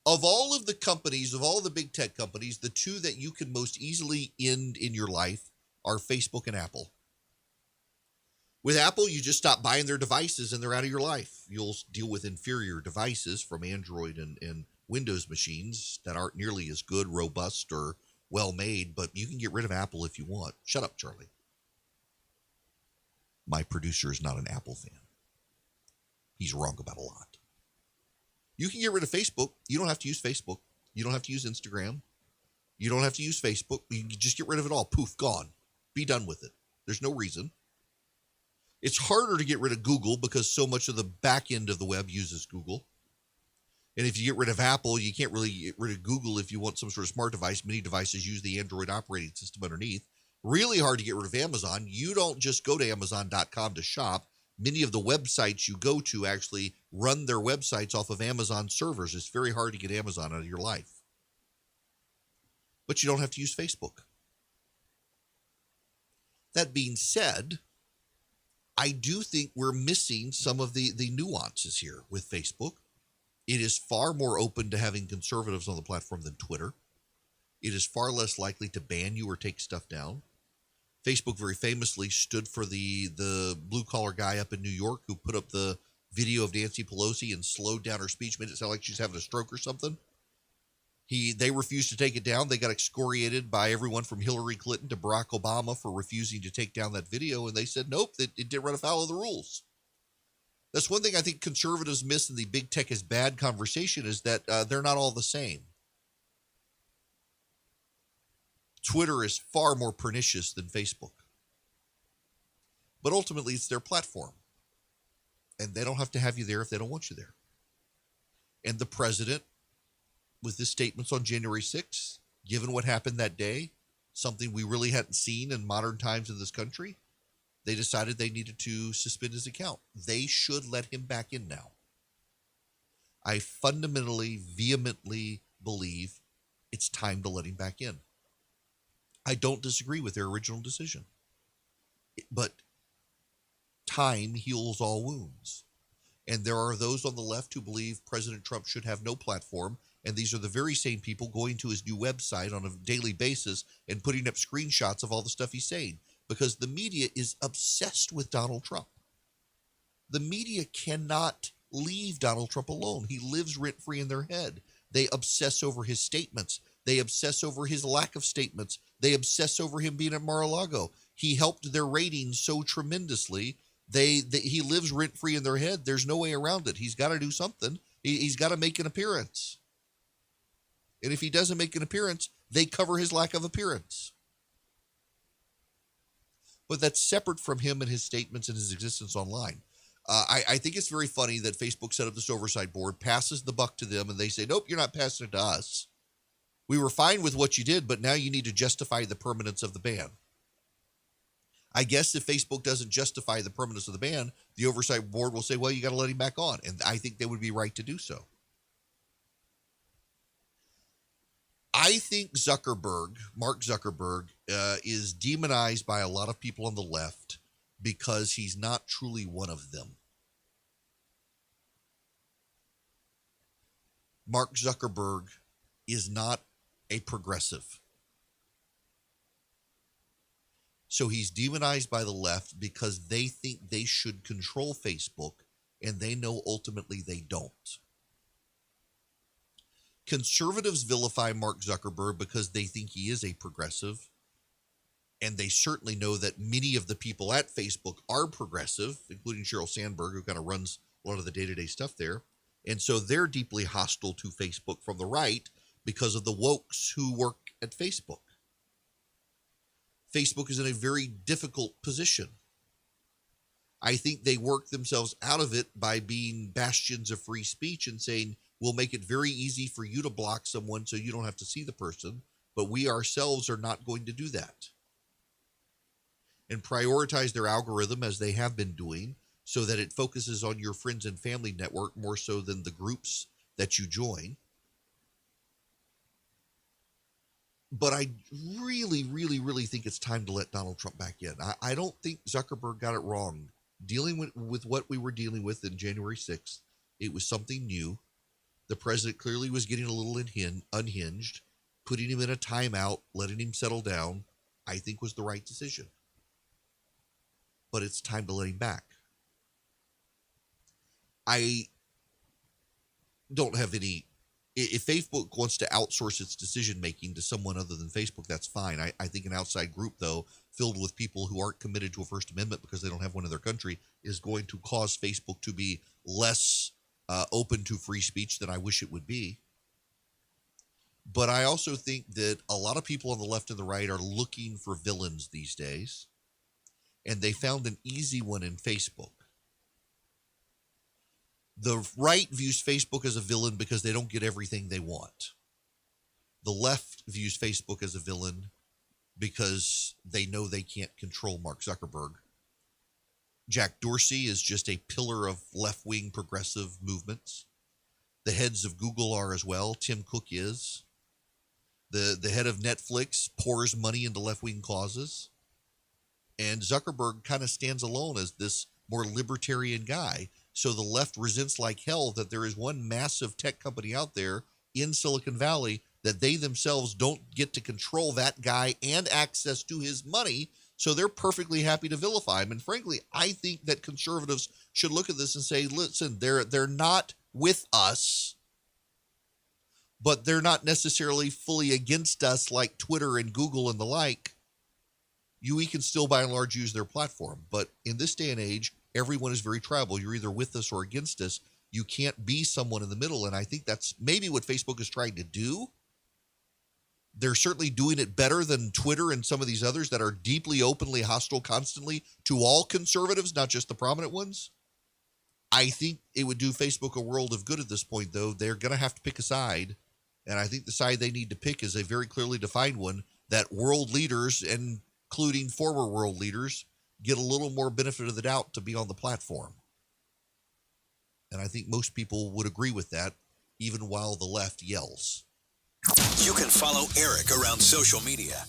Of all of the companies, of all the big tech companies, the two that you can most easily end in your life are Facebook and Apple. With Apple, you just stop buying their devices and they're out of your life. You'll deal with inferior devices from Android and Windows machines that aren't nearly as good, robust, or well-made, but you can get rid of Apple if you want. Shut up, Charlie. My producer is not an Apple fan. He's wrong about a lot. You can get rid of Facebook. You don't have to use Facebook. You don't have to use Instagram. You don't have to use Facebook. You can just get rid of it all. Poof, gone. Be done with it. There's no reason. It's harder to get rid of Google because so much of the back end of the web uses Google. And if you get rid of Apple, you can't really get rid of Google if you want some sort of smart device. Many devices use the Android operating system underneath. Really hard to get rid of Amazon. You don't just go to Amazon.com to shop. Many of the websites you go to actually run their websites off of Amazon servers. It's very hard to get Amazon out of your life. But you don't have to use Facebook. That being said, I do think we're missing some of the nuances here with Facebook. It is far more open to having conservatives on the platform than Twitter. It is far less likely to ban you or take stuff down. Facebook very famously stood for the blue-collar guy up in New York who put up the video of Nancy Pelosi and slowed down her speech, made it sound like she's having a stroke or something. They refused to take it down. They got excoriated by everyone from Hillary Clinton to Barack Obama for refusing to take down that video. And they said, nope, it didn't run afoul of the rules. That's one thing I think conservatives miss in the big tech is bad conversation is that they're not all the same. Twitter is far more pernicious than Facebook. But ultimately, it's their platform. And they don't have to have you there if they don't want you there. And the president, with his statements on January 6th, given what happened that day, something we really hadn't seen in modern times in this country, they decided they needed to suspend his account. They should let him back in now. I fundamentally, vehemently believe it's time to let him back in. I don't disagree with their original decision. But time heals all wounds. And there are those on the left who believe President Trump should have no platform. And these are the very same people going to his new website on a daily basis and putting up screenshots of all the stuff he's saying. Because the media is obsessed with Donald Trump. The media cannot leave Donald Trump alone. He lives rent-free in their head. They obsess over his statements. They obsess over his lack of statements. They obsess over him being at Mar-a-Lago. He helped their ratings so tremendously. He lives rent-free in their head. There's no way around it. He's got to do something. He's got to make an appearance. And if he doesn't make an appearance, they cover his lack of appearance. But that's separate from him and his statements and his existence online. I think it's very funny that Facebook set up this oversight board, passes the buck to them, and they say, nope, you're not passing it to us. We were fine with what you did, but now you need to justify the permanence of the ban. I guess if Facebook doesn't justify the permanence of the ban, the oversight board will say, well, you got to let him back on. And I think they would be right to do so. I think Mark Zuckerberg, is demonized by a lot of people on the left because he's not truly one of them. Mark Zuckerberg is not a progressive. So he's demonized by the left because they think they should control Facebook, and they know ultimately they don't. Conservatives vilify Mark Zuckerberg because they think he is a progressive, and they certainly know that many of the people at Facebook are progressive, including Sheryl Sandberg, who kind of runs a lot of the day-to-day stuff there. And so they're deeply hostile to Facebook from the right because of the wokes who work at Facebook. Facebook is in a very difficult position. I think they work themselves out of it by being bastions of free speech and saying, we'll make it very easy for you to block someone so you don't have to see the person, but we ourselves are not going to do that. And prioritize their algorithm as they have been doing so that it focuses on your friends and family network more so than the groups that you join. But I really, really, really think it's time to let Donald Trump back in. I don't think Zuckerberg got it wrong. Dealing with what we were dealing with in January 6th, it was something new. The president clearly was getting a little unhinged. Putting him in a timeout, letting him settle down, I think was the right decision. But it's time to let him back. I don't have any... If Facebook wants to outsource its decision-making to someone other than Facebook, that's fine. I think an outside group, though, filled with people who aren't committed to a First Amendment because they don't have one in their country, is going to cause Facebook to be less open to free speech than I wish it would be. But I also think that a lot of people on the left and the right are looking for villains these days, and they found an easy one in Facebook. The right views Facebook as a villain because they don't get everything they want. The left views Facebook as a villain because they know they can't control Mark Zuckerberg. Jack Dorsey is just a pillar of left-wing progressive movements. The heads of Google are as well. Tim Cook is. The head of Netflix pours money into left-wing causes. And Zuckerberg kind of stands alone as this more libertarian guy. So the left resents like hell that there is one massive tech company out there in Silicon Valley that they themselves don't get to control that guy and access to his money. So they're perfectly happy to vilify him. And frankly, I think that conservatives should look at this and say, listen, they're not with us, but they're not necessarily fully against us like Twitter and Google and the like. We can still by and large use their platform. But in this day and age, everyone is very tribal. You're either with us or against us. You can't be someone in the middle. And I think that's maybe what Facebook is trying to do. They're certainly doing it better than Twitter and some of these others that are deeply, openly hostile constantly to all conservatives, not just the prominent ones. I think it would do Facebook a world of good at this point, though. They're going to have to pick a side. And I think the side they need to pick is a very clearly defined one that world leaders, including former world leaders, get a little more benefit of the doubt to be on the platform. And I think most people would agree with that, even while the left yells. You can follow Erick around social media.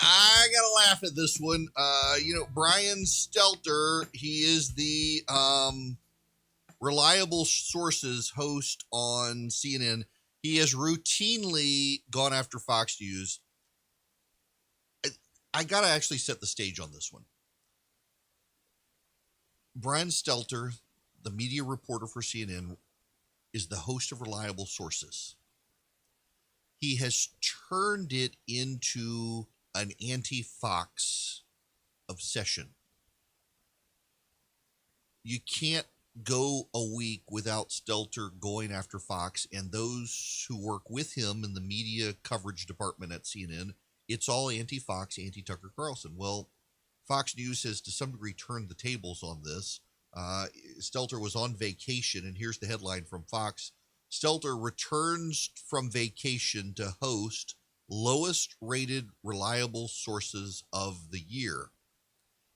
I gotta laugh at this one. Brian Stelter, he is the reliable sources host on CNN. He has routinely gone after Fox News. I gotta actually set the stage on this one. Brian Stelter, the media reporter for CNN, is the host of Reliable Sources. He has turned it into an anti-Fox obsession. You can't go a week witout Stelter going after Fox and those who work with him in the media coverage department at CNN. It's all anti-Fox, anti-Tucker Carlson. Well, Fox News has to some degree turned the tables on this. Stelter was on vacation, and here's the headline from Fox. Stelter returns from vacation to host lowest rated reliable sources of the year.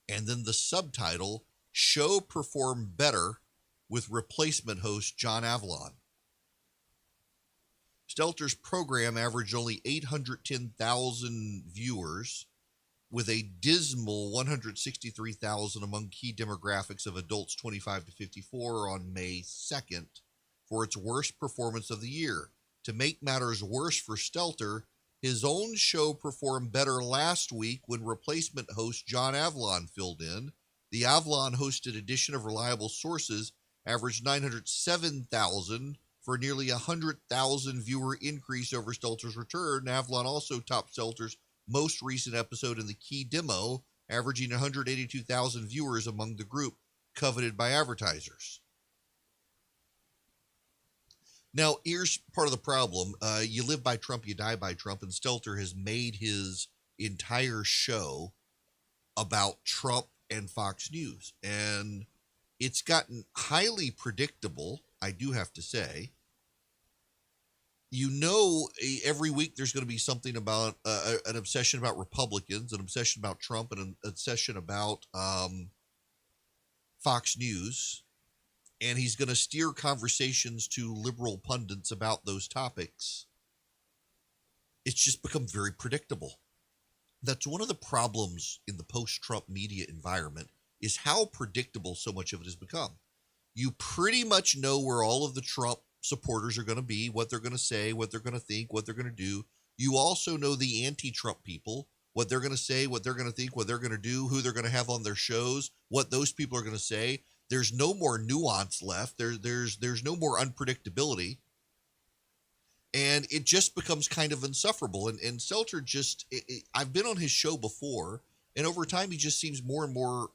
And then the subtitle, show performed better with replacement host John Avalon. Stelter's program averaged only 810,000 viewers, with a dismal 163,000 among key demographics of adults 25 to 54 on May 2nd for its worst performance of the year. To make matters worse for Stelter, his own show performed better last week when replacement host John Avalon filled in. The Avalon-hosted edition of Reliable Sources averaged 907,000 for nearly 100,000 viewer increase over Stelter's return. Avalon also topped Stelter's most recent episode in the key demo, averaging 182,000 viewers among the group coveted by advertisers. Now, here's part of the problem. You live by Trump, you die by Trump, and Stelter has made his entire show about Trump and Fox News. And it's gotten highly predictable, I do have to say. You know, every week there's going to be something about an obsession about Republicans, an obsession about Trump, and an obsession about Fox News. And he's going to steer conversations to liberal pundits about those topics. It's just become very predictable. That's one of the problems in the post-Trump media environment, is how predictable so much of it has become. You pretty much know where all of the Trump supporters are going to be, what they're going to say, what they're going to think, what they're going to do. You also know the anti-Trump people, what they're going to say, what they're going to think, what they're going to do, who they're going to have on their shows, what those people are going to say. There's no more nuance left. There's no more unpredictability. And it just becomes kind of insufferable. And Stelter just, I've been on his show before, and over time he just seems more and more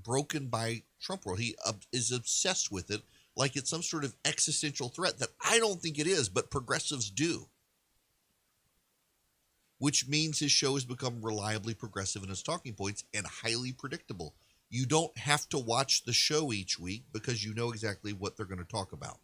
broken by Trump world. He is obsessed with it like it's some sort of existential threat that I don't think it is, but progressives do. Which means his show has become reliably progressive in its talking points and highly predictable. You don't have to watch the show each week because you know exactly what they're going to talk about.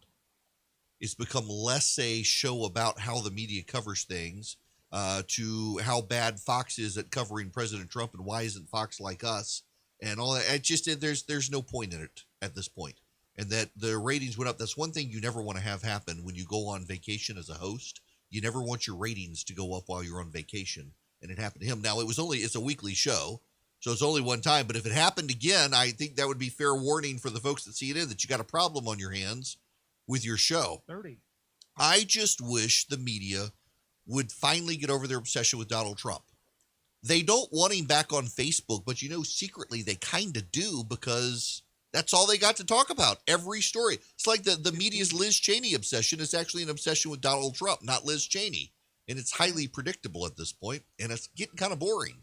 It's become less a show about how the media covers things to how bad Fox is at covering President Trump and why isn't Fox like us and all that. It just, there's no point in it at this point. And that the ratings went up. That's one thing you never want to have happen when you go on vacation as a host. You never want your ratings to go up while you're on vacation. And it happened to him. Now, it's a weekly show, so it's only one time. But if it happened again, I think that would be fair warning for the folks that see it in that you got a problem on your hands with your show. 30. I just wish the media would finally get over their obsession with Donald Trump. They don't want him back on Facebook, but secretly they kind of do because that's all they got to talk about. Every story. It's like the media's Liz Cheney obsession is actually an obsession with Donald Trump, not Liz Cheney. And it's highly predictable at this point, and it's getting kind of boring.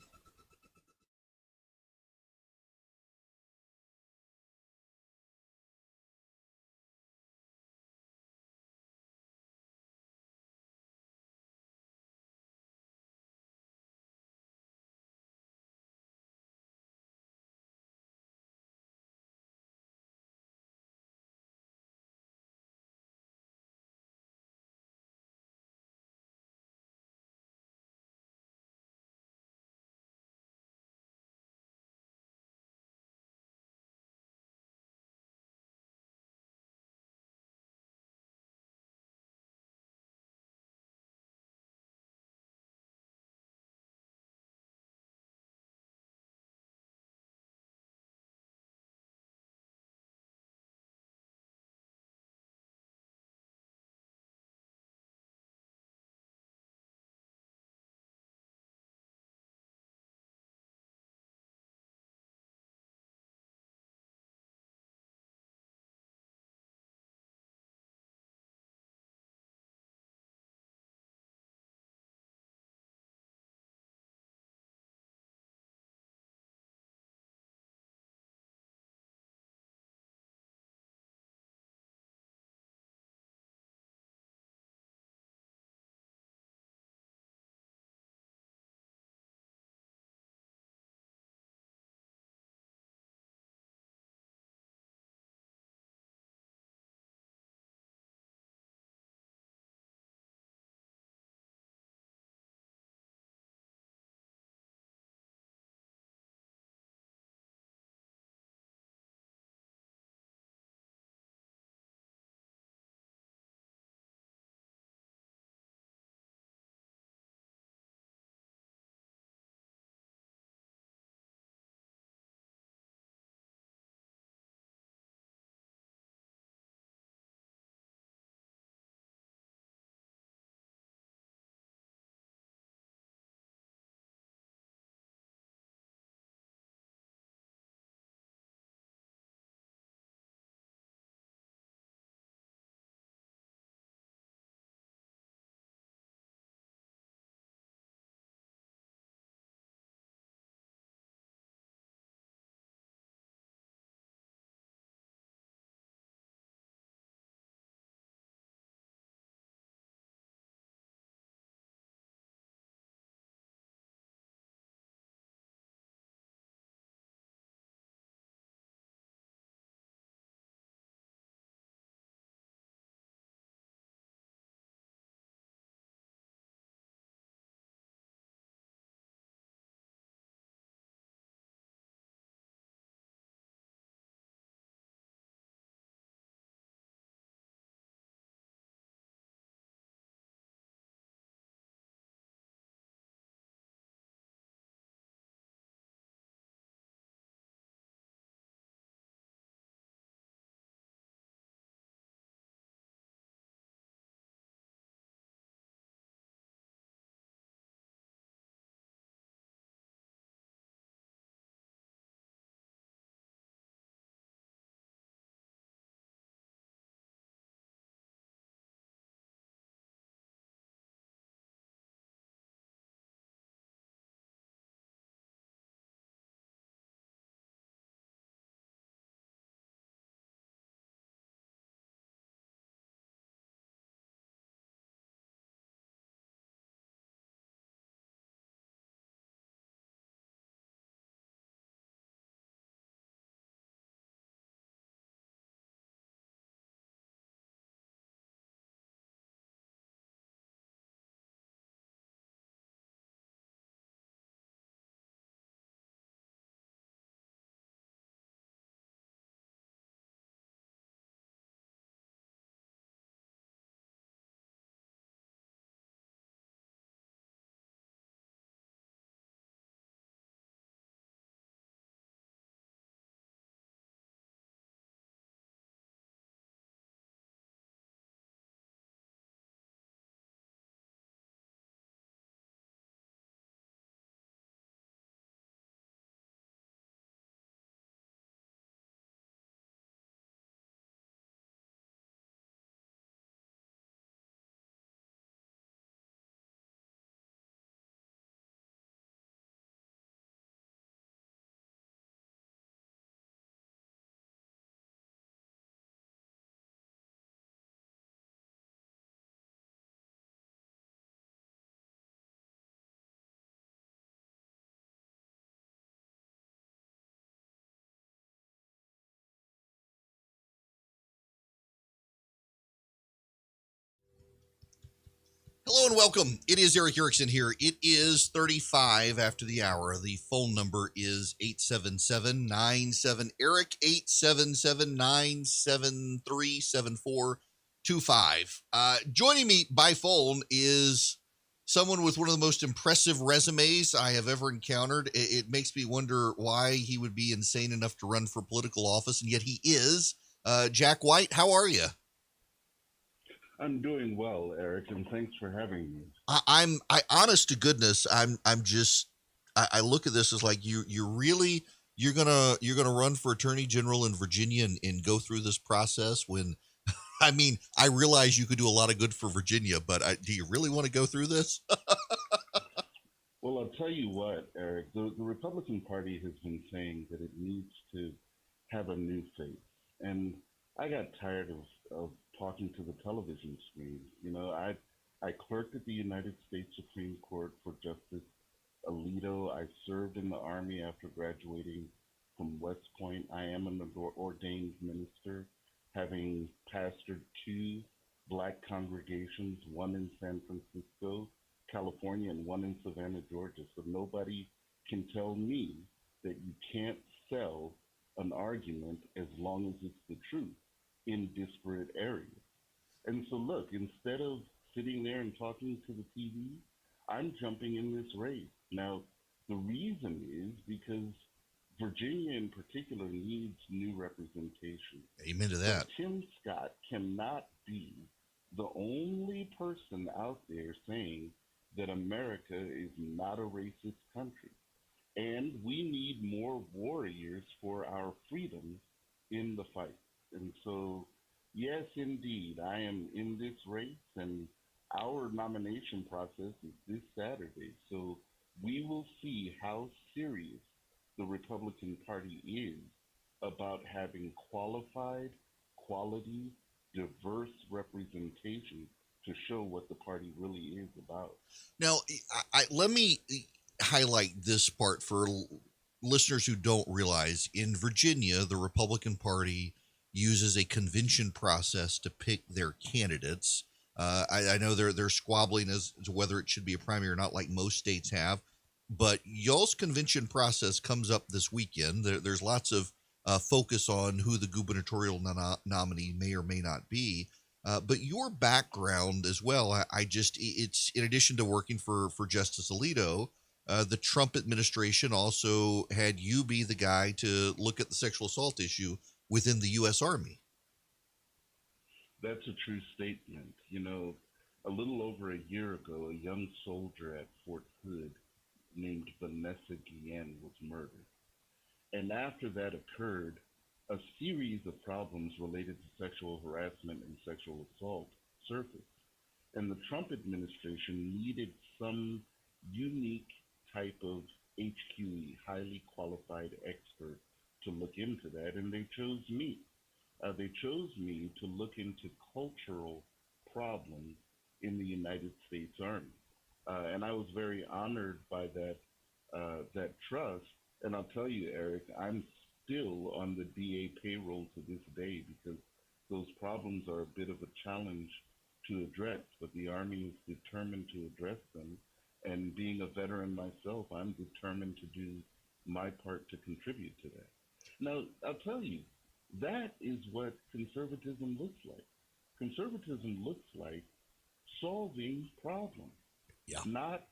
Hello and welcome. It is Erick Erickson here. It is 35 after the hour. The phone number is 877-97-ERIC, 877-973-7425. Joining me by phone is someone with one of the most impressive resumes I have ever encountered. It makes me wonder why he would be insane enough to run for political office, and yet he is. Jack White, how are you? I'm doing well, Eric, and thanks for having me. I honest to goodness, I look at this as like you're gonna run for attorney general in Virginia and go through this process when, I mean, I realize you could do a lot of good for Virginia, but do you really want to go through this? Well, I'll tell you what, Eric, the Republican Party has been saying that it needs to have a new face, and I got tired of talking to the television screen. You know, I clerked at the United States Supreme Court for Justice Alito. I served in the Army after graduating from West Point. I am an ordained minister, having pastored 2 Black congregations, one in San Francisco, California, and one in Savannah, Georgia. So nobody can tell me that you can't sell an argument as long as it's the truth in disparate areas. And so look, instead of sitting there and talking to the TV, I'm jumping in this race. Now, the reason is because Virginia in particular needs new representation. Amen to that. So Tim Scott cannot be the only person out there saying that America is not a racist country. And we need more warriors for our freedoms in the fight. And so, yes, indeed, I am in this race, and our nomination process is this Saturday. So we will see how serious the Republican Party is about having qualified, quality, diverse representation to show what the party really is about. Now, let me highlight this part for listeners who don't realize. In Virginia, the Republican Party uses a convention process to pick their candidates. I know they're squabbling as to whether it should be a primary or not, like most states have. But y'all's convention process comes up this weekend. There's lots of focus on who the gubernatorial nominee may or may not be. But your background as well, it's in addition to working for Justice Alito, the Trump administration also had you be the guy to look at the sexual assault issue within the U.S. Army. That's a true statement. You know, a little over a year ago, a young soldier at Fort Hood named Vanessa Guillen was murdered. And after that occurred, a series of problems related to sexual harassment and sexual assault surfaced. And the Trump administration needed some unique type of HQE, highly qualified expert, to look into that, and they chose me. They chose me to look into cultural problems in the United States Army. And I was very honored by that trust. And I'll tell you, Eric, I'm still on the DA payroll to this day because those problems are a bit of a challenge to address, but the Army is determined to address them. And being a veteran myself, I'm determined to do my part to contribute to that. Now, I'll tell you, that is what conservatism looks like. Conservatism looks like solving problems, not,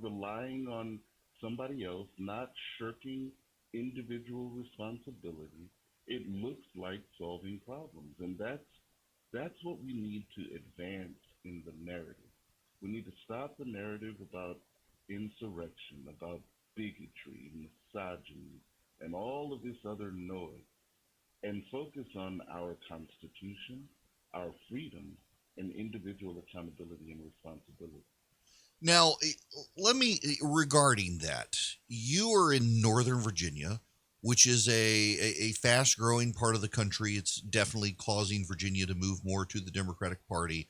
relying on somebody else, not shirking individual responsibility. It looks like solving problems, and that's what we need to advance in the narrative. We need to stop the narrative about insurrection, about bigotry, misogyny, and all of this other noise, and focus on our Constitution, our freedom, and individual accountability and responsibility. Now, regarding that, you are in Northern Virginia, which is a fast-growing part of the country. It's definitely causing Virginia to move more to the Democratic Party.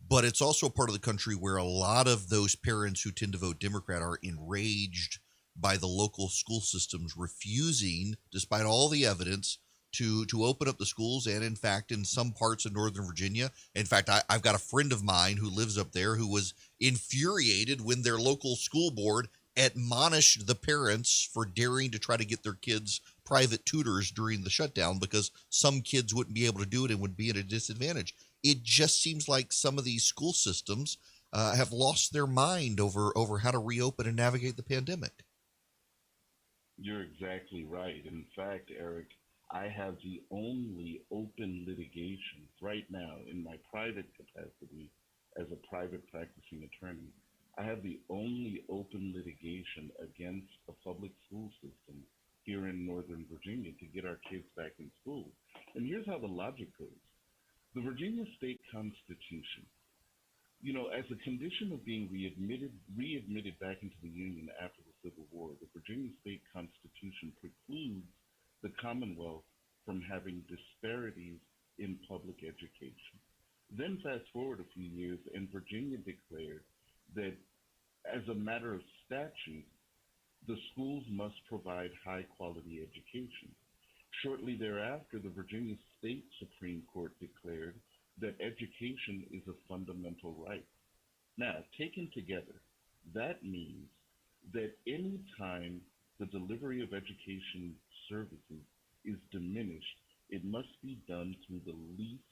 But it's also a part of the country where a lot of those parents who tend to vote Democrat are enraged by the local school systems refusing, despite all the evidence, to open up the schools, and in fact, in some parts of Northern Virginia. In fact, I've got a friend of mine who lives up there who was infuriated when their local school board admonished the parents for daring to try to get their kids private tutors during the shutdown because some kids wouldn't be able to do it and would be at a disadvantage. It just seems like some of these school systems have lost their mind over how to reopen and navigate the pandemic. You're exactly right. In fact, Eric, I have the only open litigation right now in my private capacity as a private practicing attorney. I have the only open litigation against a public school system here in Northern Virginia to get our kids back in school. And here's how the logic goes. The Virginia State Constitution, you know, as a condition of being readmitted back into the Union after the Civil War, the Virginia State Constitution precludes the Commonwealth from having disparities in public education. Then fast forward a few years, and Virginia declared that as a matter of statute, the schools must provide high-quality education. Shortly thereafter, the Virginia State Supreme Court declared that education is a fundamental right. Now, taken together, that means that any time the delivery of education services is diminished, it must be done through the least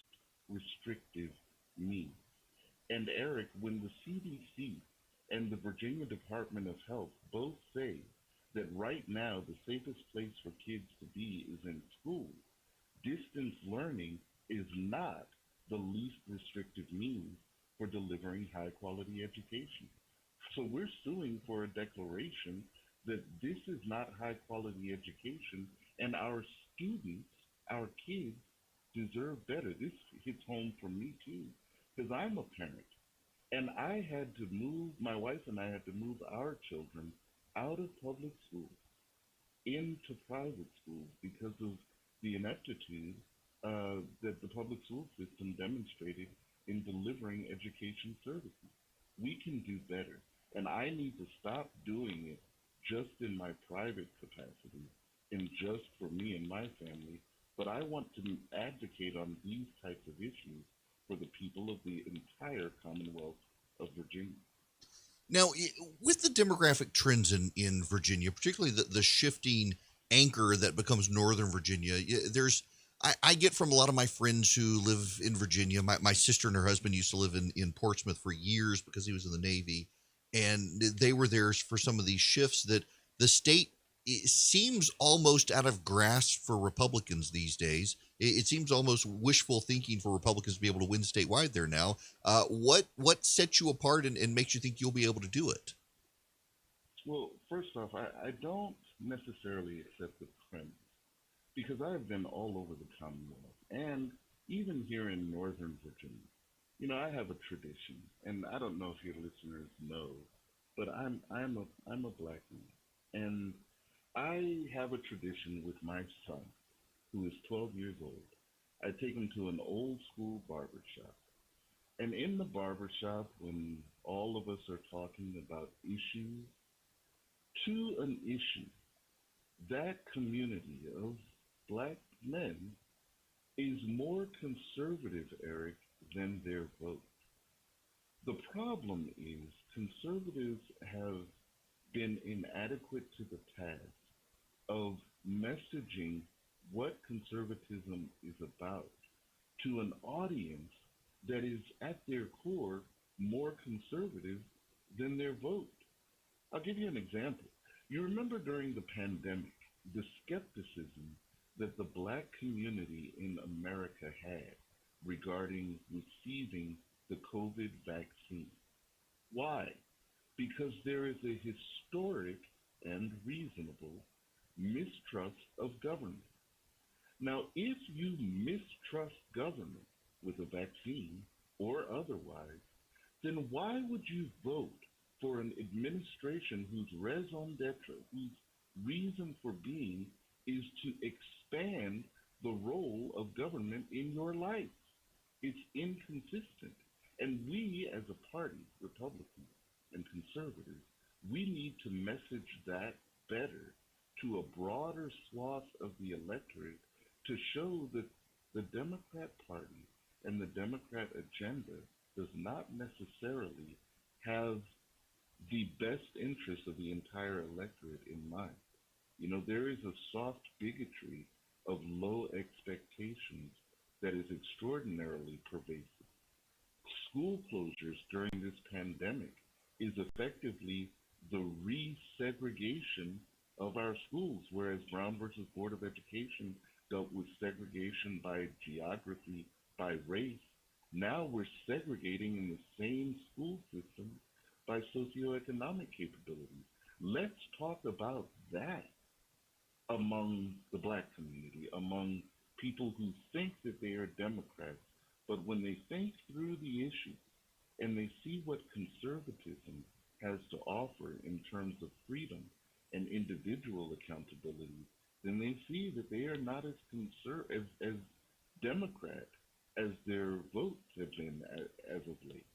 restrictive means. And Eric, when the CDC and the Virginia Department of Health both say that right now the safest place for kids to be is in school, distance learning is not the least restrictive means for delivering high quality education. So we're suing for a declaration that this is not high quality education, and our students, our kids, deserve better. This hits home for me too, because I'm a parent, and I had to move, my wife and I had to move our children out of public schools into private schools because of the ineptitude that the public school system demonstrated in delivering education services. We can do better, and I need to stop doing it just in my private capacity and just for me and my family, but I want to advocate on these types of issues for the people of the entire Commonwealth of Virginia. Now, with the demographic trends in Virginia, particularly the shifting anchor that becomes Northern Virginia, I get from a lot of my friends who live in Virginia. My sister and her husband used to live in Portsmouth for years because he was in the Navy, and they were there for some of these shifts that the state seems almost out of grasp for Republicans these days. It seems almost wishful thinking for Republicans to be able to win statewide there now. What sets you apart and makes you think you'll be able to do it? Well, first off, I don't necessarily accept the premise because I've been all over the Commonwealth and even here in Northern Virginia. You know, I have a tradition, and I don't know if your listeners know, but I'm a black man, and I have a tradition with my son, who is 12 years old. I take him to an old school barber shop. And in the barber shop, when all of us are talking about issues, to an issue, that community of black men is more conservative, Eric, than their vote. The problem is conservatives have been inadequate to the task of messaging what conservatism is about to an audience that is at their core more conservative than their vote. I'll give you an example. You remember during the pandemic, the skepticism that the black community in America had regarding receiving the COVID vaccine. Why? Because there is a historic and reasonable mistrust of government. Now, if you mistrust government with a vaccine or otherwise, then why would you vote for an administration whose raison d'etre, whose reason for being is to expand the role of government in your life? It's inconsistent. And we as a party, Republicans and conservatives, we need to message that better to a broader swath of the electorate to show that the Democrat Party and the Democrat agenda does not necessarily have the best interests of the entire electorate in mind. You know, there is a soft bigotry of low expectations that is extraordinarily pervasive. School closures during this pandemic is effectively the resegregation of our schools, whereas Brown versus Board of Education dealt with segregation by geography, by race. Now we're segregating in the same school system by socioeconomic capabilities. Let's talk about that among the Black community, among people who think that they are Democrats, but when they think through the issue and they see what conservatism has to offer in terms of freedom and individual accountability, then they see that they are not as Democrat as their votes have been as of late.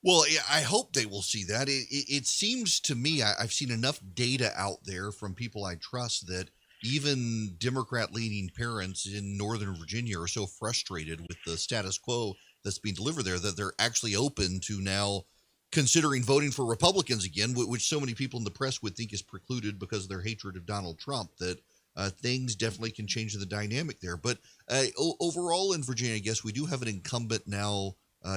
Well, yeah, I hope they will see that. It seems to me, I've seen enough data out there from people I trust that even Democrat-leaning parents in Northern Virginia are so frustrated with the status quo that's being delivered there that they're actually open to now considering voting for Republicans again, which so many people in the press would think is precluded because of their hatred of Donald Trump, that things definitely can change the dynamic there. But overall in Virginia, I guess we do have an incumbent now,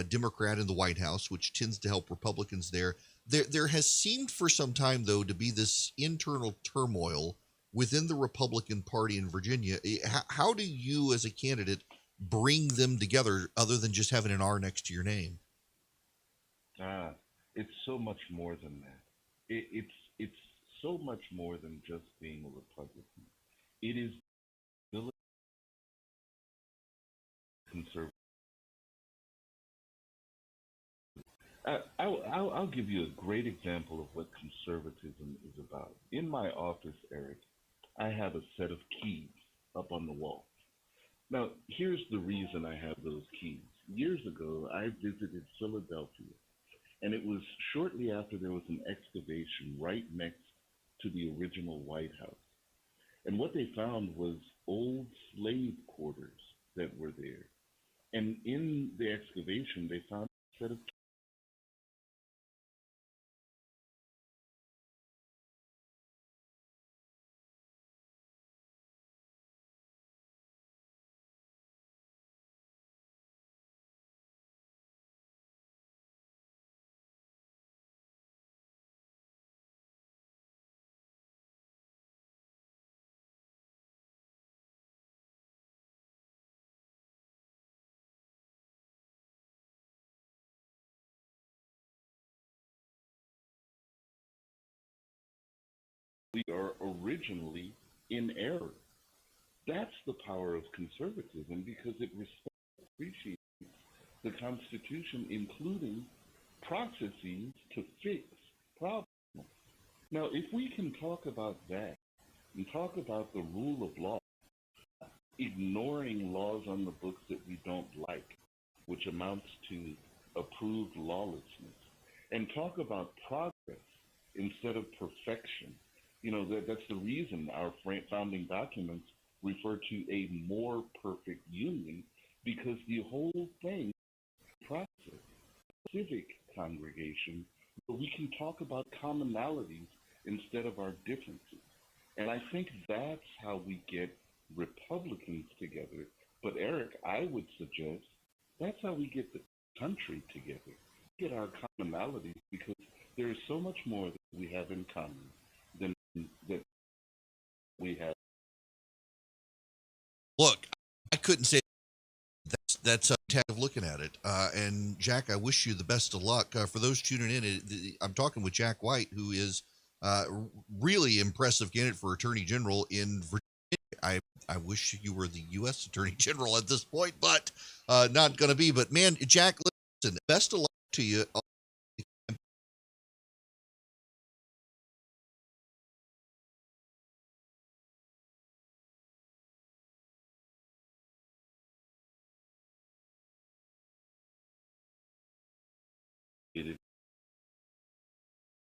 Democrat in the White House, which tends to help Republicans there. There has seemed for some time, though, to be this internal turmoil within the Republican Party in Virginia. How do you, as a candidate, bring them together other than just having an R next to your name? It's so much more than that. It's so much more than just being a Republican. It is conservative. I'll give you a great example of what conservatism is about. In my office, Eric, I have a set of keys up on the wall. Now, here's the reason I have those keys. Years ago, I visited Philadelphia, and it was shortly after there was an excavation right next to the original White House. And what they found was old slave quarters that were there. And in the excavation, they found a set of we are originally in error. That's the power of conservatism, because it appreciates the Constitution, including processes to fix problems. Now, if we can talk about that and talk about the rule of law, ignoring laws on the books that we don't like, which amounts to approved lawlessness, and talk about progress instead of perfection. You know, that's the reason our founding documents refer to a more perfect union, because the whole thing process, civic congregation, where we can talk about commonalities instead of our differences. And I think that's how we get Republicans together. But Eric, I would suggest that's how we get the country together, get our commonalities, because there is so much more that we have in common than that we have. Look, I couldn't say that's a tag of looking at it. And Jack, I wish you the best of luck. For those tuning in, I'm talking with Jack White, who is really impressive candidate for Attorney General in Virginia. I wish you were the U.S. Attorney General at this point, but not going to be. But man, Jack, listen, best of luck to you.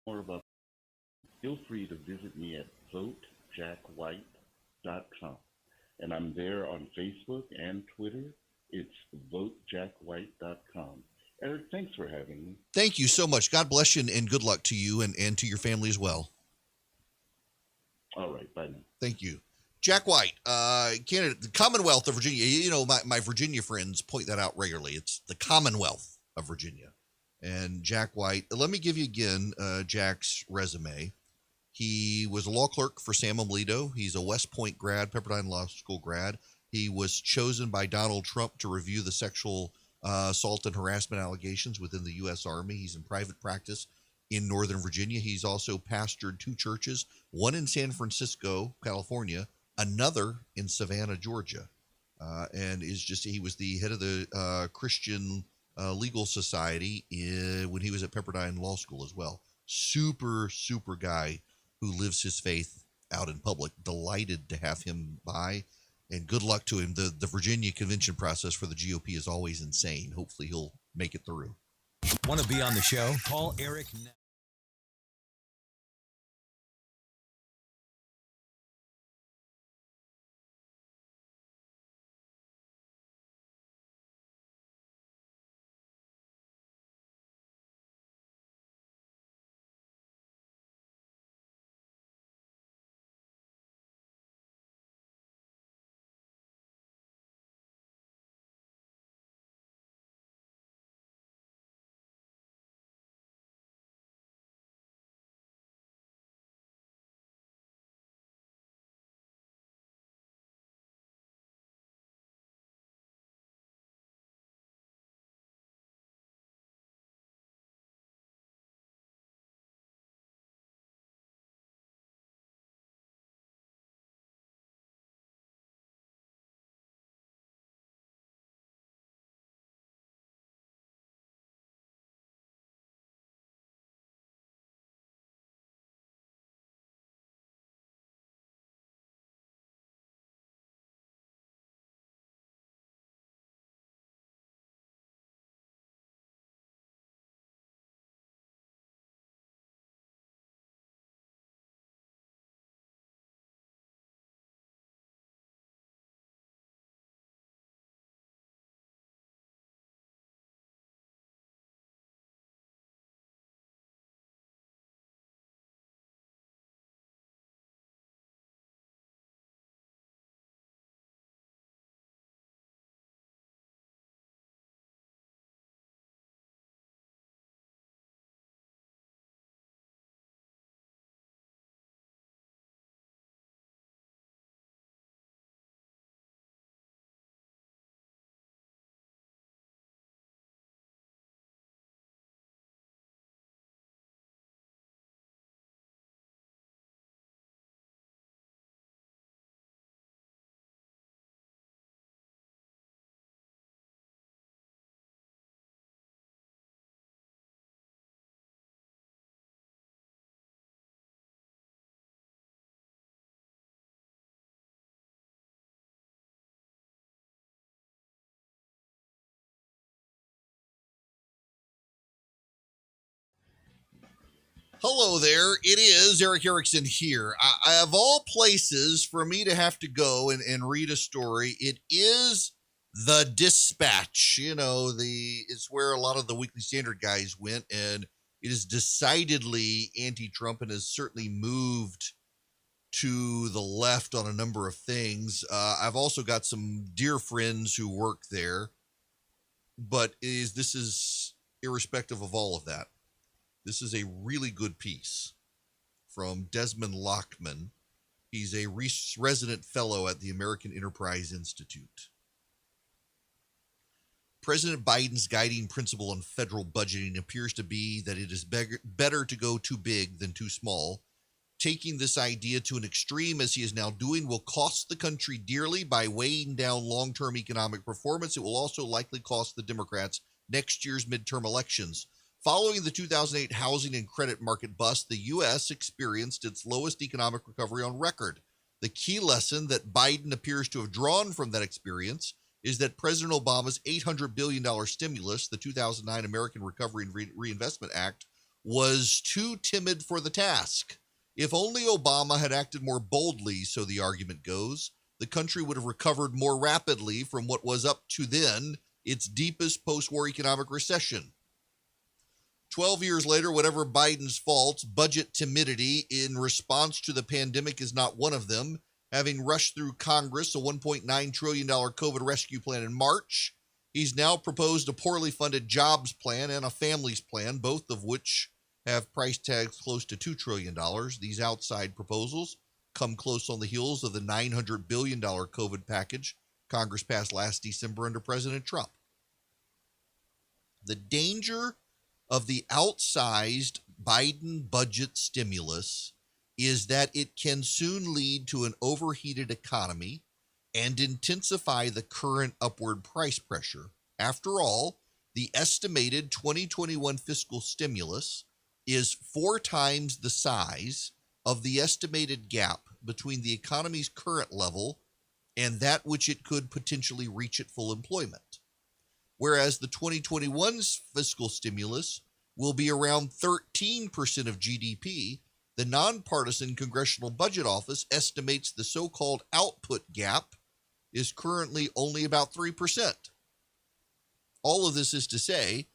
More about, feel free to visit me at votejackwhite.com. and I'm there on Facebook and Twitter. It's votejackwhite.com. Eric, thanks for having me. Thank you so much. God bless you, and good luck to you and to your family as well. All right, bye now. Thank you. Jack White, candidate, the Commonwealth of Virginia. You know, my Virginia friends point that out regularly. It's the Commonwealth of Virginia. And Jack White, let me give you again Jack's resume. He was a law clerk for Sam Alito. He's a West Point grad, Pepperdine Law School grad. He was chosen by Donald Trump to review the sexual assault and harassment allegations within the U.S. Army. He's in private practice in Northern Virginia. He's also pastored 2 churches, one in San Francisco, California, another in Savannah, Georgia. And he was the head of the Christian Legal Society when he was at Pepperdine Law School as well. Super, super guy who lives his faith out in public. Delighted to have him by, and good luck to him. The Virginia convention process for the GOP is always insane. Hopefully he'll make it through. Want to be on the show? Call Eric now. Hello there. It is Erick Erickson here. I of all places for me to have to go and read a story, it is the Dispatch. You know, it's where a lot of the Weekly Standard guys went, and it is decidedly anti-Trump and has certainly moved to the left on a number of things. I've also got some dear friends who work there, but this is irrespective of all of that. This is a really good piece from Desmond Lockman. He's a resident fellow at the American Enterprise Institute. President Biden's guiding principle on federal budgeting appears to be that it is better to go too big than too small. Taking this idea to an extreme, as he is now doing, will cost the country dearly by weighing down long-term economic performance. It will also likely cost the Democrats next year's midterm elections. Following the 2008 housing and credit market bust, the U.S. experienced its lowest economic recovery on record. The key lesson that Biden appears to have drawn from that experience is that President Obama's $800 billion stimulus, the 2009 American Recovery and Reinvestment Act, was too timid for the task. If only Obama had acted more boldly, so the argument goes, the country would have recovered more rapidly from what was up to then its deepest post-war economic recession. 12 years later, whatever Biden's faults, budget timidity in response to the pandemic is not one of them. Having rushed through Congress a $1.9 trillion COVID rescue plan in March, he's now proposed a poorly funded jobs plan and a families plan, both of which have price tags close to $2 trillion. These outside proposals come close on the heels of the $900 billion COVID package Congress passed last December under President Trump. The danger of the outsized Biden budget stimulus is that it can soon lead to an overheated economy and intensify the current upward price pressure. After all, the estimated 2021 fiscal stimulus is 4 times the size of the estimated gap between the economy's current level and that which it could potentially reach at full employment. Whereas the 2021 fiscal stimulus will be around 13% of GDP, the nonpartisan Congressional Budget Office estimates the so-called output gap is currently only about 3%. All of this is to say,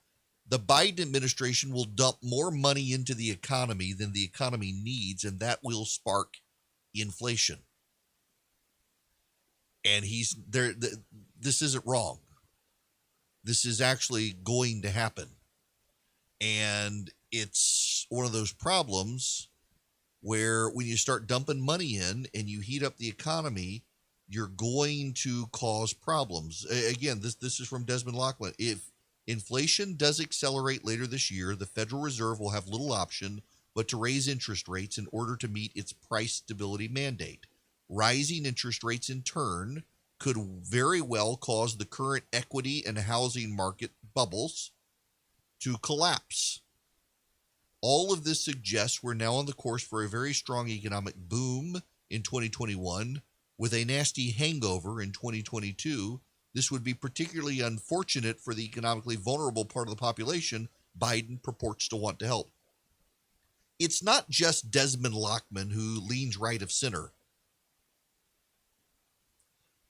the Biden administration will dump more money into the economy than the economy needs, and that will spark inflation. And he's there. This isn't wrong. This is actually going to happen. And it's one of those problems where when you start dumping money in and you heat up the economy, you're going to cause problems. Again, this is from Desmond Lockman. If inflation does accelerate later this year, the Federal Reserve will have little option but to raise interest rates in order to meet its price stability mandate. Rising interest rates in turn could very well cause the current equity and housing market bubbles to collapse. All of this suggests we're now on the course for a very strong economic boom in 2021 with a nasty hangover in 2022. This would be particularly unfortunate for the economically vulnerable part of the population Biden purports to want to help. It's not just Desmond Lockman who leans right of center.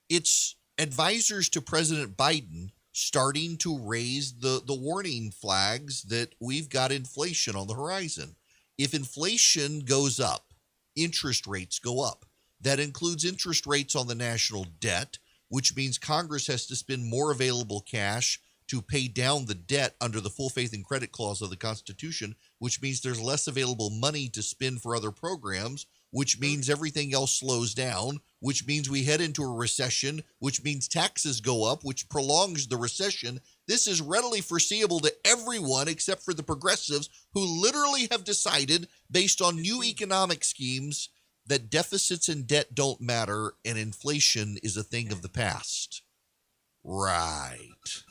It's advisors to President Biden starting to raise the warning flags that we've got inflation on the horizon. If inflation goes up, interest rates go up. That includes interest rates on the national debt, which means Congress has to spend more available cash to pay down the debt under the full faith and credit clause of the Constitution, which means there's less available money to spend for other programs, which means everything else slows down, which means we head into a recession, which means taxes go up, which prolongs the recession. This is readily foreseeable to everyone except for the progressives who literally have decided, based on new economic schemes, that deficits and debt don't matter and inflation is a thing of the past. Right.